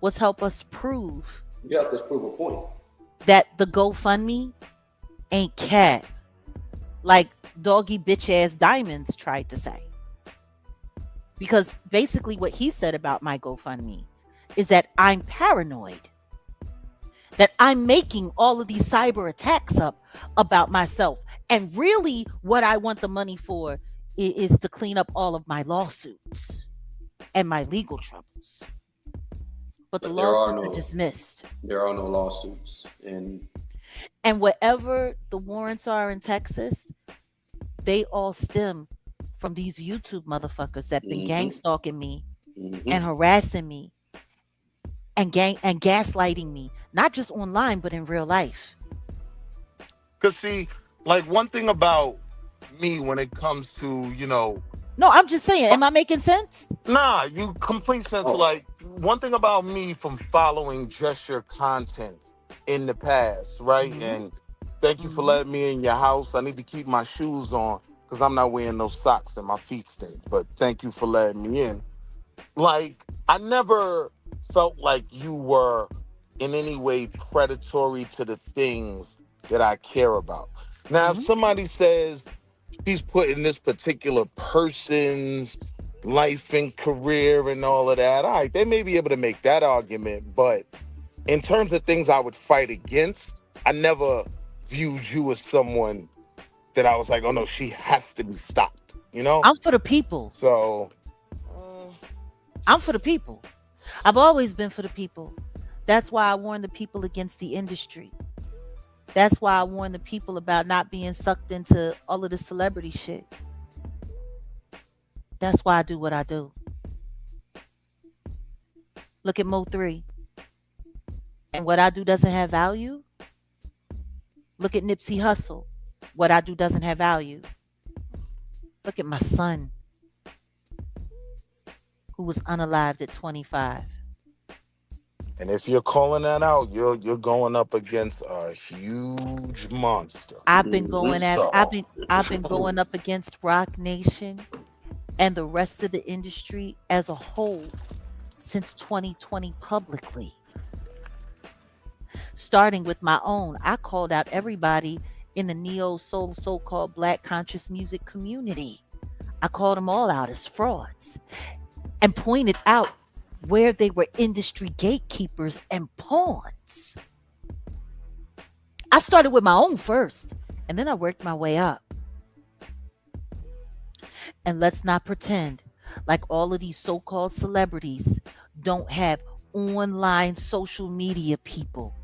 was help us prove You have to prove a point. that the GoFundMe ain't cat, like doggy bitch ass diamonds tried to say. Because basically what he said about my GoFundMe is that I'm paranoid, that I'm making all of these cyber attacks up about myself. And really what I want the money for is to clean up all of my lawsuits and my legal troubles. But the But there are lawsuits are no dismissed. there are no lawsuits, and And whatever the warrants are in Texas, they all stem from these YouTube motherfuckers that been gang mhm, stalking me mhm. and harassing me and gaslighting me, not just online but in real life. Cause see, like one thing about me when it comes to, No, I'm just saying, am I making sense? nah, you complete sense. Oh, Like one thing about me from following just your content in the past, right? Mhm. And thank you for Mhm. letting me in your house. I need to keep my shoes on because I'm not wearing no socks and my feet stink. But thank you for letting me in. Like I never felt like you were in any way predatory to the things that I care about. Now, if Mhm. somebody says she's putting this particular person's life and career and all of that, all right, they may be able to make that argument. But in terms of things I would fight against, I never viewed you as someone that I was like, oh no, she has to be stopped, you know? I'm for the people. So, I'm for the people. I've always been for the people. That's why I warn the people against the industry. That's why I warn the people about not being sucked into all of the celebrity shit. That's why I do what I do. Look at Mo 3. And what I do doesn't have value. Look at Nipsey Hussle. What I do doesn't have value. Look at my son, who was unalived at 25. and if you're calling that out, you're going up against a huge monster. I've been going at So, I've been going up against Rock Nation and the rest of the industry as a whole since 2020 publicly. Starting with my own, I called out everybody in the neo soul so-called black conscious music community. I called them all out as frauds and pointed out where they were industry gatekeepers and pawns. I started with my own first, and then I worked my way up. And let's not pretend like all of these so-called celebrities don't have online social media people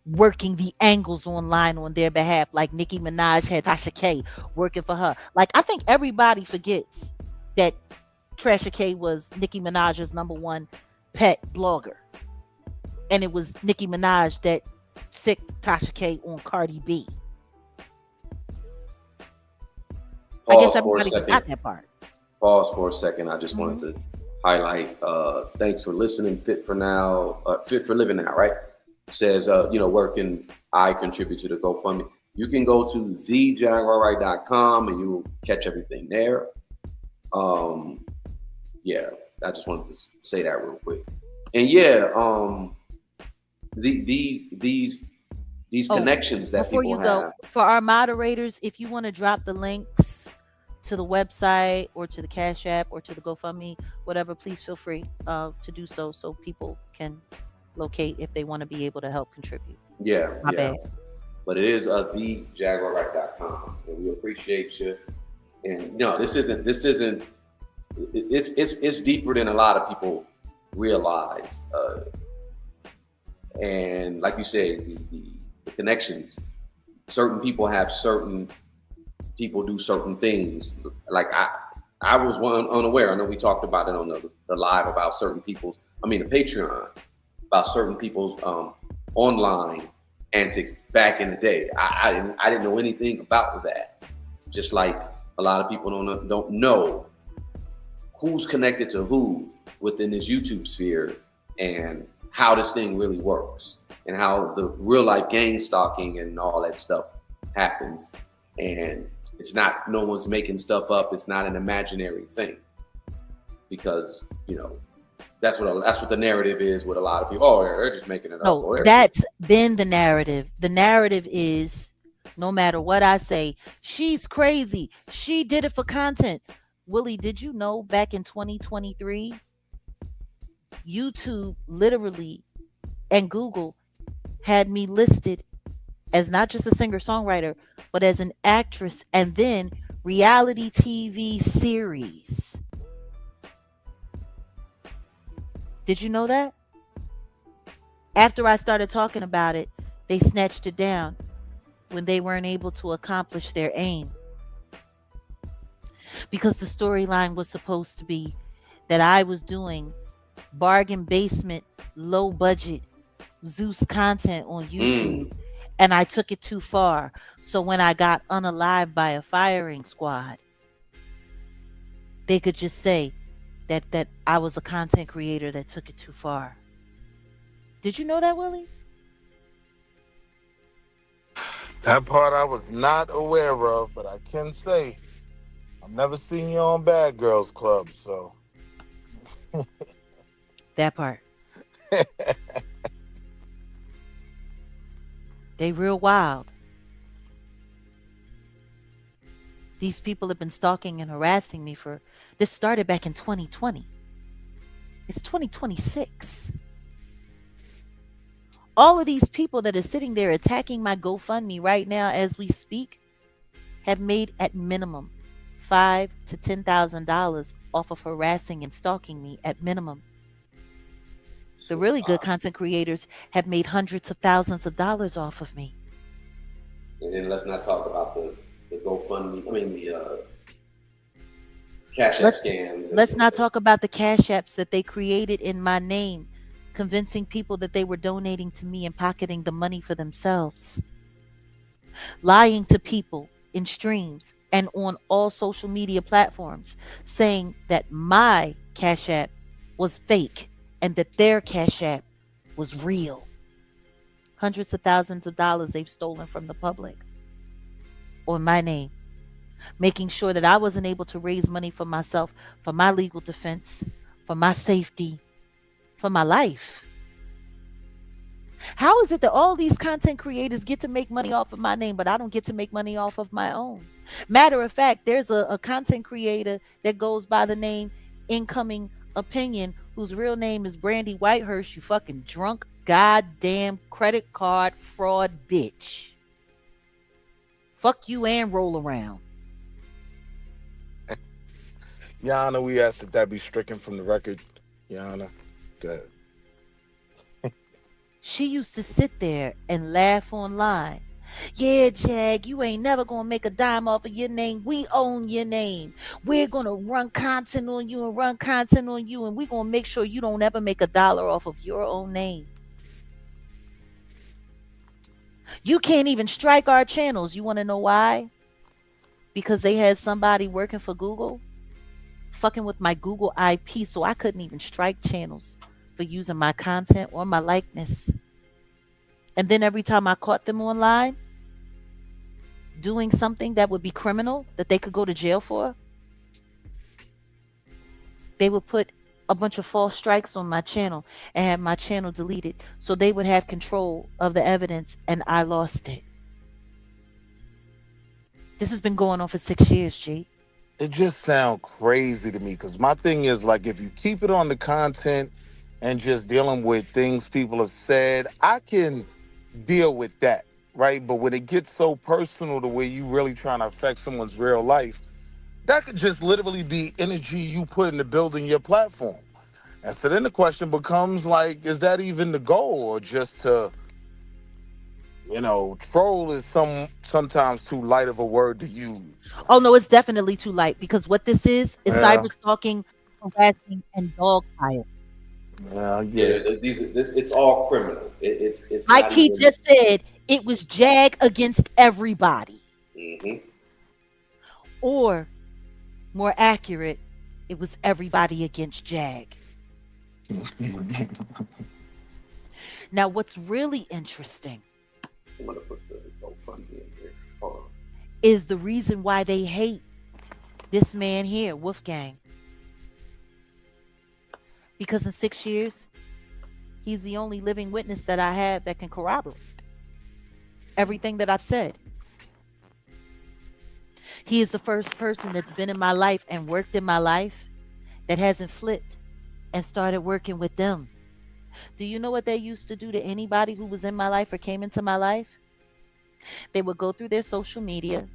working the angles online on their behalf, like Nicki Minaj had Tasha K working for her. Like, I think everybody forgets that Tasha K was Nicki Minaj's #1 pet blogger. And it was Nicki Minaj that sick Tasha K on Cardi B. I guess Pause for a everybody second. forgot that part. Pause for a second. I just wanted to highlight. Thanks for listening. Fit for living now, right? Says, where can I contribute to the GoFundMe? You can go to thejaguarwright.com and you'll catch everything there. Yeah, I just wanted to say that real quick. And yeah, these connections that before people you go, have. for our moderators, if you want to drop the links to the website or to the Cash App or to the GoFundMe, whatever, please feel free to do so people can locate if they want to be able to help contribute. Yeah, My bad. But it is thejaguarwright.com, and we appreciate you. And this isn't. It's deeper than a lot of people realize. And like you said, the connections. Certain people have certain people do certain things. Like I was unaware. I know we talked about it on the live about certain people's. I mean, the Patreon about certain people's online antics back in the day. I didn't know anything about that. Just like a lot of people don't know who's connected to who within this YouTube sphere and how this thing really works and how the real life gang stalking and all that stuff happens. And it's not, no one's making stuff up. It's not an imaginary thing because, that's what the narrative is with a lot of people. Oh, yeah, they're just making it up. No, that's been the narrative. The narrative is, no matter what I say, she's crazy. She did it for content. Willie, did you know back in 2023, YouTube literally and Google had me listed as not just a singer-songwriter, but as an actress and then reality TV series. Did you know that? After I started talking about it, they snatched it down when they weren't able to accomplish their aim. Because the storyline was supposed to be that I was doing bargain basement, low budget Zeus content on YouTube, and I took it too far. So when I got unalived by a firing squad, they could just say that I was a content creator that took it too far. Did you know that, Willie? That part I was not aware of, but I can say I've never seen you on Bad Girls Club, so. That part. They real wild. These people have been stalking and harassing me this started back in 2020. It's 2026. All of these people that are sitting there attacking my GoFundMe right now as we speak have made at minimum $5,000 to $10,000 off of harassing and stalking me at minimum. The really good content creators have made hundreds of thousands of dollars off of me. And then let's not talk about the GoFundMe. I mean the Cash App scams. Let's not talk about the Cash Apps that they created in my name, convincing people that they were donating to me and pocketing the money for themselves. Lying to people in streams and on all social media platforms, saying that my Cash App was fake and that their Cash App was real. Hundreds of thousands of dollars they've stolen from the public on my name, making sure that I wasn't able to raise money for myself, for my legal defense, for my safety, for my life. How is it that all these content creators get to make money off of my name, but I don't get to make money off of my own? Matter of fact, there's a content creator that goes by the name Incoming Opinion, whose real name is Brandy Whitehurst, you fucking drunk, goddamn credit card fraud bitch. Fuck you and roll around. Yana, we asked that be stricken from the record. Yana, good. She used to sit there and laugh online. Yeah, Jag, you ain't never gonna make a dime off of your name. We own your name. We're gonna run content on you and run content on you, and we're gonna make sure you don't ever make a dollar off of your own name. You can't even strike our channels. You want to know why? Because they had somebody working for Google fucking with my Google IP, so I couldn't even strike channels for using my content or my likeness. And then every time I caught them online doing something that would be criminal that they could go to jail for, they would put a bunch of false strikes on my channel and have my channel deleted so they would have control of the evidence and I lost it. This has been going on for 6 years, G. It just sounds crazy to me because my thing is like if you keep it on the content and just dealing with things people have said, I can deal with that, right? But when it gets so personal to where you really trying to affect someone's real life, that could just literally be energy you put into building your platform. And so then the question becomes like, is that even the goal or just to, troll is sometimes too light of a word to use. Oh no, it's definitely too light because what this is Yeah, cyber stalking, harassing, and dogpiling. yeah, I get Yeah, it. it's all criminal. It's Like not he even. just said, it was Jag against everybody. Hmm. Or more accurate, it was everybody against Jag. Now, what's really interesting I'm gonna put the GoFundMe in here. Hold on. is the reason why they hate this man here, Wolfgang. Because in 6 years, he's the only living witness that I have that can corroborate everything that I've said. He is the first person that's been in my life and worked in my life that hasn't flipped and started working with them. Do you know what they used to do to anybody who was in my life or came into my life? They would go through their social media,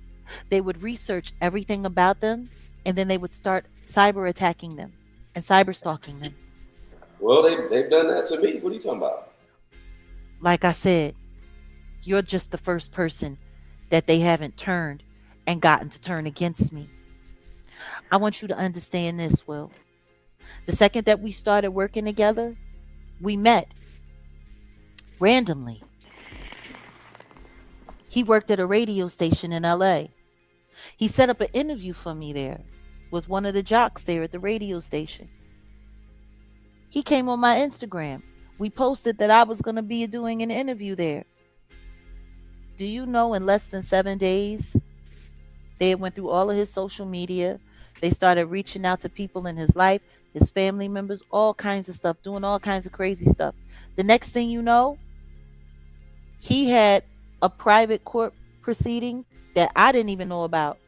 they would research everything about them, and then they would start cyber attacking them and cyber stalking them. Well, they've done that to me. What are you talking about? Like I said, you're just the first person that they haven't turned and gotten to turn against me. I want you to understand this, Will. The second that we started working together, we met randomly. He worked at a radio station in LA. He set up an interview for me there with one of the jocks there at the radio station. He came on my Instagram. We posted that I was going to be doing an interview there. Do you know in less than 7 days, they went through all of his social media. They started reaching out to people in his life, his family members, all kinds of stuff, doing all kinds of crazy stuff. The next thing you know, he had a private court proceeding that I didn't even know about,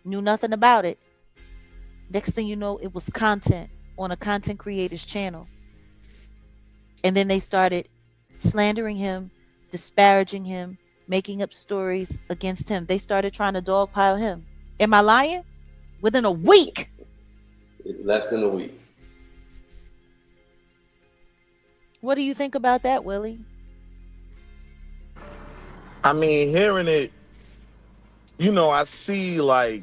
knew nothing about it. Next thing you know, it was content on a content creator's channel. And then they started slandering him, disparaging him, making up stories against him. They started trying to dogpile him. Am I lying? Within a week. Less than a week. What do you think about that, Willie? I mean, hearing it, I see like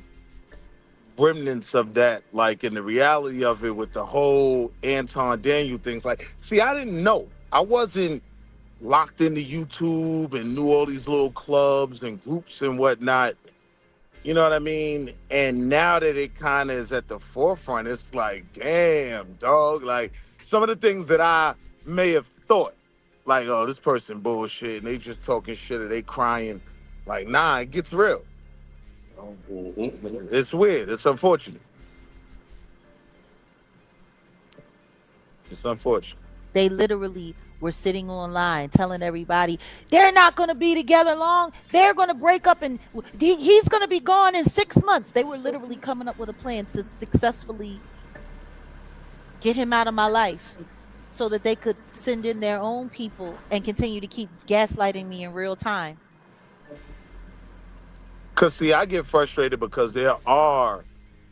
remnants of that, like in the reality of it with the whole Anton Daniel things. Like, see, I didn't know. I wasn't locked into YouTube and knew all these little clubs and groups and whatnot. You know what I mean? And now that it kind of is at the forefront, it's like, damn, dog. Like, some of the things that I may have thought, like, oh, this person bullshit, and they just talking shit or they crying. Like, nah, it gets real. Hmm. It's weird. It's unfortunate. It's unfortunate. They literally were sitting online telling everybody they're not going to be together long. They're going to break up and he's going to be gone in 6 months. They were literally coming up with a plan to successfully get him out of my life so that they could send in their own people and continue to keep gaslighting me in real time. Because, see, I get frustrated because there are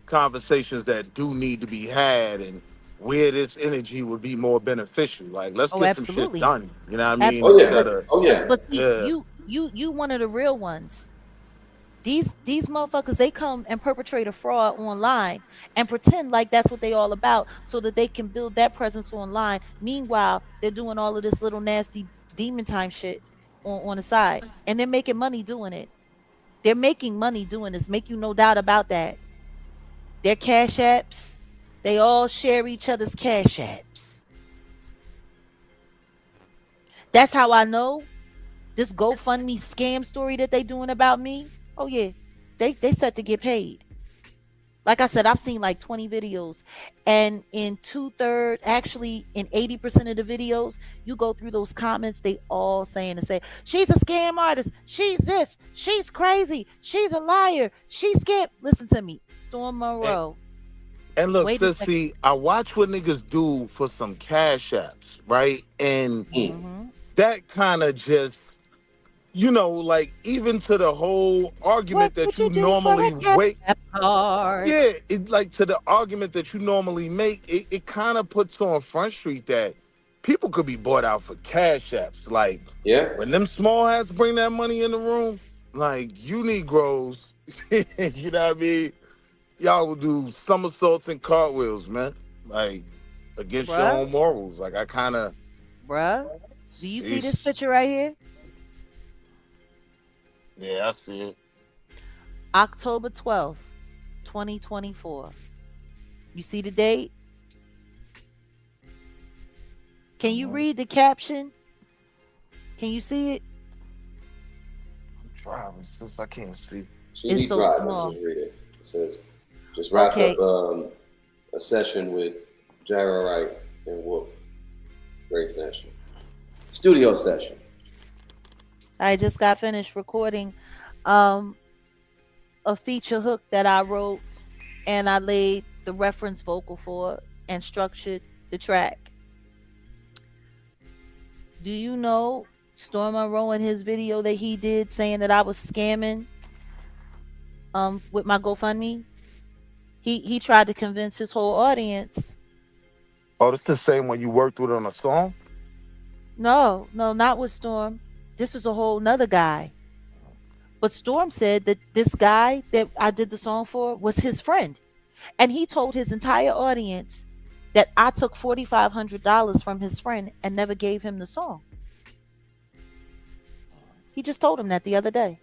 conversations that do need to be had and where this energy would be more beneficial. Like, let's Oh, get some shit absolutely. done. You know what I mean? Oh yeah. But Instead of, Oh yeah. but see, yeah. you one of the real ones. These motherfuckers, they come and perpetrate a fraud online and pretend like that's what they all about so that they can build that presence online. Meanwhile, they're doing all of this little nasty demon time shit on the side, and they're making money doing it. They're making money doing this. Make you no doubt about that. Their cash apps, they all share each other's cash apps. That's how I know this GoFundMe scam story that they doing about me. Oh yeah, they set to get paid. Like I said, I've seen like 20 videos, and in 2/3, actually in 80% of the videos, you go through those comments, they all saying the same. She's a scam artist. She's this. She's crazy. She's a liar. She's scam. Listen to me, Storm Monroe. And look, Wait a second. see, I watch what niggas do for some cash apps, right? And Mhm. that kind of just, like even to the whole argument What that would you you do for normally a cash wait. app card? Yeah, it like to the argument that you normally make, it kind of puts on Front Street that people could be bought out for cash apps. Like Yeah. when them small hats bring that money in the room, like you Negroes, you know what I mean? Y'all will do somersaults and cartwheels, man. Like against your Bruh, own morals. Like I kind of, bruh. Do you see this picture right here? yeah, I see it. October 12th, 2024. You see the date? Can you read the caption? Can you see it? I'm driving since I can't see. She It's needs so driving. small. Just read it. It says, just wrapped Okay. up a session with Jaguar Wright and Wolf. Great session. Studio session. I just got finished recording a feature hook that I wrote, and I laid the reference vocal for and structured the track. Do you know Storm Monroe in his video that he did saying that I was scamming with my GoFundMe? He tried to convince his whole audience. Oh, it's the same when you worked with on a song? No, not with Storm. This is a whole nother guy. But Storm said that this guy that I did the song for was his friend. And he told his entire audience that I took $4,500 from his friend and never gave him the song. He just told him that the other day.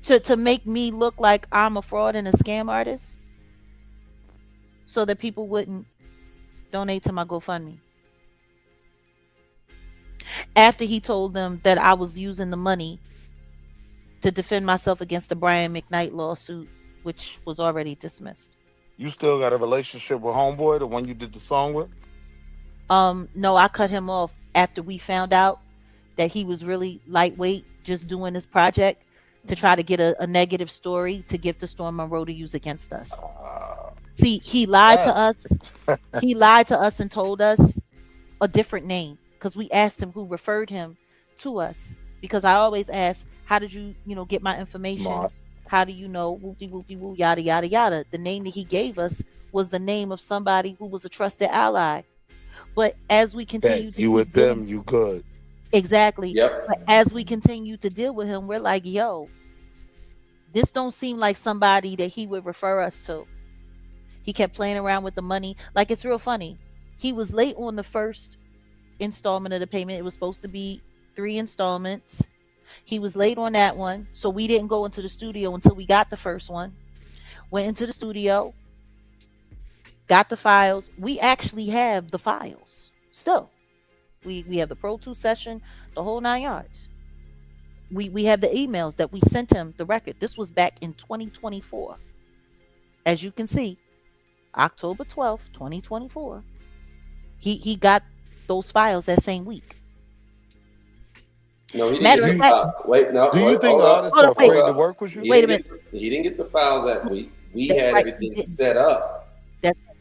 To make me look like I'm a fraud and a scam artist, so that people wouldn't donate to my GoFundMe. After he told them that I was using the money to defend myself against the Brian McKnight lawsuit, which was already dismissed. You still got a relationship with Homeboy, the one you did the song with? No, I cut him off after we found out that he was really lightweight, just doing this project to try to get a negative story to give to Storm Monroe to use against us. See, he lied to us. He lied to us and told us a different name because we asked him who referred him to us. Because I always ask, how did you, get my information? Smart. How do you know? Whoopty-whoopty-woo, yada, yada, yada. The name that he gave us was the name of somebody who was a trusted ally. But as we continue to You with deal- them, you good. Exactly. Yep. But as we continue to deal with him, we're like, yo, this don't seem like somebody that he would refer us to. He kept playing around with the money. Like, it's real funny. He was late on the first installment of the payment. It was supposed to be 3 installments. He was late on that one. So we didn't go into the studio until we got the first one. Went into the studio, got the files. We actually have the files still. We have the Pro 2 session, the whole 9 yards. We have the emails that we sent him the record. This was back in 2024. As you can see, October 12th, 2024. He got those files that same week. No, he didn't Matter get of the fact- file. Wait, no. Do you wait, think hold up. artists Hold are up, wait. afraid to work with you? He Wait a didn't get- He didn't get the files that week. We That's had right, he everything didn't. set up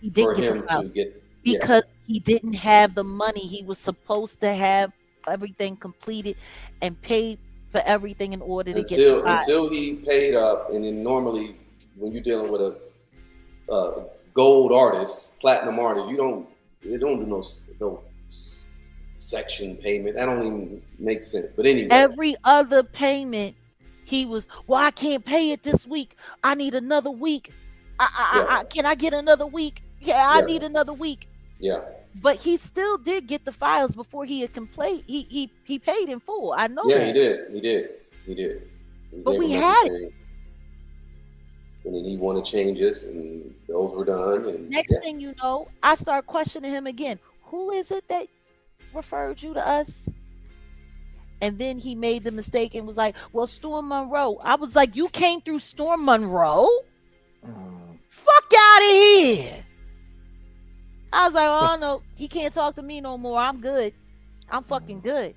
He didn't for get him the files to get. Yeah. because he didn't have the money. He was supposed to have everything completed and paid for everything in order to get the files. Until he paid up, and then normally when you're dealing with a gold artist, platinum artist, they don't do no section payment. That don't even make sense. But anyway, Every other payment, he was, well, I can't pay it this week. I need another week. Can I get another week? Yeah, I Yeah. need another week. Yeah. But he still did get the files before he had complete. He paid in full. I know Yeah, that. he did. He did. He did. He But gave we him had it. everything. And then he wanted changes, and those were done. And Next yeah. thing you know, I start questioning him again. Who is it that referred you to us? And then he made the mistake and was like, well, Storm Monroe. I was like, you came through Storm Monroe? Fuck out of here. I was like, oh no, he can't talk to me no more. I'm good. I'm fucking good.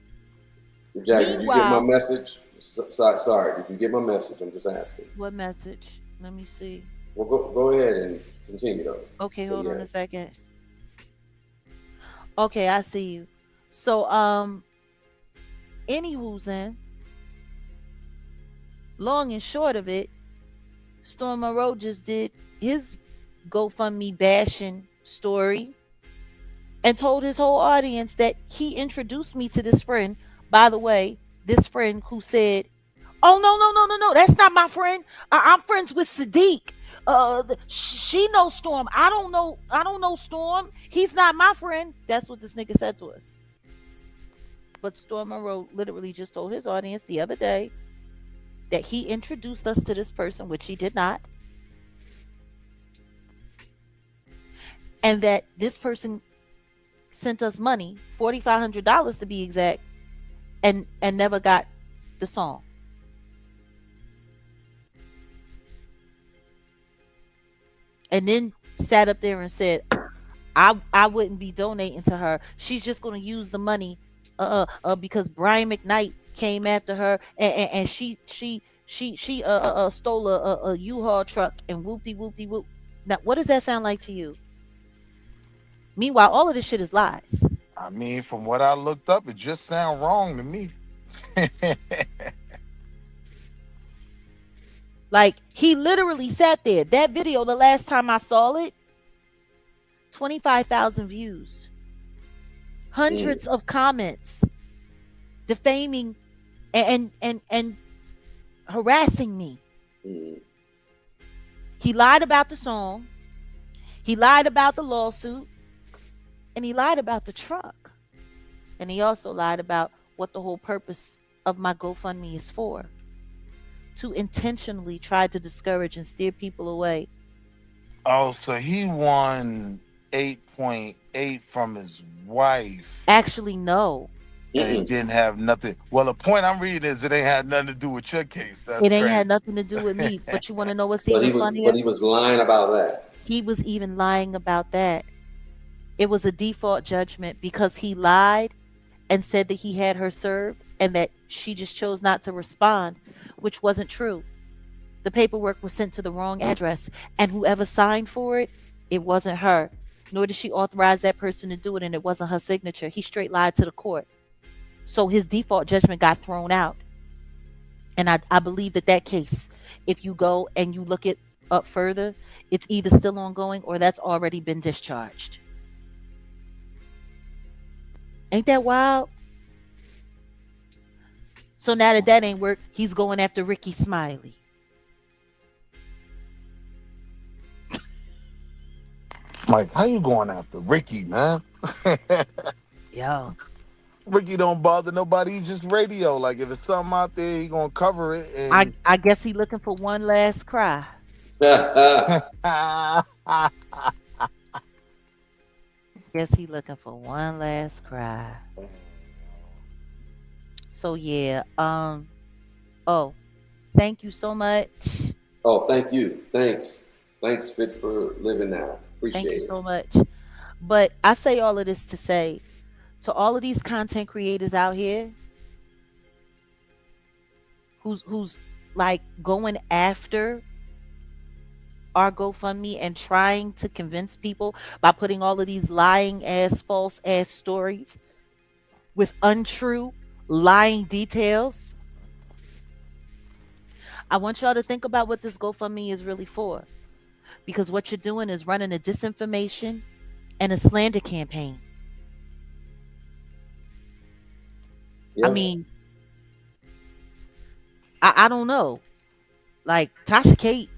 Jack, did you get my Meanwhile, message? Sorry, did you get my message? I'm just asking. what message? Let me see. Well, go ahead and continue though. Okay, So, hold on yeah. a second. Okay, I see you. So, anywho's in, long and short of it, Storm Monroe just did his GoFundMe bashing story and told his whole audience that he introduced me to this friend. By the way, this friend who said, "Oh no, that's not my friend. I'm friends with Sadiq. She knows Storm. I don't know Storm. He's not my friend." That's what this nigga said to us. But Storm Monroe literally just told his audience the other day that he introduced us to this person, which he did not, and that this person sent us money, $4,500 to be exact, and never got the song. And then sat up there and said, I wouldn't be donating to her. She's just going to use the money because Brian McKnight came after her and she stole a U-Haul truck and whoopty whoop. Now, what does that sound like to you? Meanwhile, all of this shit is lies. I mean, from what I looked up, it just sounds wrong to me. Like, he literally sat there. That video, the last time I saw it, 25,000 views, hundreds of comments, defaming and harassing me. He lied about the song. He lied about the lawsuit. And he lied about the truck. And he also lied about what the whole purpose of my GoFundMe is for. To intentionally try to discourage and steer people away. Oh, so he won 8.8 from his wife. Actually, no. And it didn't have nothing. Well, the point I'm reading is it ain't had nothing to do with your case. That's it ain't crazy. had nothing to do with me. But you want to know what's even funnier? But he was lying about that. He was even lying about that. It was a default judgment because he lied and said that he had her served and that she just chose not to respond, which wasn't true. The paperwork was sent to the wrong address, and whoever signed for it, it wasn't her. Nor did she authorize that person to do it, and it wasn't her signature. He straight lied to the court. So his default judgment got thrown out. And I believe that case, if you go and you look it up further, it's either still ongoing or that's already been discharged. Ain't that wild? So now that ain't work, he's going after Ricky Smiley. Mike, how you going after Ricky, man? Yo. Ricky don't bother nobody. He just radio. Like, if it's something out there, he gonna cover it. And... I guess he looking for one last cry. Guess he looking for one last cry. So yeah, oh, thank you so much. Oh, thank you. Thanks, Fit, for living now. Appreciate it. Thank you so much. But I say all of this to say, to all of these content creators out here, who's like going after our GoFundMe and trying to convince people by putting all of these lying ass, false ass stories with untrue, lying details. I want y'all to think about what this GoFundMe is really for. Because what you're doing is running a disinformation and a slander campaign. Yeah. I mean, I don't know. Like, Tasha Kate,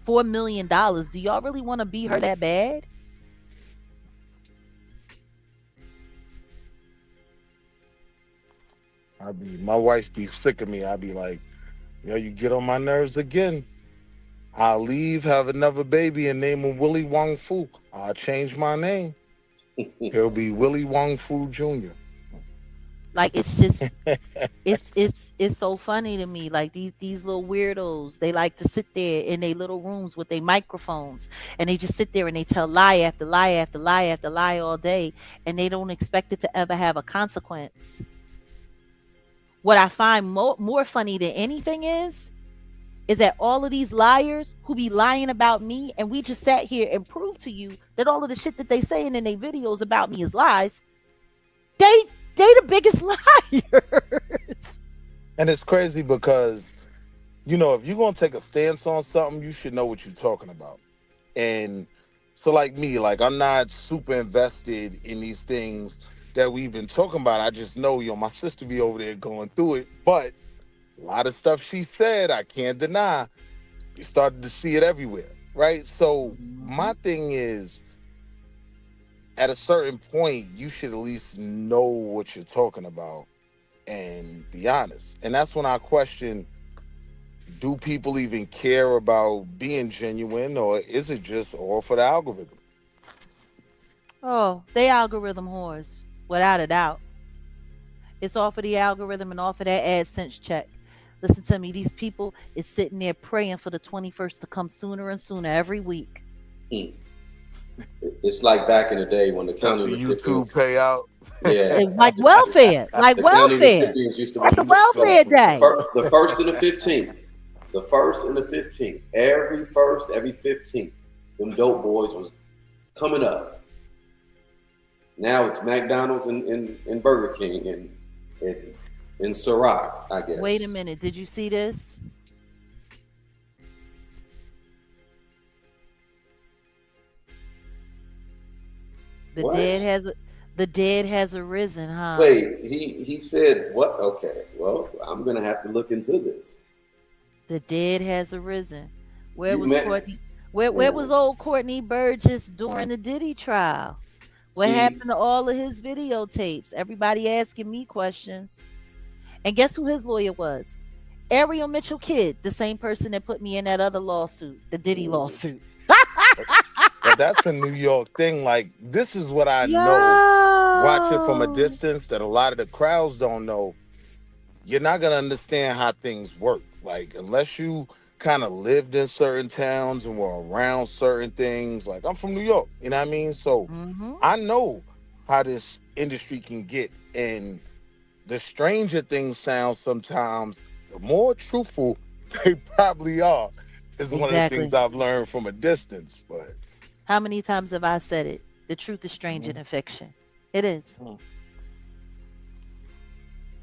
$4 million. Do y'all really want to be her that bad? My wife be sick of me. I be like, yo, you get on my nerves again. I'll leave, have another baby, and name him Willie Wong Fu. I'll change my name. He'll be Willie Wong Fu Jr. Like it's just it's so funny to me. Like these little weirdos, they like to sit there in their little rooms with their microphones, and they just sit there and they tell lie after lie after lie after lie all day, and they don't expect it to ever have a consequence. What I find more funny than anything is that all of these liars who be lying about me, and we just sat here and proved to you that all of the shit that they saying in their videos about me is lies. They the biggest liars. And it's crazy because, you know, if you're going to take a stance on something, you should know what you're talking about. And so like me, like I'm not super invested in these things that we've been talking about. I just know, you know, my sister be over there going through it. But a lot of stuff she said, I can't deny. You started to see it everywhere, right? So my thing is, at a certain point, you should at least know what you're talking about and be honest. And that's when I question, do people even care about being genuine, or is it just all for the algorithm? Oh, they algorithm whores, without a doubt. It's all for the algorithm and all for that AdSense check. Listen to me, these people is sitting there praying for the 21st to come sooner and sooner every week. It's like back in the day when the county The recipients, YouTube payout. yeah, Like welfare, like the county welfare. recipients used to Like a receive welfare day. the first and the 15th, the first and the 15th, every first, every 15th, them dope boys was coming up. Now it's McDonald's and Burger King and Ciroc, I guess. Wait a minute, did you see this? The What? dead has arisen, huh? Wait, he said what? Okay, well, I'm gonna have to look into this. The dead has arisen. Where You was met- Courtney? Where was old Courtney Burgess during the Diddy trial? What See, happened to all of his videotapes? Everybody asking me questions. And guess who his lawyer was? Ariel Mitchell Kidd, the same person that put me in that other lawsuit, the Diddy lawsuit. But that's a New York thing. Like, this is what I know. Watch it from a Yo. distance that a lot of the crowds don't know. You're not going to understand how things work. Like, unless you kind of lived in certain towns and were around certain things. Like, I'm from New York, you know what I mean? So I know how this industry can get. And the stranger things sound sometimes, the more truthful they probably are, is one of the Exactly. things I've learned from a distance. But How many times have I said it? The truth is stranger than fiction. It is.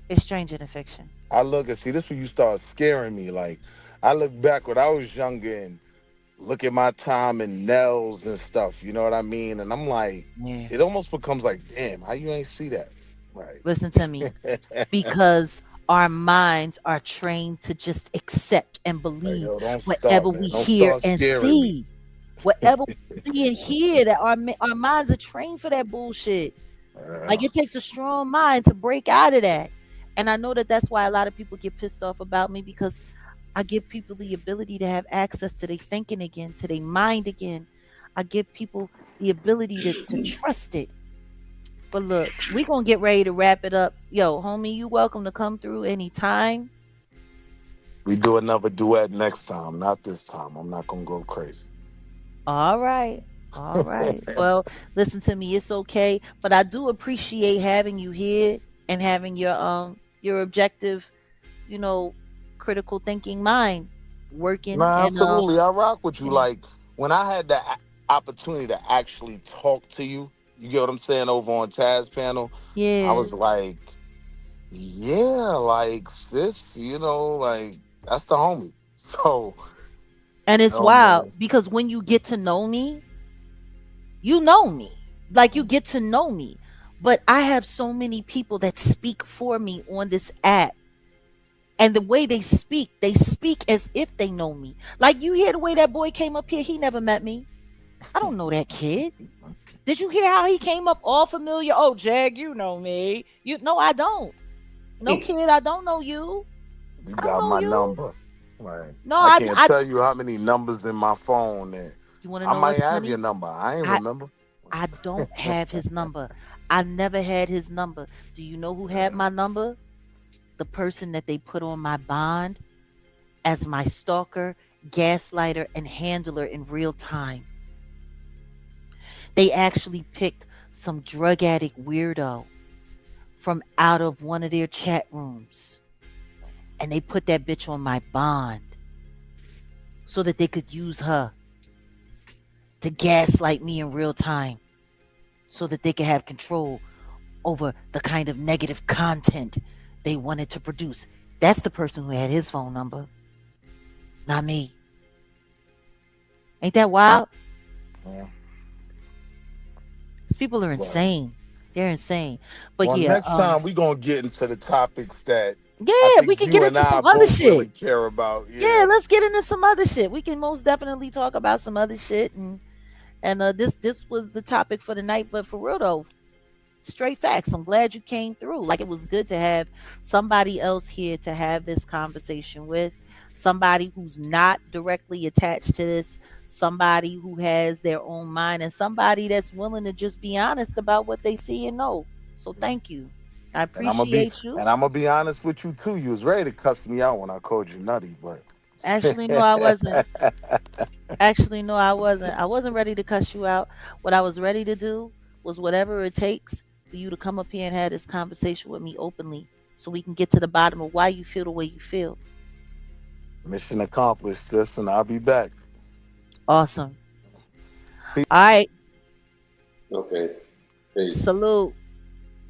It's stranger than fiction. I look and see, this when you start scaring me. Like, I look back when I was younger and look at my time in Nels and stuff, you know what I mean? And I'm like, Yeah. it almost becomes like, damn, how you ain't see that? Right. Listen to me. Because our minds are trained to just accept and Like, believe yo, don't whatever start, man. we Don't hear start and scaring see. me. Whatever we see and hear, that our minds are trained for that bullshit. Like, it takes a strong mind to break out of that. And I know that that's why a lot of people get pissed off about me, because I give people the ability to have access to their thinking again, to their mind again. I give people the ability to trust it. But look, we're going to get ready to wrap it up. Yo, homie, you welcome to come through anytime. We do another duet next time, not this time. I'm not going to go crazy. All right. All right. Well, listen to me. It's okay. But I do appreciate having you here and having your objective, you know, critical thinking mind working. Nah, and absolutely. I rock with you. and- Like, when I had the opportunity to actually talk to you, you get what I'm saying, over on Taz panel, yeah. I was like, yeah, like, sis, you know, like, that's the homie. So, And it's oh, wild man. because when you get to know me, you know me. Like, you get to know me. But I have so many people that speak for me on this app. And the way they speak as if they know me. Like, you hear the way that boy came up here, he never met me. I don't know that kid. Did you hear how he came up all familiar? Oh, Jag, you know me. No, I don't. No, kid, I don't know you. You I don't got know my you. number. Right. No, I can't I. tell you how many numbers in my phone that You want to I know might what's have your funny? number. I ain't I remember. I don't have his number. I never had his number. Do you know who had my number? The person that they put on my bond as my stalker, gaslighter, and handler in real time. They actually picked some drug addict weirdo from out of one of their chat rooms, and they put that bitch on my bond so that they could use her to gaslight me in real time so that they could have control over the kind of negative content they wanted to produce. That's the person who had his phone number, not me. Ain't that wild? Yeah. These people are Well, insane. They're insane. But well, yeah, next time we gonna get into the topics that I yeah, we think can you get and into I some other both really shit. care about. Yeah, Yeah. let's get into some other shit. We can most definitely talk about some other shit, and this was the topic for the night. But for real though, straight facts. I'm glad you came through. Like, it was good to have somebody else here to have this conversation with, somebody who's not directly attached to this, somebody who has their own mind, and somebody that's willing to just be honest about what they see and know. So thank you. I And I'm gonna be appreciate you. and I'm gonna be honest with you too. You was ready to cuss me out when I called you nutty, but Actually, no, I wasn't. Actually, no, I wasn't. I wasn't ready to cuss you out. What I was ready to do was whatever it takes for you to come up here and have this conversation with me openly so we can get to the bottom of why you feel the way you feel. mission accomplished, sis, and I'll be back. Awesome. All right. Okay. Peace. Salute.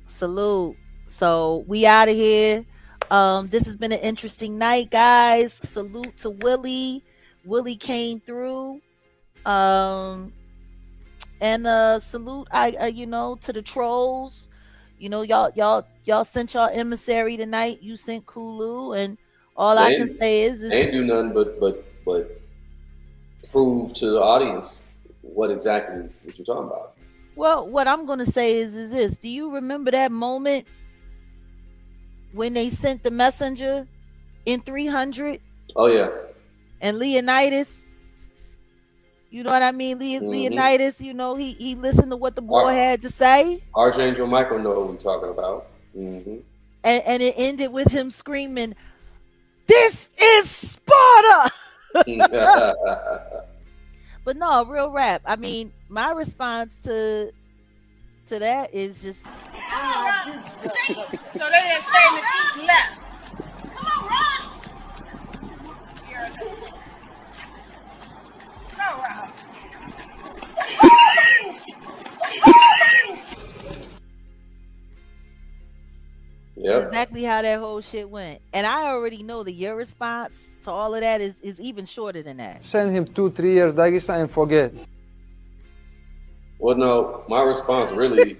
Salute. So we out of here. This has been an interesting night, guys. Salute to Willie. Willie came through. Um, and salute to the trolls. Y'all sent y'all emissary tonight. You sent Kulu, and all I can say is They ain't do nothing but prove to the audience what exactly what you're talking about. well, what I'm gonna say is this. Do you remember that moment when they sent the messenger in 300 Oh yeah. and Leonidas? You know what I mean? Leonidas, he listened to what the boy had to say. Archangel Michael know what we're talking about. Mm-hmm. And it ended with him screaming, "This is Sparta!" But no, real rap. I mean, my response to that is just So they didn't say me left. Come on, Rob. Go, Rob. Yep. exactly how that whole shit went. And I already know that your response to all of that is even shorter than that. Send him 2-3 years Dagestan and forget. Well, no, my response really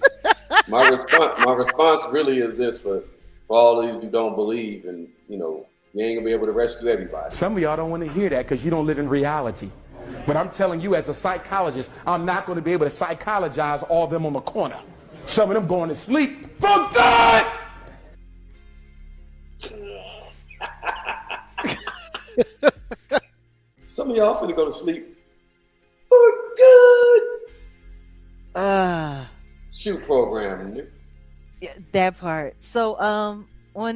is this for all these who don't believe, and you ain't gonna be able to rescue everybody. Some of y'all don't want to hear that because you don't live in reality. But I'm telling you, as a psychologist, I'm not going to be able to psychologize all of them on the corner. Some of them going to sleep for good. Some of y'all finna go to sleep for good. Shoot program. Yeah, that part. So on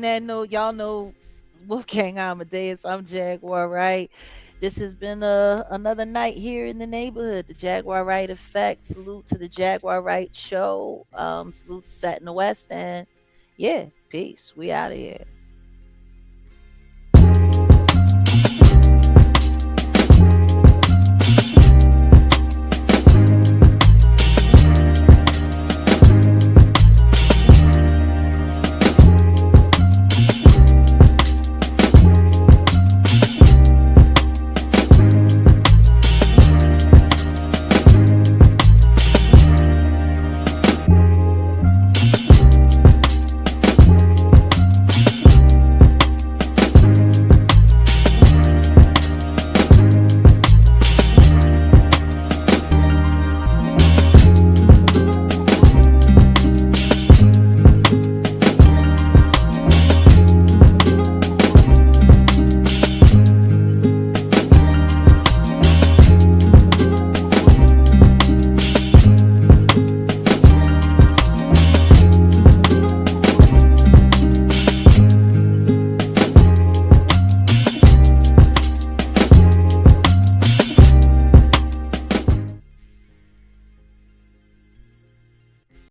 that note, y'all know Wolfgang Amadeus. I'm Jaguar Wright. This has been another night here in the neighborhood. The Jaguar Wright Effect. Salute to the Jaguar Wright Show. Salute to Sat in the West, and yeah, peace. We out of here.